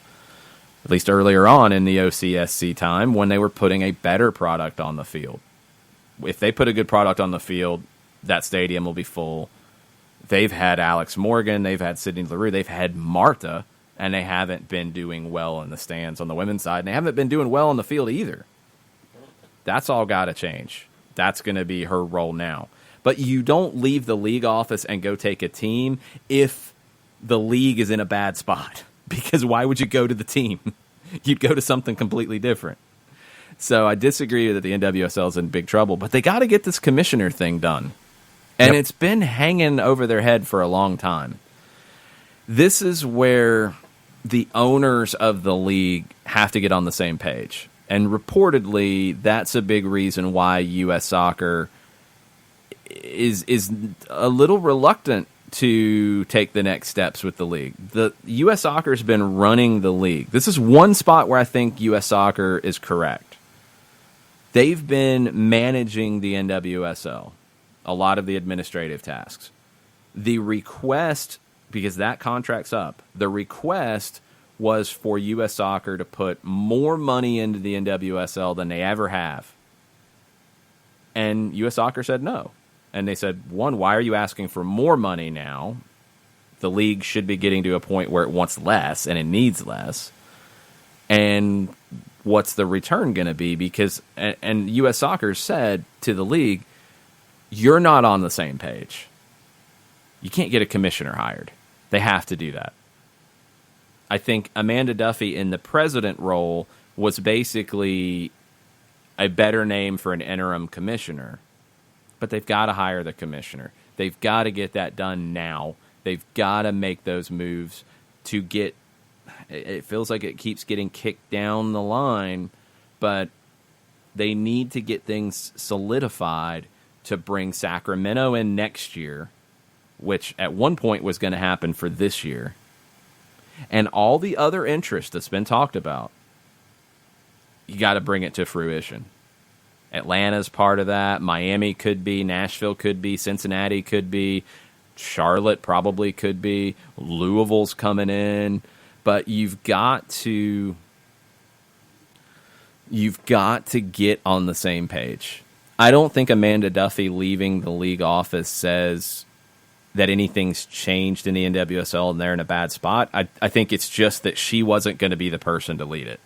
at least earlier on in the OCSC time, when they were putting a better product on the field. If they put a good product on the field, that stadium will be full. They've had Alex Morgan, they've had Sydney Leroux, they've had Martha, and they haven't been doing well in the stands on the women's side, and they haven't been doing well on the field either. That's all got to change. That's going to be her role now. But you don't leave the league office and go take a team if the league is in a bad spot. Because why would you go to the team? You'd go to something completely different. So I disagree that the NWSL is in big trouble, but they got to get this commissioner thing done. And It's been hanging over their head for a long time. This is where the owners of the league have to get on the same page. And reportedly, that's a big reason why U.S. Soccer is a little reluctant to take the next steps with the league. The U.S. Soccer has been running the league. This is one spot where I think U.S. Soccer is correct. They've been managing the NWSL, a lot of the administrative tasks. The request, because that contract's up, the request was for U.S. Soccer to put more money into the NWSL than they ever have. And U.S. Soccer said no. And they said, one, why are you asking for more money now? The league should be getting to a point where it wants less and it needs less. And what's the return going to be? Because, and U.S. Soccer said to the league, you're not on the same page. You can't get a commissioner hired. They have to do that. I think Amanda Duffy in the president role was basically a better name for an interim commissioner. But they've got to hire the commissioner. They've got to get that done now. They've got to make those moves to get... It feels like it keeps getting kicked down the line, but they need to get things solidified to bring Sacramento in next year, which at one point was going to happen for this year. And all the other interest that's been talked about, you got to bring it to fruition. Atlanta's part of that. Miami could be. Nashville could be. Cincinnati could be. Charlotte probably could be. Louisville's coming in. But you've got to get on the same page. I don't think Amanda Duffy leaving the league office says that anything's changed in the NWSL and they're in a bad spot. I think it's just that she wasn't going to be the person to lead it.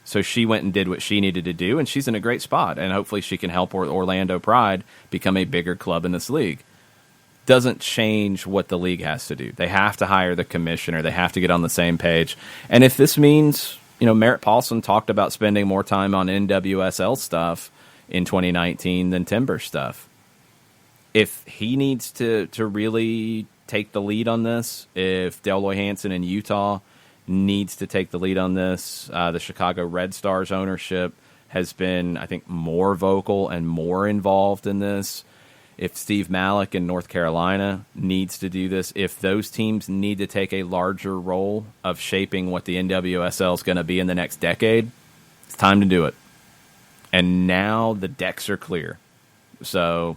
So she went and did what she needed to do, and she's in a great spot. And hopefully she can help Orlando Pride become a bigger club in this league. Doesn't change what the league has to do. They have to hire the commissioner. They have to get on the same page. And if this means, Merritt Paulson talked about spending more time on NWSL stuff in 2019 than Timber stuff. If he needs to really take the lead on this, if Deloy Hansen in Utah needs to take the lead on this, the Chicago Red Stars ownership has been, I think, more vocal and more involved in this. If Steve Malik in North Carolina needs to do this, if those teams need to take a larger role of shaping what the NWSL is going to be in the next decade, it's time to do it. And now the decks are clear. So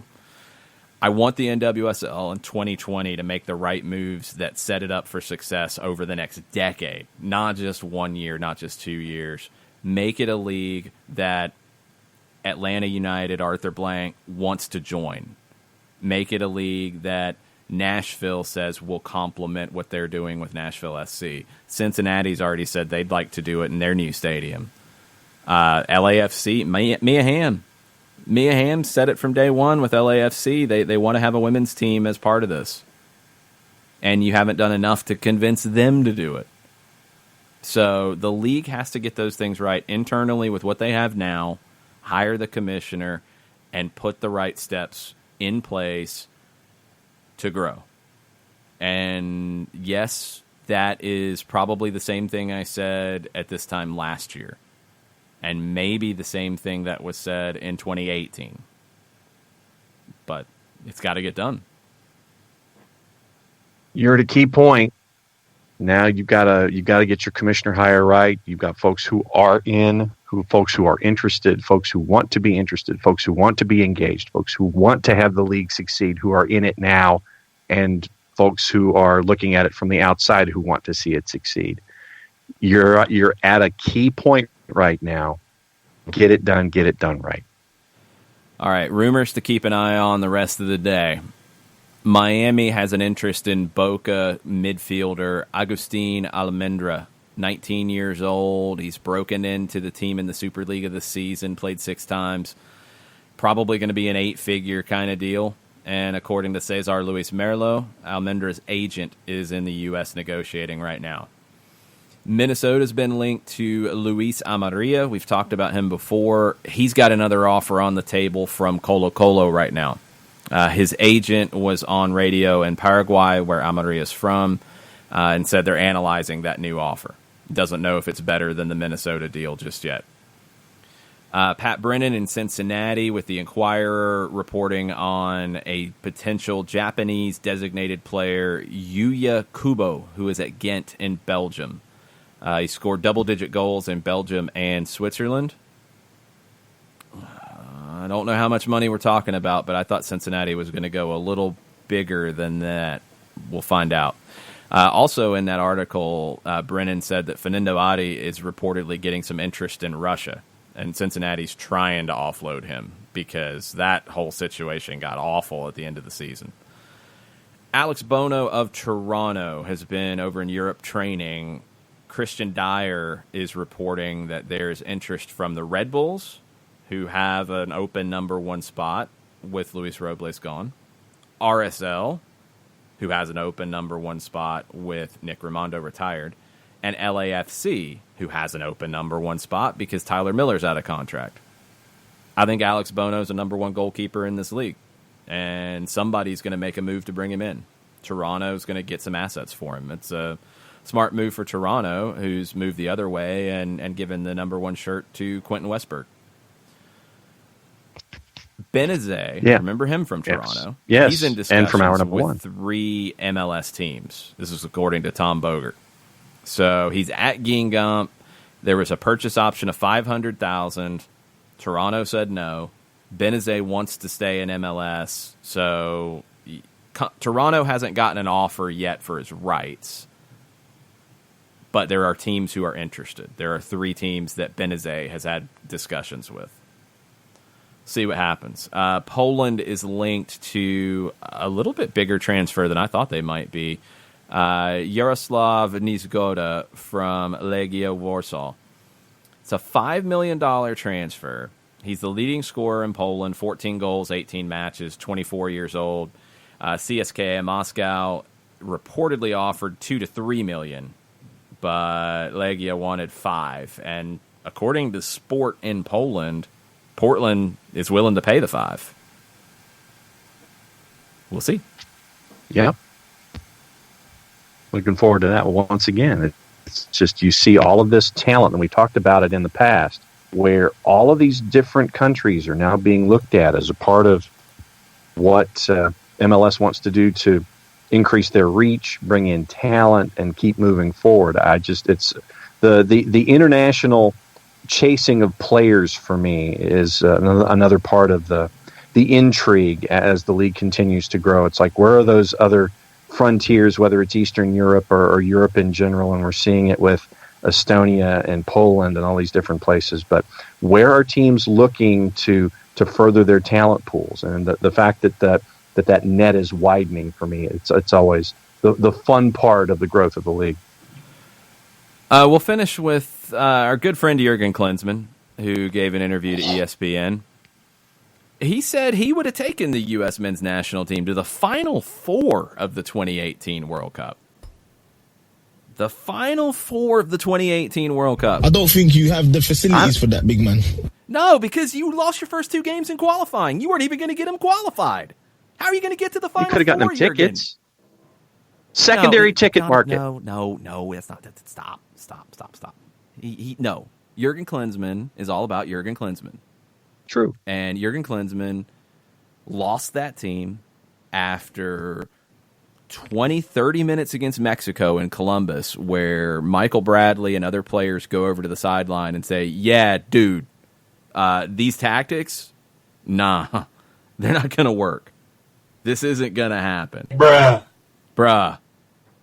I want the NWSL in 2020 to make the right moves that set it up for success over the next decade, not just 1 year, not just 2 years. Make it a league that Atlanta United, Arthur Blank, wants to join. Make it a league that Nashville says will complement what they're doing with Nashville SC. Cincinnati's already said they'd like to do it in their new stadium. LAFC, Mia Hamm. Mia Hamm said it from day one with LAFC. They want to have a women's team as part of this. and you haven't done enough to convince them to do it. So the league has to get those things right internally with what they have now, hire the commissioner, and put the right steps in place to grow. And yes, that is probably the same thing I said at this time last year, and maybe the same thing that was said in 2018. But it's got to get done. You're at a key point. Now you gotta get your commissioner hire right. You've got folks who are folks who are interested, folks who want to be interested, folks who want to be engaged, folks who want to have the league succeed, who are in it now, and folks who are looking at it from the outside who want to see it succeed. You're at a key point right now. Get it done right. All right, rumors to keep an eye on the rest of the day. Miami has an interest in Boca midfielder Agustin Almendra, 19 years old. He's broken into the team in the Superliga this season, played 6 times. Probably going to be an 8-figure kind of deal. And according to Cesar Luis Merlo, Almendra's agent is in the U.S. negotiating right now. Minnesota's been linked to Luis Amarilla. We've talked about him before. He's got another offer on the table from Colo-Colo right now. His agent was on radio in Paraguay, where Amarilla is from, and said they're analyzing that new offer. Doesn't know if it's better than the Minnesota deal just yet. Pat Brennan in Cincinnati with the Inquirer reporting on a potential Japanese designated player, Yuya Kubo, who is at Ghent in Belgium. He scored double-digit goals in Belgium and Switzerland. I don't know how much money we're talking about, but I thought Cincinnati was going to go a little bigger than that. We'll find out. Also in that article, Brennan said that Fernando Adi is reportedly getting some interest in Russia, and Cincinnati's trying to offload him because that whole situation got awful at the end of the season. Alex Bono of Toronto has been over in Europe training. Christian Dyer is reporting that there's interest from the Red Bulls, who have an open number 1 spot with Luis Robles gone. RSL, who has an open number 1 spot with Nick Raimondo retired. And LAFC, who has an open number 1 spot because Tyler Miller's out of contract. I think Alex Bono's a number 1 goalkeeper in this league, and somebody's going to make a move to bring him in. Toronto's going to get some assets for him. It's a smart move for Toronto, who's moved the other way and given the number 1 shirt to Quentin Westberg. Benazet, remember him from Toronto? Yes. He's in discussions and from our number with 1. 3 MLS teams. This is according to Tom Bogert. So he's at Guingamp. There was a purchase option of $500,000. Toronto said no. Benazet wants to stay in MLS. So Toronto hasn't gotten an offer yet for his rights. But there are teams who are interested. There are 3 teams that Benazet has had discussions with. See what happens. Poland is linked to a little bit bigger transfer than I thought they might be. Jaroslav Niezgoda from Legia Warsaw. It's a $5 million transfer. He's the leading scorer in Poland, 14 goals, 18 matches, 24 years old. CSKA Moscow reportedly offered $2 to $3 million, but Legia wanted $5. And according to Sport in Poland, Portland is willing to pay the $5. We'll see. Yeah. Looking forward to that. Once again, it's just you see all of this talent, and we talked about it in the past, where all of these different countries are now being looked at as a part of what MLS wants to do to increase their reach, bring in talent, and keep moving forward. It's the international chasing of players for me is another part of the intrigue as the league continues to grow. It's like, where are those other frontiers, whether it's Eastern Europe or Europe in general, and we're seeing it with Estonia and Poland and all these different places. But where are teams looking to further their talent pools? And the fact that net is widening for me, it's always the fun part of the growth of the league. We'll finish with our good friend Jurgen Klinsmann, who gave an interview to ESPN. He said he would have taken the U.S. men's national team to the Final Four of the 2018 World Cup. The Final Four of the 2018 World Cup. I don't think you have the facilities for that, big man. No, because you lost your first two games in qualifying. You weren't even going to get them qualified. How are you going to get to the Final Four? You could have gotten them tickets. Secondary ticket market. No, that's not. Stop. No. Jurgen Klinsmann is all about Jurgen Klinsmann. True. And Jurgen Klinsmann lost that team after 30 minutes against Mexico in Columbus, where Michael Bradley and other players go over to the sideline and say, yeah, dude, these tactics, nah, they're not going to work. This isn't going to happen. Bruh.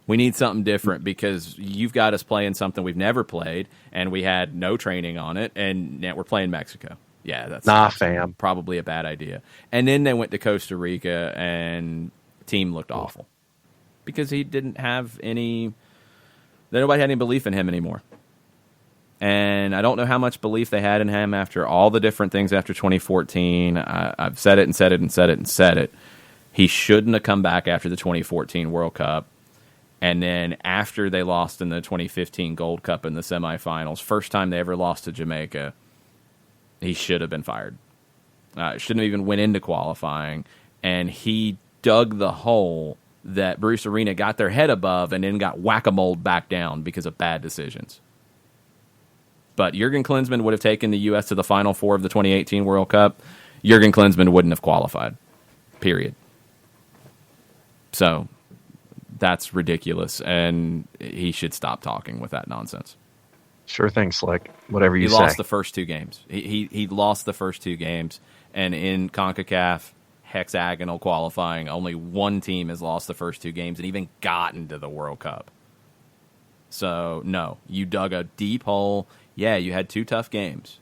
We need something different because you've got us playing something we've never played, and we had no training on it, and now we're playing Mexico. Yeah, that's fam. Probably a bad idea. And then they went to Costa Rica, and the team looked awful because he didn't have any. Nobody had any belief in him anymore. And I don't know how much belief they had in him after all the different things after 2014. I've said it and said it and said it and said it. He shouldn't have come back after the 2014 World Cup. And then after they lost in the 2015 Gold Cup in the semifinals, first time they ever lost to Jamaica, he should have been fired. Shouldn't have even went into qualifying. And he dug the hole that Bruce Arena got their head above and then got whack-a-mole back down because of bad decisions. But Jurgen Klinsmann would have taken the U.S. to the Final Four of the 2018 World Cup. Jurgen Klinsmann wouldn't have qualified. Period. So that's ridiculous, and he should stop talking with that nonsense. Sure thing, Slick. Whatever you say. He lost the first two games. He lost the first two games, and in CONCACAF hexagonal qualifying, only one team has lost the first two games and even gotten to the World Cup. So, no, you dug a deep hole. Yeah, you had two tough games,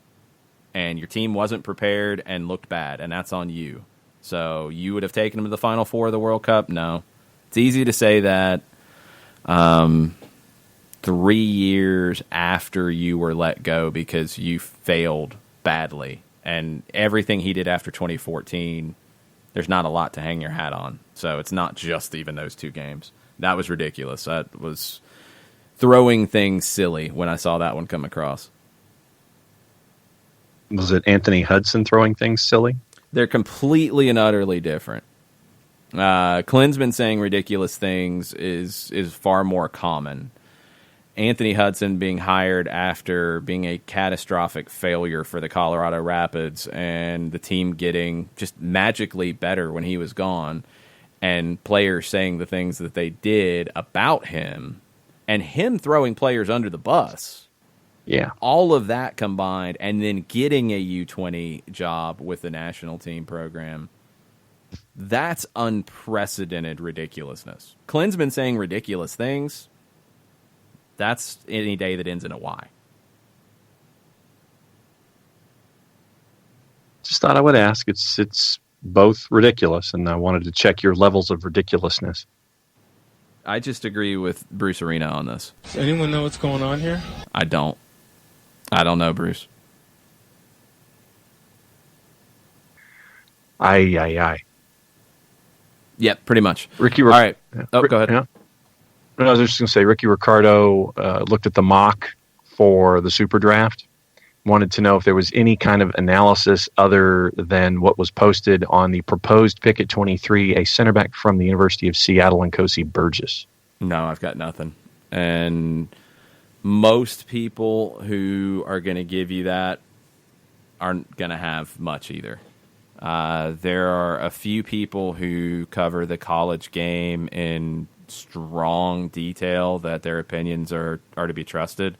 and your team wasn't prepared and looked bad, and that's on you. So you would have taken them to the Final Four of the World Cup? No. It's easy to say that 3 years after you were let go because you failed badly. And everything he did after 2014, there's not a lot to hang your hat on. So it's not just even those two games. That was ridiculous. That was throwing things silly when I saw that one come across. Was it Anthony Hudson throwing things silly? They're completely and utterly different. Klinsmann saying ridiculous things is far more common. Anthony Hudson being hired after being a catastrophic failure for the Colorado Rapids and the team getting just magically better when he was gone, and players saying the things that they did about him, and him throwing players under the bus. Yeah. All of that combined, and then getting a U20 job with the national team program. That's unprecedented ridiculousness. Klinsmann saying ridiculous things, that's any day that ends in a Y. Just thought I would ask. It's both ridiculous, and I wanted to check your levels of ridiculousness. I just agree with Bruce Arena on this. Does anyone know what's going on here? I don't know, Bruce. Aye. Yep, pretty much. All right. Oh, go ahead. Yeah. I was just going to say, Ricky Ricardo looked at the mock for the Super Draft, wanted to know if there was any kind of analysis other than what was posted on the proposed pick at 23, a center back from the University of Seattle, Nkosi Burgess. No, I've got nothing. And most people who are going to give you that aren't going to have much either. There are a few people who cover the college game in strong detail that their opinions are to be trusted.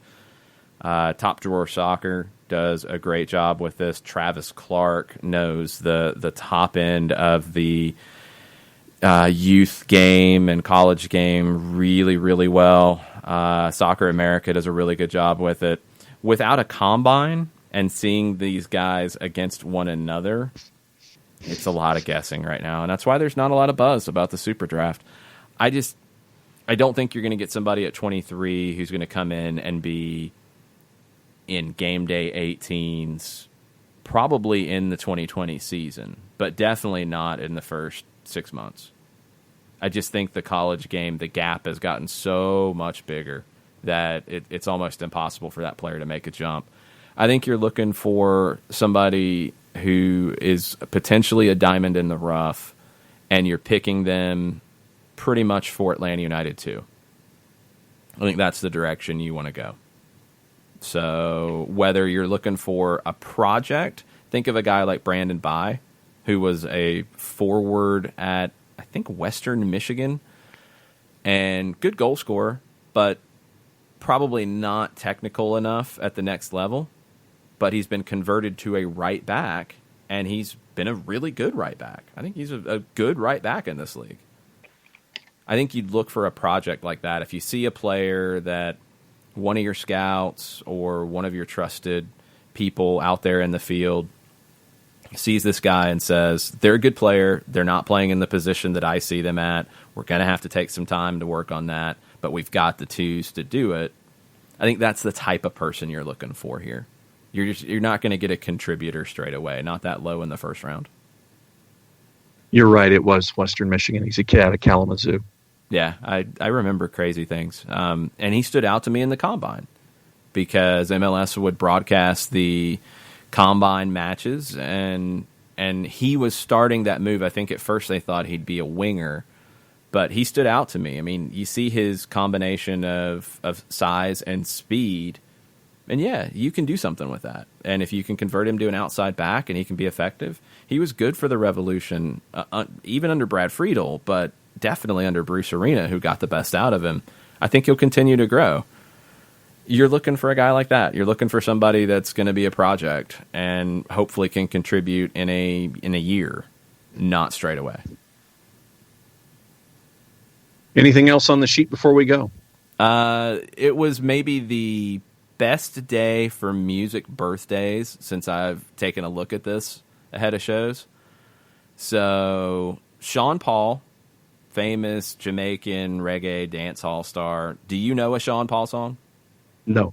Top Drawer Soccer does a great job with this. Travis Clark knows the top end of the youth game and college game really, really well. Soccer America does a really good job with it. Without a combine and seeing these guys against one another, it's a lot of guessing right now, and that's why there's not a lot of buzz about the Super Draft. I don't think you're going to get somebody at 23 who's going to come in and be in game day 18s probably in the 2020 season, but definitely not in the first 6 months. I just think the college game, the gap has gotten so much bigger that it's almost impossible for that player to make a jump. I think you're looking for somebody who is potentially a diamond in the rough, and you're picking them pretty much for Atlanta United too. I think that's the direction you want to go. So whether you're looking for a project, think of a guy like Brandon Bye, who was a forward at, I think, Western Michigan, and good goal scorer, but probably not technical enough at the next level. But he's been converted to a right back, and he's been a really good right back. I think he's a good right back in this league. I think you'd look for a project like that. If you see a player that one of your scouts or one of your trusted people out there in the field sees this guy and says, they're a good player, they're not playing in the position that I see them at, we're going to have to take some time to work on that, but we've got the twos to do it. I think that's the type of person you're looking for here. You're not going to get a contributor straight away, not that low in the first round. You're right, it was Western Michigan. He's a kid out of Kalamazoo. Yeah, I remember crazy things. And he stood out to me in the Combine because MLS would broadcast the Combine matches, and he was starting that move. I think at first they thought he'd be a winger, but he stood out to me. I mean, you see his combination of size and speed, and yeah, you can do something with that. And if you can convert him to an outside back and he can be effective, he was good for the Revolution, even under Brad Friedel, but definitely under Bruce Arena, who got the best out of him. I think he'll continue to grow. You're looking for a guy like that. You're looking for somebody that's going to be a project and hopefully can contribute in a year, not straight away. Anything else on the sheet before we go? It was maybe the best day for music birthdays since I've taken a look at this ahead of shows. So Sean Paul, famous Jamaican reggae dance hall star. Do you know a Sean Paul song? No.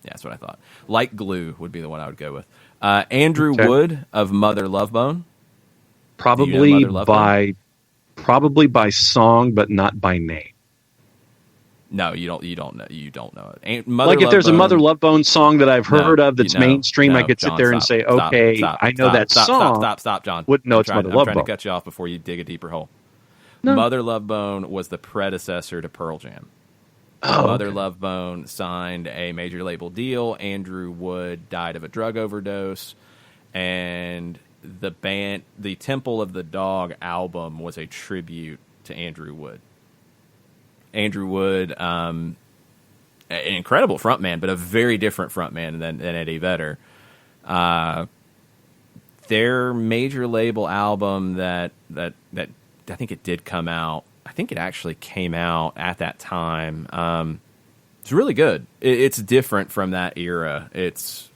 Yeah, that's what I thought. Like Glue would be the one I would go with. Andrew Wood of Mother Love Bone. Probably by song, but not by name. No, you don't know. You don't know it. Like if there's a Mother Love Bone song that I've heard of that's mainstream, I could sit there and say, okay, I know that song. Stop, John. Wouldn't know it's Mother Love Bone. I'm trying to cut you off before you dig a deeper hole. No. Mother Love Bone was the predecessor to Pearl Jam. Mother Love Bone signed a major label deal. Andrew Wood died of a drug overdose, and the Temple of the Dog album was a tribute to Andrew Wood. Andrew Wood, an incredible frontman, but a very different frontman than Eddie Vedder. Their major label album that I think it did come out. I think it actually came out at that time. It's really good. It's different from that era. It's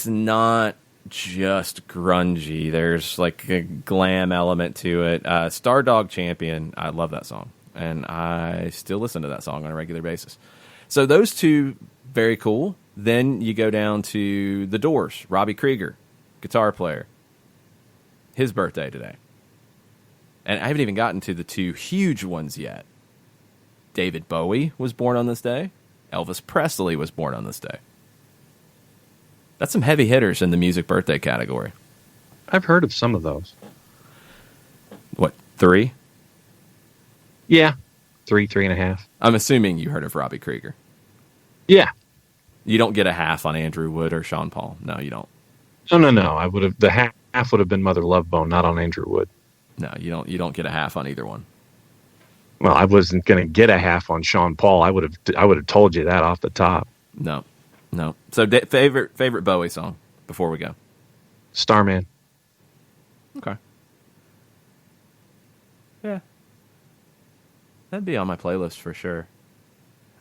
not just grungy. There's like a glam element to it. Stardog Champion. I love that song, and I still listen to that song on a regular basis. So those two, very cool. Then you go down to The Doors. Robbie Krieger, guitar player. His birthday today. And I haven't even gotten to the two huge ones yet. David Bowie was born on this day. Elvis Presley was born on this day. That's some heavy hitters in the music birthday category. I've heard of some of those. What, 3? Yeah, 3.5. I'm assuming you heard of Robbie Krieger. Yeah. You don't get a half on Andrew Wood or Sean Paul. No, you don't. No. I would have. The half would have been Mother Love Bone, not on Andrew Wood. No, you don't. You don't get a half on either one. Well, I wasn't going to get a half on Sean Paul. I would have told you that off the top. No. So favorite Bowie song before we go. Starman. Okay. Yeah. That'd be on my playlist for sure.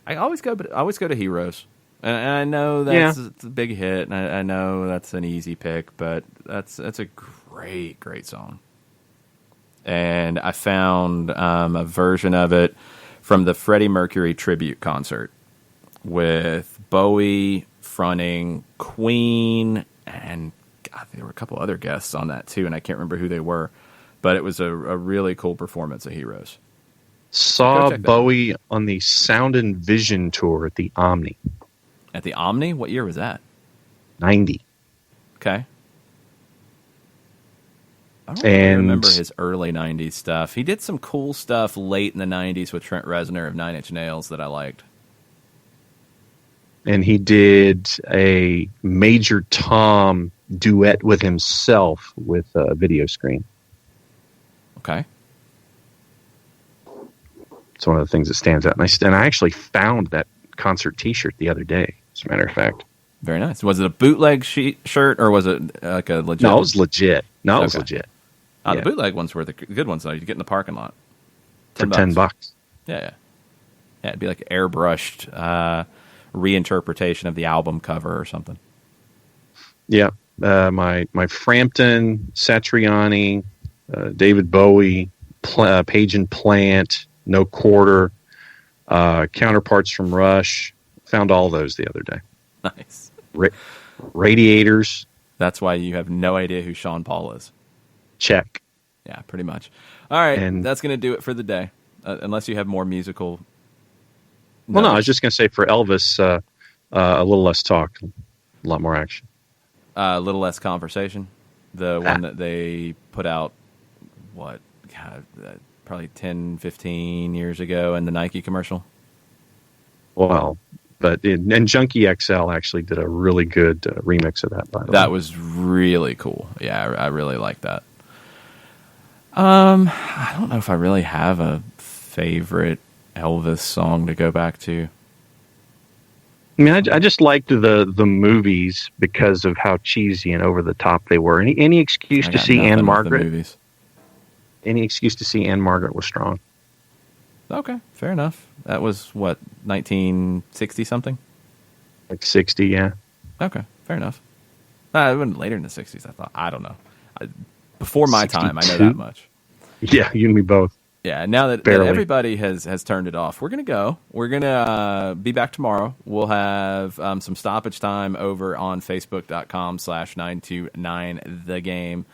I always go to Heroes, and I know that's it's a big hit, and I know that's an easy pick, but that's a great song. And I found a version of it from the Freddie Mercury tribute concert with Bowie fronting Queen and God, there were a couple other guests on that too, and I can't remember who they were, but it was a really cool performance of Heroes. Saw Bowie on the Sound and Vision tour at the Omni. At the Omni? What year was that? 90. Okay. I don't really remember his early 90s stuff. He did some cool stuff late in the 90s with Trent Reznor of Nine Inch Nails that I liked. And he did a Major Tom duet with himself with a video screen. Okay. It's one of the things that stands out. And I actually found that concert T-shirt the other day, as a matter of fact. Very nice. Was it a bootleg shirt, or was it like a legit? No, it was legit. It was legit. The bootleg ones were the good ones, though. You get in the parking lot. For $10. Yeah, it'd be like airbrushed reinterpretation of the album cover or something. Yeah. My Frampton, Satriani, David Bowie, Page and Plant, No Quarter, counterparts from Rush. Found all those the other day. Nice. Radiators. That's why you have no idea who Sean Paul is. Check. Yeah, pretty much. All right, and that's going to do it for the day, unless you have more musical. Well, no, I was just going to say for Elvis, a little less talk, a lot more action. A little less conversation. The one that they put out, probably 10, 15 years ago in the Nike commercial. Well, and Junkie XL actually did a really good remix of that, by the way. That was really cool. Yeah, I really like that. I don't know if I really have a favorite Elvis song to go back to. I mean, I just liked the movies because of how cheesy and over the top they were. Any excuse to see Anne Margaret? Any excuse to see Anne Margaret was strong. Okay, fair enough. That was, 1960 something? Like 60, yeah. Okay, fair enough. It went later in the 60s, I thought. I don't know. Before my 62? Time, I know that much. Yeah, you and me both. Yeah, now that everybody has turned it off, we're going to go. We're going to be back tomorrow. We'll have some stoppage time over on Facebook.com/929thegame.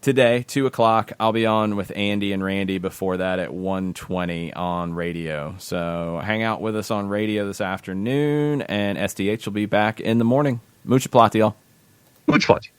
Today, 2 o'clock, I'll be on with Andy and Randy. Before that at 1:20 on radio. So hang out with us on radio this afternoon, and SDH will be back in the morning. Mucha plati, y'all. Mucha plati.